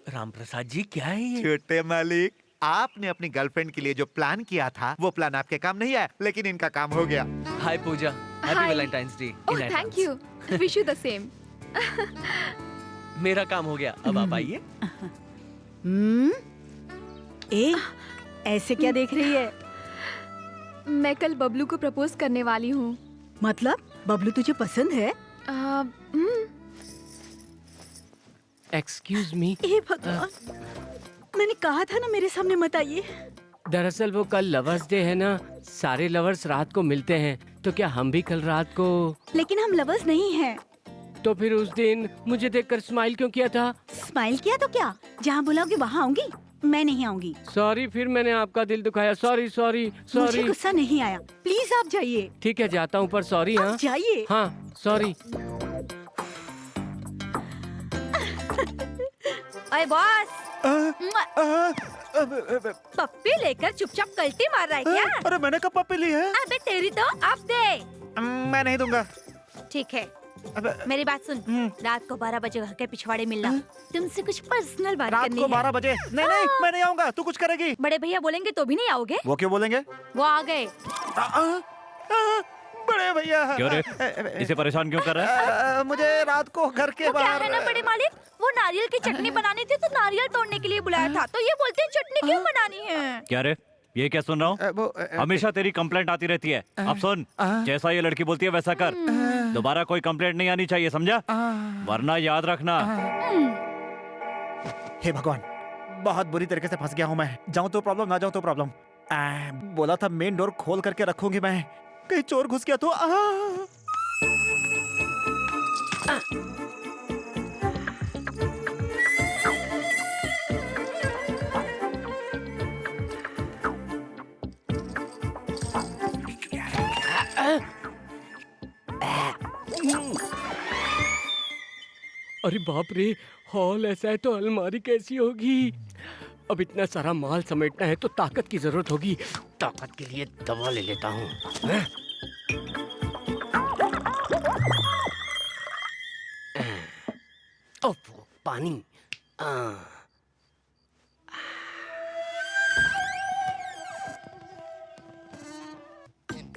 राम प्रसाद जी क्या है ये? छोटे मालिक, आपने अपनी गर्लफ्रेंड के लिए जो प्लान किया था वो प्लान आपके काम नहीं आया, लेकिन इनका काम हो गया। Hi Pooja, happy Valentine's day. Oh thank you, wish you the same. मेरा काम हो गया, अब आप आइए। ए, ऐसे क्या देख रही है? मैं कल बबलू को प्रपोज करने वाली हूँ। मतलब बबलू तुझे पसंद है? Excuse me. ए भगवान, मैंने कहा था ना मेरे सामने मत आइए। दरअसल वो कल लवर्स डे है ना, सारे लवर्स रात को मिलते हैं, तो क्या हम भी कल रात को? लेकिन हम लवर्स नहीं हैं। तो फिर उस दिन मुझे देखकर स्माइल क्यों किया था? स्माइल किया तो क्या, जहाँ बुलाओगे वहाँ आऊंगी, मैं नहीं आऊंगी। सॉरी, फिर मैंने आपका दिल दुखाया। सॉरी सॉरी मुझे सॉरी। गुस्सा नहीं आया, प्लीज आप जाइए। ठीक है जाता हूँ, पर सॉरी। हाँ जाइए। हाँ सॉरी। अरे बॉस, पप्पी लेकर चुपचाप कल्टी मार रहा है क्या? अरे मैंने कब पप्पी ली है? अबे तेरी तो अब दे। मैं नहीं दूंगा। ठीक है, मेरी बात सुन, रात को 12 बजे घर के पिछवाड़े मिलना, तुमसे कुछ पर्सनल बात रात करनी को है। 12 बजे? नहीं, मैं नहीं आऊंगा। तू कुछ करेगी? बड़े भैया बोलेंगे तो भी नहीं आओगे? वो क्यों बोलेंगे? वो आ गए। बड़े भैया क्यों रे? इसे परेशान क्यों कर रहा है? मुझे रात को घर के वो क्या बाहर है ना बड़े मालिक, वो नारियल की चटनी बनानी थी तो नारियल तोड़ने के लिए बुलाया था, तो ये बोलते हैं चटनी क्यों बनानी है? क्या रे, ये क्या सुन रहा हूँ? हमेशा तेरी कंप्लेंट आती रहती है। अब सुन, जैसा ये लड़की बोलती है वैसा कर। दोबारा कोई कंप्लेंट नहीं आनी चाहिए, समझा? वरना याद रखना। हे भगवान, बहुत बुरी तरीके से फंस गया हूँ मैं। जाऊँ तो प्रॉब्लम, ना जाऊँ तो प्रॉब्लम। बोला था मेन डोर खोल करके रखूंगी मैं, कहीं चोर घुस गया तो। अरे बाप रे, हॉल ऐसा है तो अलमारी कैसी होगी? अब इतना सारा माल समेटना है तो ताकत की जरूरत होगी। ताकत के लिए दवा ले लेता हूँ। ओह पानी।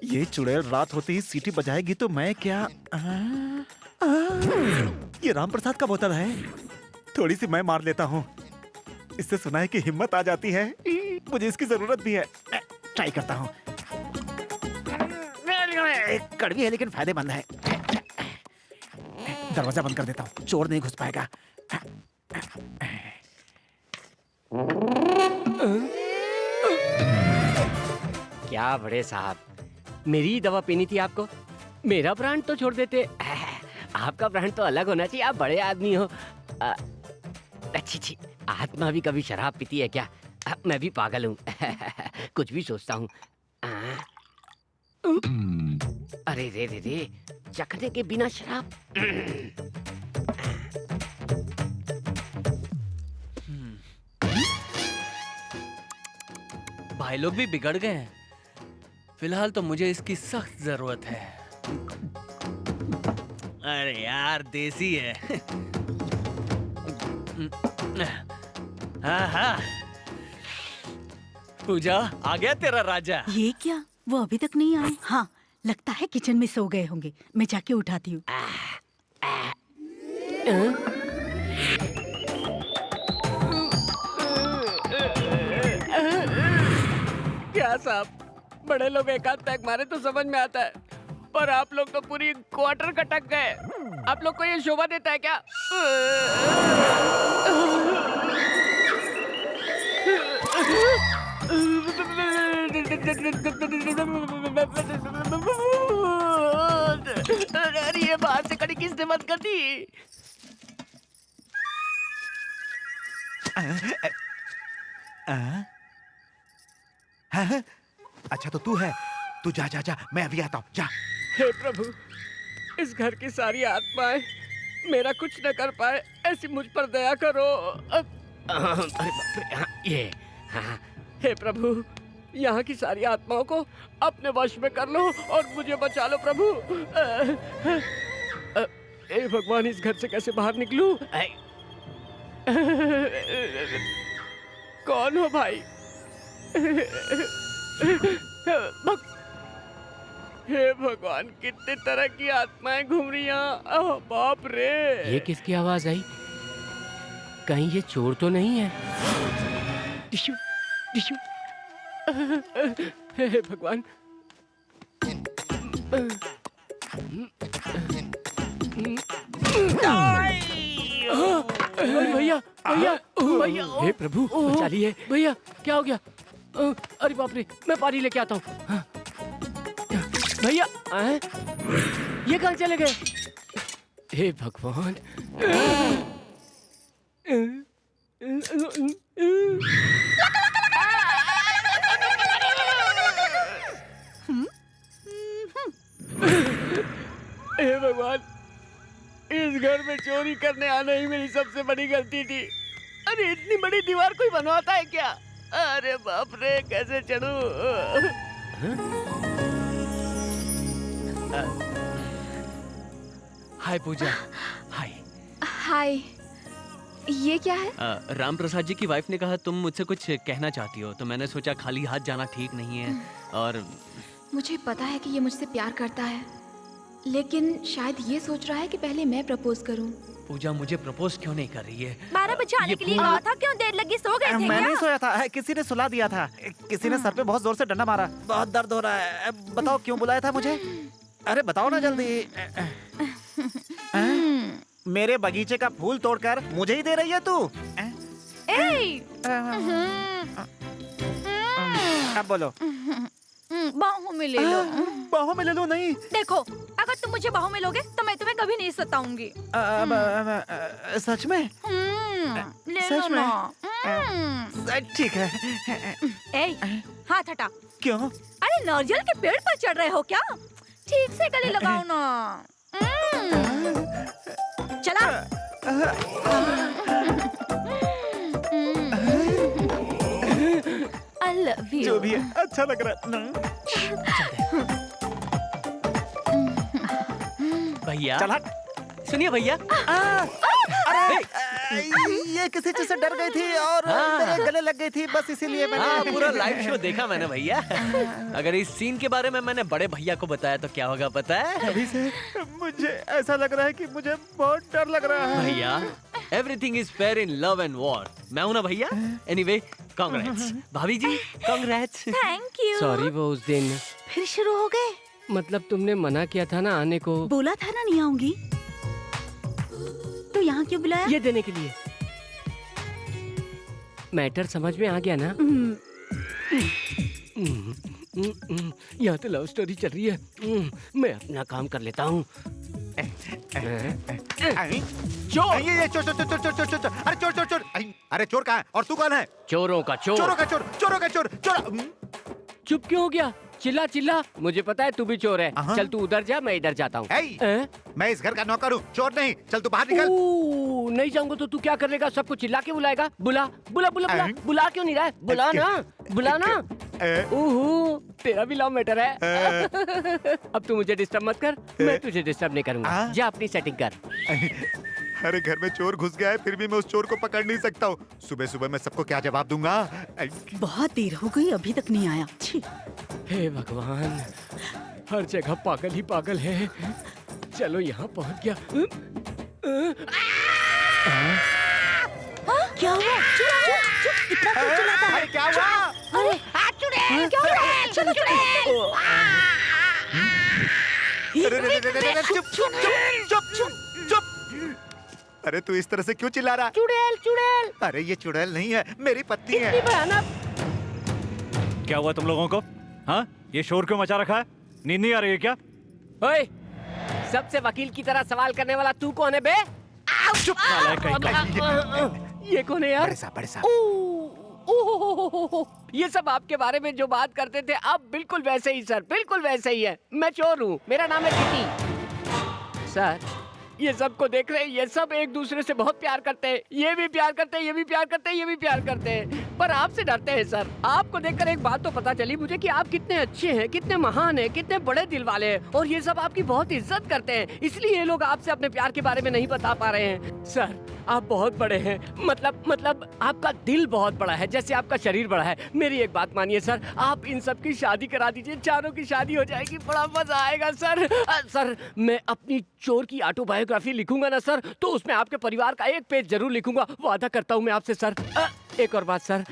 ये चुड़ैल रात होते ही सीटी बजाएगी तो मैं क्या? ये राम प्रसाद का बोतल है, थोड़ी सी मैं मार लेता हूँ। इससे सुना है कि हिम्मत आ जाती है, मुझे इसकी जरूरत भी है। ट्राई करता हूँ। कड़वी है लेकिन फायदेमंद है। दरवाजा बंद कर देता हूँ, चोर नहीं घुस पाएगा। क्या बड़े साहब, मेरी दवा पीनी थी आपको? मेरा ब्रांड तो छोड़ देते। आपका ब्रांड तो अलग होना चाहिए, आप बड़े आदमी हो। अच्छी अच्छी, आत्मा भी कभी शराब पीती है क्या? मैं भी पागल हूँ। कुछ भी सोचता हूँ। अरे रे रे रे, चखने के बिना शराब। भाई लोग भी बिगड़ गए हैं। फिलहाल तो मुझे इसकी सख्त जरूरत है। अरे यार देसी है। हाँ। पूजा, आ गया तेरा राजा। ये क्या, वो अभी तक नहीं आए? हाँ, लगता है किचन में सो गए होंगे, मैं जाके उठाती हूँ। क्या साहब, बड़े लोग एक आध पैक मारे तो समझ में आता है, पर आप लोग तो पूरी क्वार्टर कटक गए। आप लोग को ये शोभा देता है क्या? अरे ये बाहर से कड़ी किसने बंद कर दी? अच्छा तो तू है, तू जा जा जा, मैं अभी आता हूँ, जा। हे प्रभु, इस घर की सारी आत्माएं मेरा कुछ न कर पाए, ऐसी मुझ पर दया करो। अरे बाप रे, ये हाँ। हे प्रभु, यहाँ की सारी आत्माओं को अपने वश में कर लो और मुझे बचा लो प्रभु। हे भगवान, इस घर से कैसे बाहर निकलूं? कौन हो भाई? हे भगवान, कितने तरह की आत्माएं घूम रही हैं। बाप रे, ये किसकी आवाज आई? कहीं ये चोर तो नहीं है? Tissue, tissue. हे भगवान। भैया, भैया, भैया, हे प्रभु, बचा लिए। भैया, क्या हो गया? अरे बाप रे, मैं पानी लेके आता हूँ। भैया, ये कहाँ चले गए? हे भगवान। हे भगवान, इस घर में चोरी करने आना ही मेरी सबसे बड़ी गलती थी। अरे इतनी बड़ी दीवार कोई बनवाता है क्या? अरे बाप रे, कैसे चढ़ूं? हाय पूजा। हाय। हाय। ये क्या है? राम प्रसाद जी की वाइफ ने कहा तुम मुझसे कुछ कहना चाहती हो, तो मैंने सोचा खाली हाथ जाना ठीक नहीं है। और मुझे पता है कि ये मुझसे प्यार करता है, लेकिन शायद ये सोच रहा है कि पहले मैं प्रपोज करूं। पूजा मुझे प्रपोज क्यों नहीं कर रही है? 12 बजे आने के लिए कहा था, क्यों देर लगी? सो गए थे मैं क्या? नहीं सोया था, किसी ने सुला दिया था। किसी ने सर पे बहुत जोर से डंडा मारा, बहुत दर्द हो रहा है। बताओ क्यों बुलाया था मुझे? अरे बताओ ना जल्दी। मेरे बगीचे का फूल तोड़कर मुझे ही दे रही है तू? अब बोलो। बाहों में ले लो। बाहों में ले लो? नहीं। देखो, अगर तुम मुझे बाहों में लोगे तो मैं तुम्हें कभी नहीं सताऊंगी। सच में? ले सच लो में? ना। ठीक है। हाथ हटा। क्यों? अरे नारियल के पेड़ पर चढ़ रहे हो क्या? ठीक से गले लगाओ ना। चला। I love you. जो भी है, अच्छा लग रहा है। भैया, चला। सुनिए भैया। ये किसी चीज से डर गई थी और मेरे गले लग गई थी, बस इसीलिए मैंने पूरा लाइव शो देखा मैंने भैया। अगर इस सीन के बारे में मैंने बड़े भैया को बताया तो क्या होगा पता है? अभी से मुझे ऐसा लग रहा है कि मुझे बहुत डर लग रहा है। भैया, everything is fair in love and war. मैं हूं ना भैया? Anyway, congrats. भाभी जी, कांग्रेट्स। Thank you. सॉरी, वो उस दिन फिर शुरू हो गए? मतलब तुमने मना किया था ना आने को। बोला था ना नहीं आऊंगी। तो यहाँ क्यों बुलाया? ये देने के लिए। मैटर समझ में आ गया ना? यहाँ तो लव स्टोरी चल रही है। मैं अपना काम कर लेता हूँ। चोर! ये चोर चोर चोर चोर चोर चोर! अरे चोर चोर चोर! अरे चोर कहाँ है? और तू कौन है? चोरों का चोर। चोरों का चोर! चोरों का चोर! चोर! चुप क्यों हो गया? चिल्ला चिल्ला। मुझे पता है तू भी चोर है। चल तू उधर जा, मैं इधर जाता हूँ। मैं इस घर का नौकर हूँ, चोर नहीं। चल तू बाहर निकल। नहीं जाऊंगा तो तू क्या करेगा? सबको चिल्ला के बुलाएगा? बुला बुला बुला बुला। बुला क्यों नहीं रहा है? बुला ना, बुला ना। ओहो, तेरा भी लव मैटर है। अब तू मुझे डिस्टर्ब मत कर, मैं तुझे डिस्टर्ब नहीं करूंगा। जा अपनी सेटिंग कर। अरे घर में चोर घुस गया है, फिर भी मैं उस चोर को पकड़ नहीं सकता हूँ। सुबह सुबह मैं सबको क्या जवाब दूंगा? बहुत देर हो गई, अभी तक नहीं आया। हे भगवान, हर जगह पागल ही पागल है। चलो यहाँ पहुँच गया। क्या हुआ? चुप, इतना क्यों चिल्लाता है? क्या हुआ? अरे चुड़ैल, क्या हुआ? चुप चुप! अरे तू इस तरह से क्यों चिल्ला रहा? चुड़ैल, चुड़ैल। अरे ये चुड़ैल नहीं है, मेरी पत्नी है। क्या हुआ तुम लोगों को? हाँ, ये शोर क्यों मचा रखा है? नींद नहीं आ रही है क्या? ओए, सबसे वकील की तरह सवाल करने वाला तू कौन है बे? चुप! ये कौन है यार? बड़े साहब, बड़े साहब। ओह, ये सब आपके बारे में जो बात करते थे आप बिल्कुल वैसे ही सर, बिल्कुल वैसे ही है। मैं चोर हूँ, मेरा नाम है किटी। सर ये सब को देख रहे हैं, ये सब एक दूसरे से बहुत प्यार करते हैं, ये भी प्यार करते हैं, ये भी प्यार करते हैं, ये भी प्यार करते हैं, पर आपसे डरते हैं सर। आपको देखकर एक बात तो पता चली मुझे कि आप कितने अच्छे हैं, कितने महान हैं, कितने बड़े दिल वाले हैं, और ये सब आपकी बहुत इज्जत करते हैं, इसलिए ये लोग आपसे अपने प्यार के बारे में नहीं बता पा रहे हैं। सर आप बहुत बड़े हैं, मतलब आपका दिल बहुत बड़ा है, जैसे आपका शरीर बड़ा है। मेरी एक बात मानिए सर, आप इन सब की शादी करा दीजिए, चारों की शादी हो जाएगी, बड़ा मजा आएगा सर। सर मैं अपनी चोर की ऑटोबायोग्राफी लिखूंगा ना सर, तो उसमें आपके परिवार का एक पेज जरूर लिखूंगा, वादा करता हूँ मैं आपसे सर। एक और बात सर,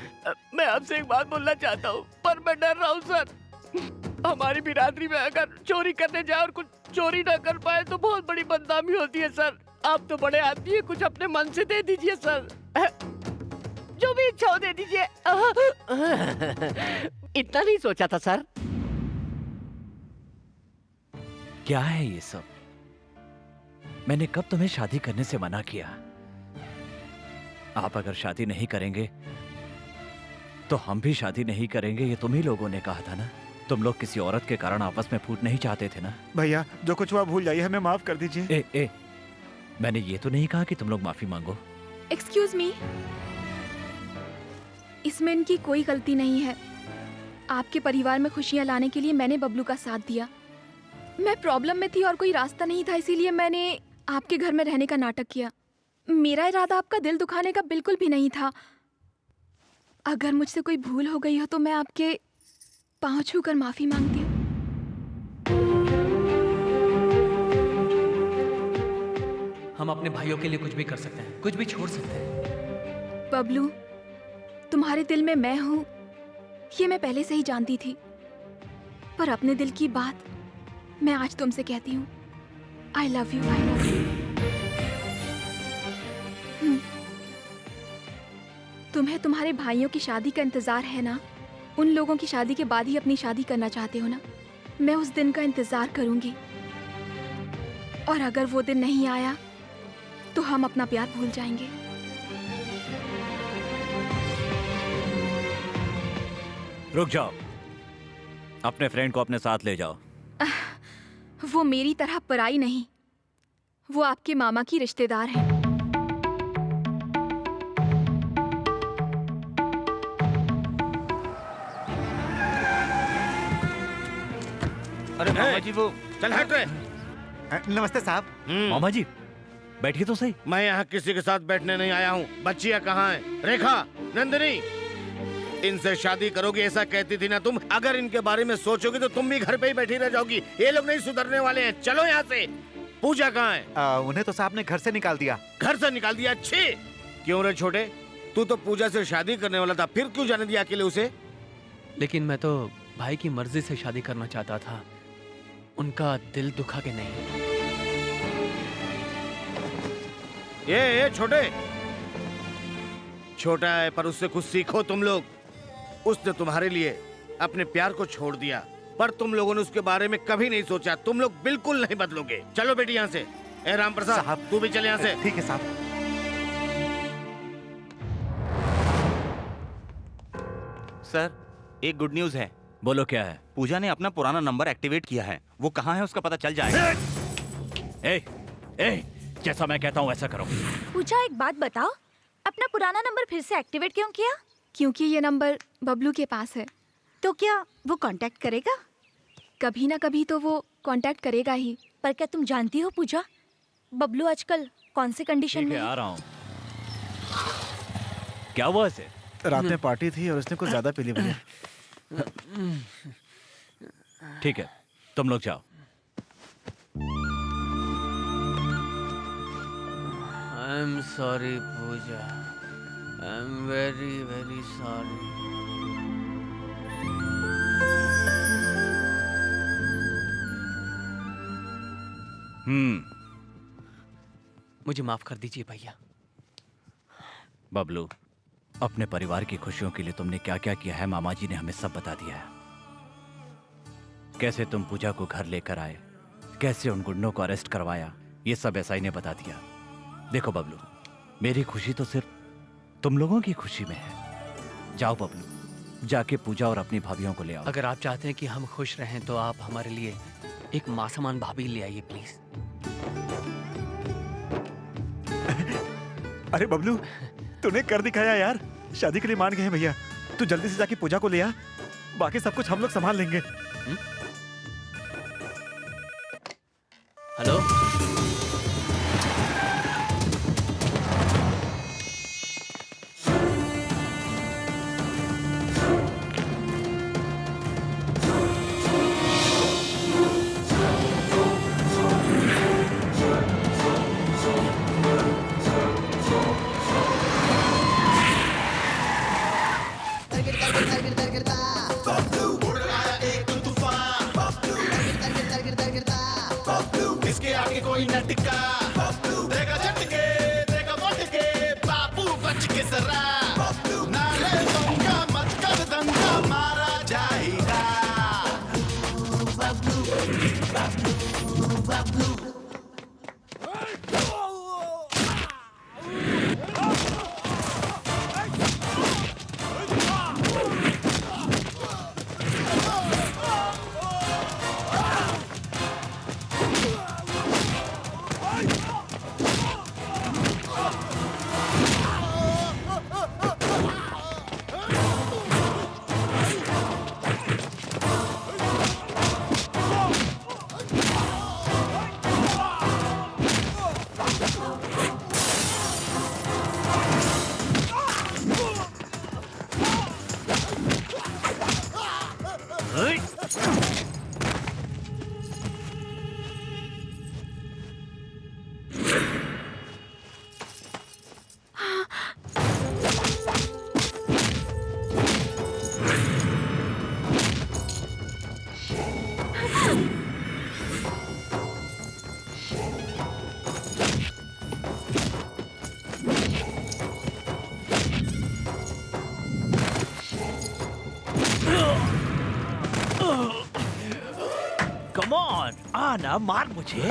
मैं आपसे एक बात बोलना चाहता हूँ, पर मैं डर रहा हूँ सर। हमारी बिरादरी में अगर चोरी करने जाए और कुछ चोरी ना कर पाए तो बहुत बड़ी बदनामी होती है सर। आप तो बड़े आदमी हैं, कुछ अपने मन से दे दीजिए सर, जो भी इच्छा हो दे दीजिए। इतना नहीं सोचा था सर। क्या है ये सब? मैंने कब तुम्हें शादी करने से मना किया? आप अगर शादी नहीं करेंगे तो हम भी शादी नहीं करेंगे, ये तुम ही लोगों ने कहा था ना। तुम लोग किसी औरत के कारण आपस में फूट नहीं चाहते थे ना। भैया जो कुछ हुआ भूल जाइए, हमें माफ कर दीजिए। ए, मैंने ये तो नहीं कहा कि तुम लोग माफी मांगो। एक्सक्यूज मी, इसमें इनकी कोई गलती नहीं है। आपके परिवार में खुशियां लाने के लिए मैंने बबलू का साथ दिया। मैं प्रॉब्लम में थी और कोई रास्ता नहीं था, इसीलिए मैंने आपके घर में रहने का नाटक किया। मेरा इरादा आपका दिल दुखाने का बिल्कुल भी नहीं था। अगर मुझसे कोई भूल हो गई हो तो मैं आपके पांव छूकर माफी मांगती हूँ। हम अपने भाइयों के लिए कुछ भी कर सकते हैं, कुछ भी छोड़ सकते हैं। बबलू, तुम्हारे दिल में मैं हूँ ये मैं पहले से ही जानती थी, पर अपने दिल की बात मैं आज तुमसे कहती हूँ। I love you, I love you. तुम्हें तुम्हारे भाइयों की शादी का इंतजार है ना? उन लोगों की शादी के बाद ही अपनी शादी करना चाहते हो ना? मैं उस दिन का इंतजार करूंगी, और अगर वो दिन नहीं आया तो हम अपना प्यार भूल जाएंगे। रुक जाओ, अपने फ्रेंड को अपने साथ ले जाओ। वो मेरी तरह पराई नहीं, वो आपके मामा की रिश्तेदार है। अरे मामा जी वो चल हट रहे। नमस्ते साहब। मामा जी बैठिए तो सही। मैं यहाँ किसी के साथ बैठने नहीं आया हूँ। बच्चियाँ कहाँ हैं? रेखा, नंदिनी, इनसे शादी करोगी ऐसा कहती थी ना तुम। अगर इनके बारे में सोचोगी तो तुम भी घर पे ही बैठी रह जाओगी। ये लोग नहीं सुधरने वाले हैं। चलो यहाँ से। पूजा कहाँ है? उन्हें तो साहब ने घर से निकाल दिया। घर से निकाल दिया? अच्छी। क्यों रे छोटे, तू तो पूजा से शादी करने वाला था, फिर क्यों जाने दिया अकेले उसे? लेकिन मैं तो भाई की मर्जी से शादी करना चाहता था, उनका दिल दुखा के नहीं। ये छोटे, छोटा है पर उससे कुछ सीखो तुम लोग। उसने तुम्हारे लिए अपने प्यार को छोड़ दिया, पर तुम लोगों ने उसके बारे में कभी नहीं सोचा। तुम लोग बिल्कुल नहीं बदलोगे। चलो बेटी यहाँ से। ए राम प्रसाद, तू भी चल यहाँ से। ठीक है साहब। सर एक गुड न्यूज है। बोलो क्या है? पूजा ने अपना पुराना नंबर एक्टिवेट किया है। वो कहाँ है उसका पता चल जाएगा। ए, जैसा मैं कहता हूँ ऐसा करो। पूजा एक बात बताओ, अपना पुराना नंबर फिर से एक्टिवेट क्यों किया? क्योंकि ये नंबर बबलू के पास है। तो क्या वो कांटेक्ट करेगा? कभी ना कभी तो वो कांटेक्ट करेगा ही। पर क्या तुम जानती हो पूजा, बबलू आजकल कौन से कंडीशन में है? आ रहा हूँ। क्या हुआ इसे? रात में पार्टी थी और उसने कुछ ज्यादा पी ली भैया। ठीक है, तुम लोग जाओ। I am sorry Pooja, I am very very sorry. मुझे माफ कर दीजिए भैया। बबलू, अपने परिवार की खुशियों के लिए तुमने क्या क्या किया है मामा जी ने हमें सब बता दिया है। कैसे तुम पूजा को घर लेकर आए, कैसे उन गुंडों को अरेस्ट करवाया, ये सब एसआई ने बता दिया। देखो बबलू, मेरी खुशी तो सिर्फ तुम लोगों की खुशी में है। जाओ बबलू, जाके पूजा और अपनी भाभियों को ले आओ। अगर आप चाहते हैं कि हम खुश रहें तो आप हमारे लिए एक मासूमान भाभी ले आइए प्लीज। अरे बबलू, तूने कर दिखाया यार। शादी के लिए मान गए हैं भैया। तू जल्दी से जाके पूजा को ले आ, बाकी सब कुछ हम लोग संभाल लेंगे। हेलो, इसके आगे कोई न टिका, देगा झटके देगा मोटके, बाबू बच के जरा, नाले दूंगा मत कर दंगा मारा जाएगा। कम ऑन, आना मार मुझे।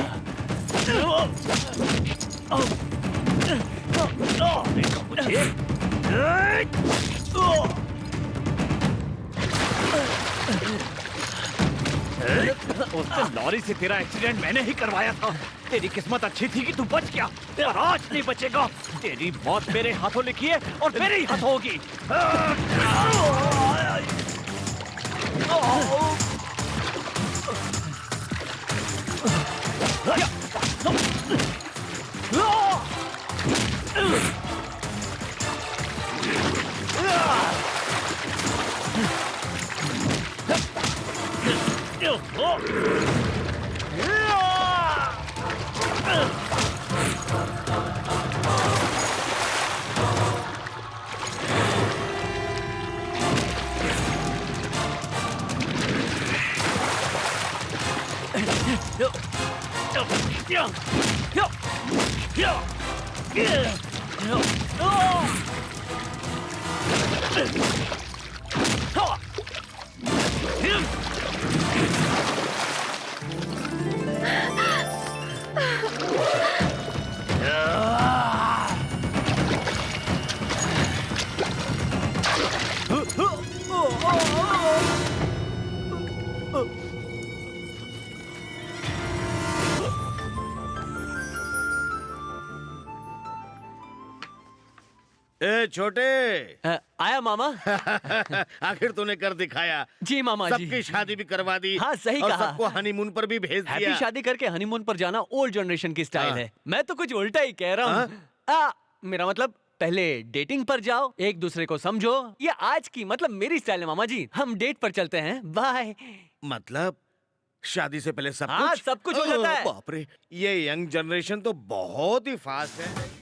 उससे लॉरी से तेरा एक्सीडेंट मैंने ही करवाया था। तेरी किस्मत अच्छी थी कि तू बच गया, और आज नहीं बचेगा। तेरी मौत मेरे हाथों लिखी है और मेरे ही हाथों होगी। ए छोटे, आया मामा। आखिर तूने कर दिखाया। जी मामा जी। सबकी शादी भी करवा दी। हाँ सही और कहा। सबको हनीमून पर भी भेज दिया। हैप्पी शादी करके हनीमून पर जाना ओल्ड जनरेशन की स्टाइल है। मैं तो कुछ उल्टा ही कह रहा हूँ। मेरा मतलब पहले डेटिंग पर जाओ, एक दूसरे को समझो। ये आज की मतलब मेरी स्टाइल है मामा जी। हम डेट पर चलते हैं, बाय। मतलब शादी से पहले सब हाँ, कुछ? सब कुछ हो जाता है। बाप रे, ये यंग जनरेशन तो बहुत ही फास्ट है।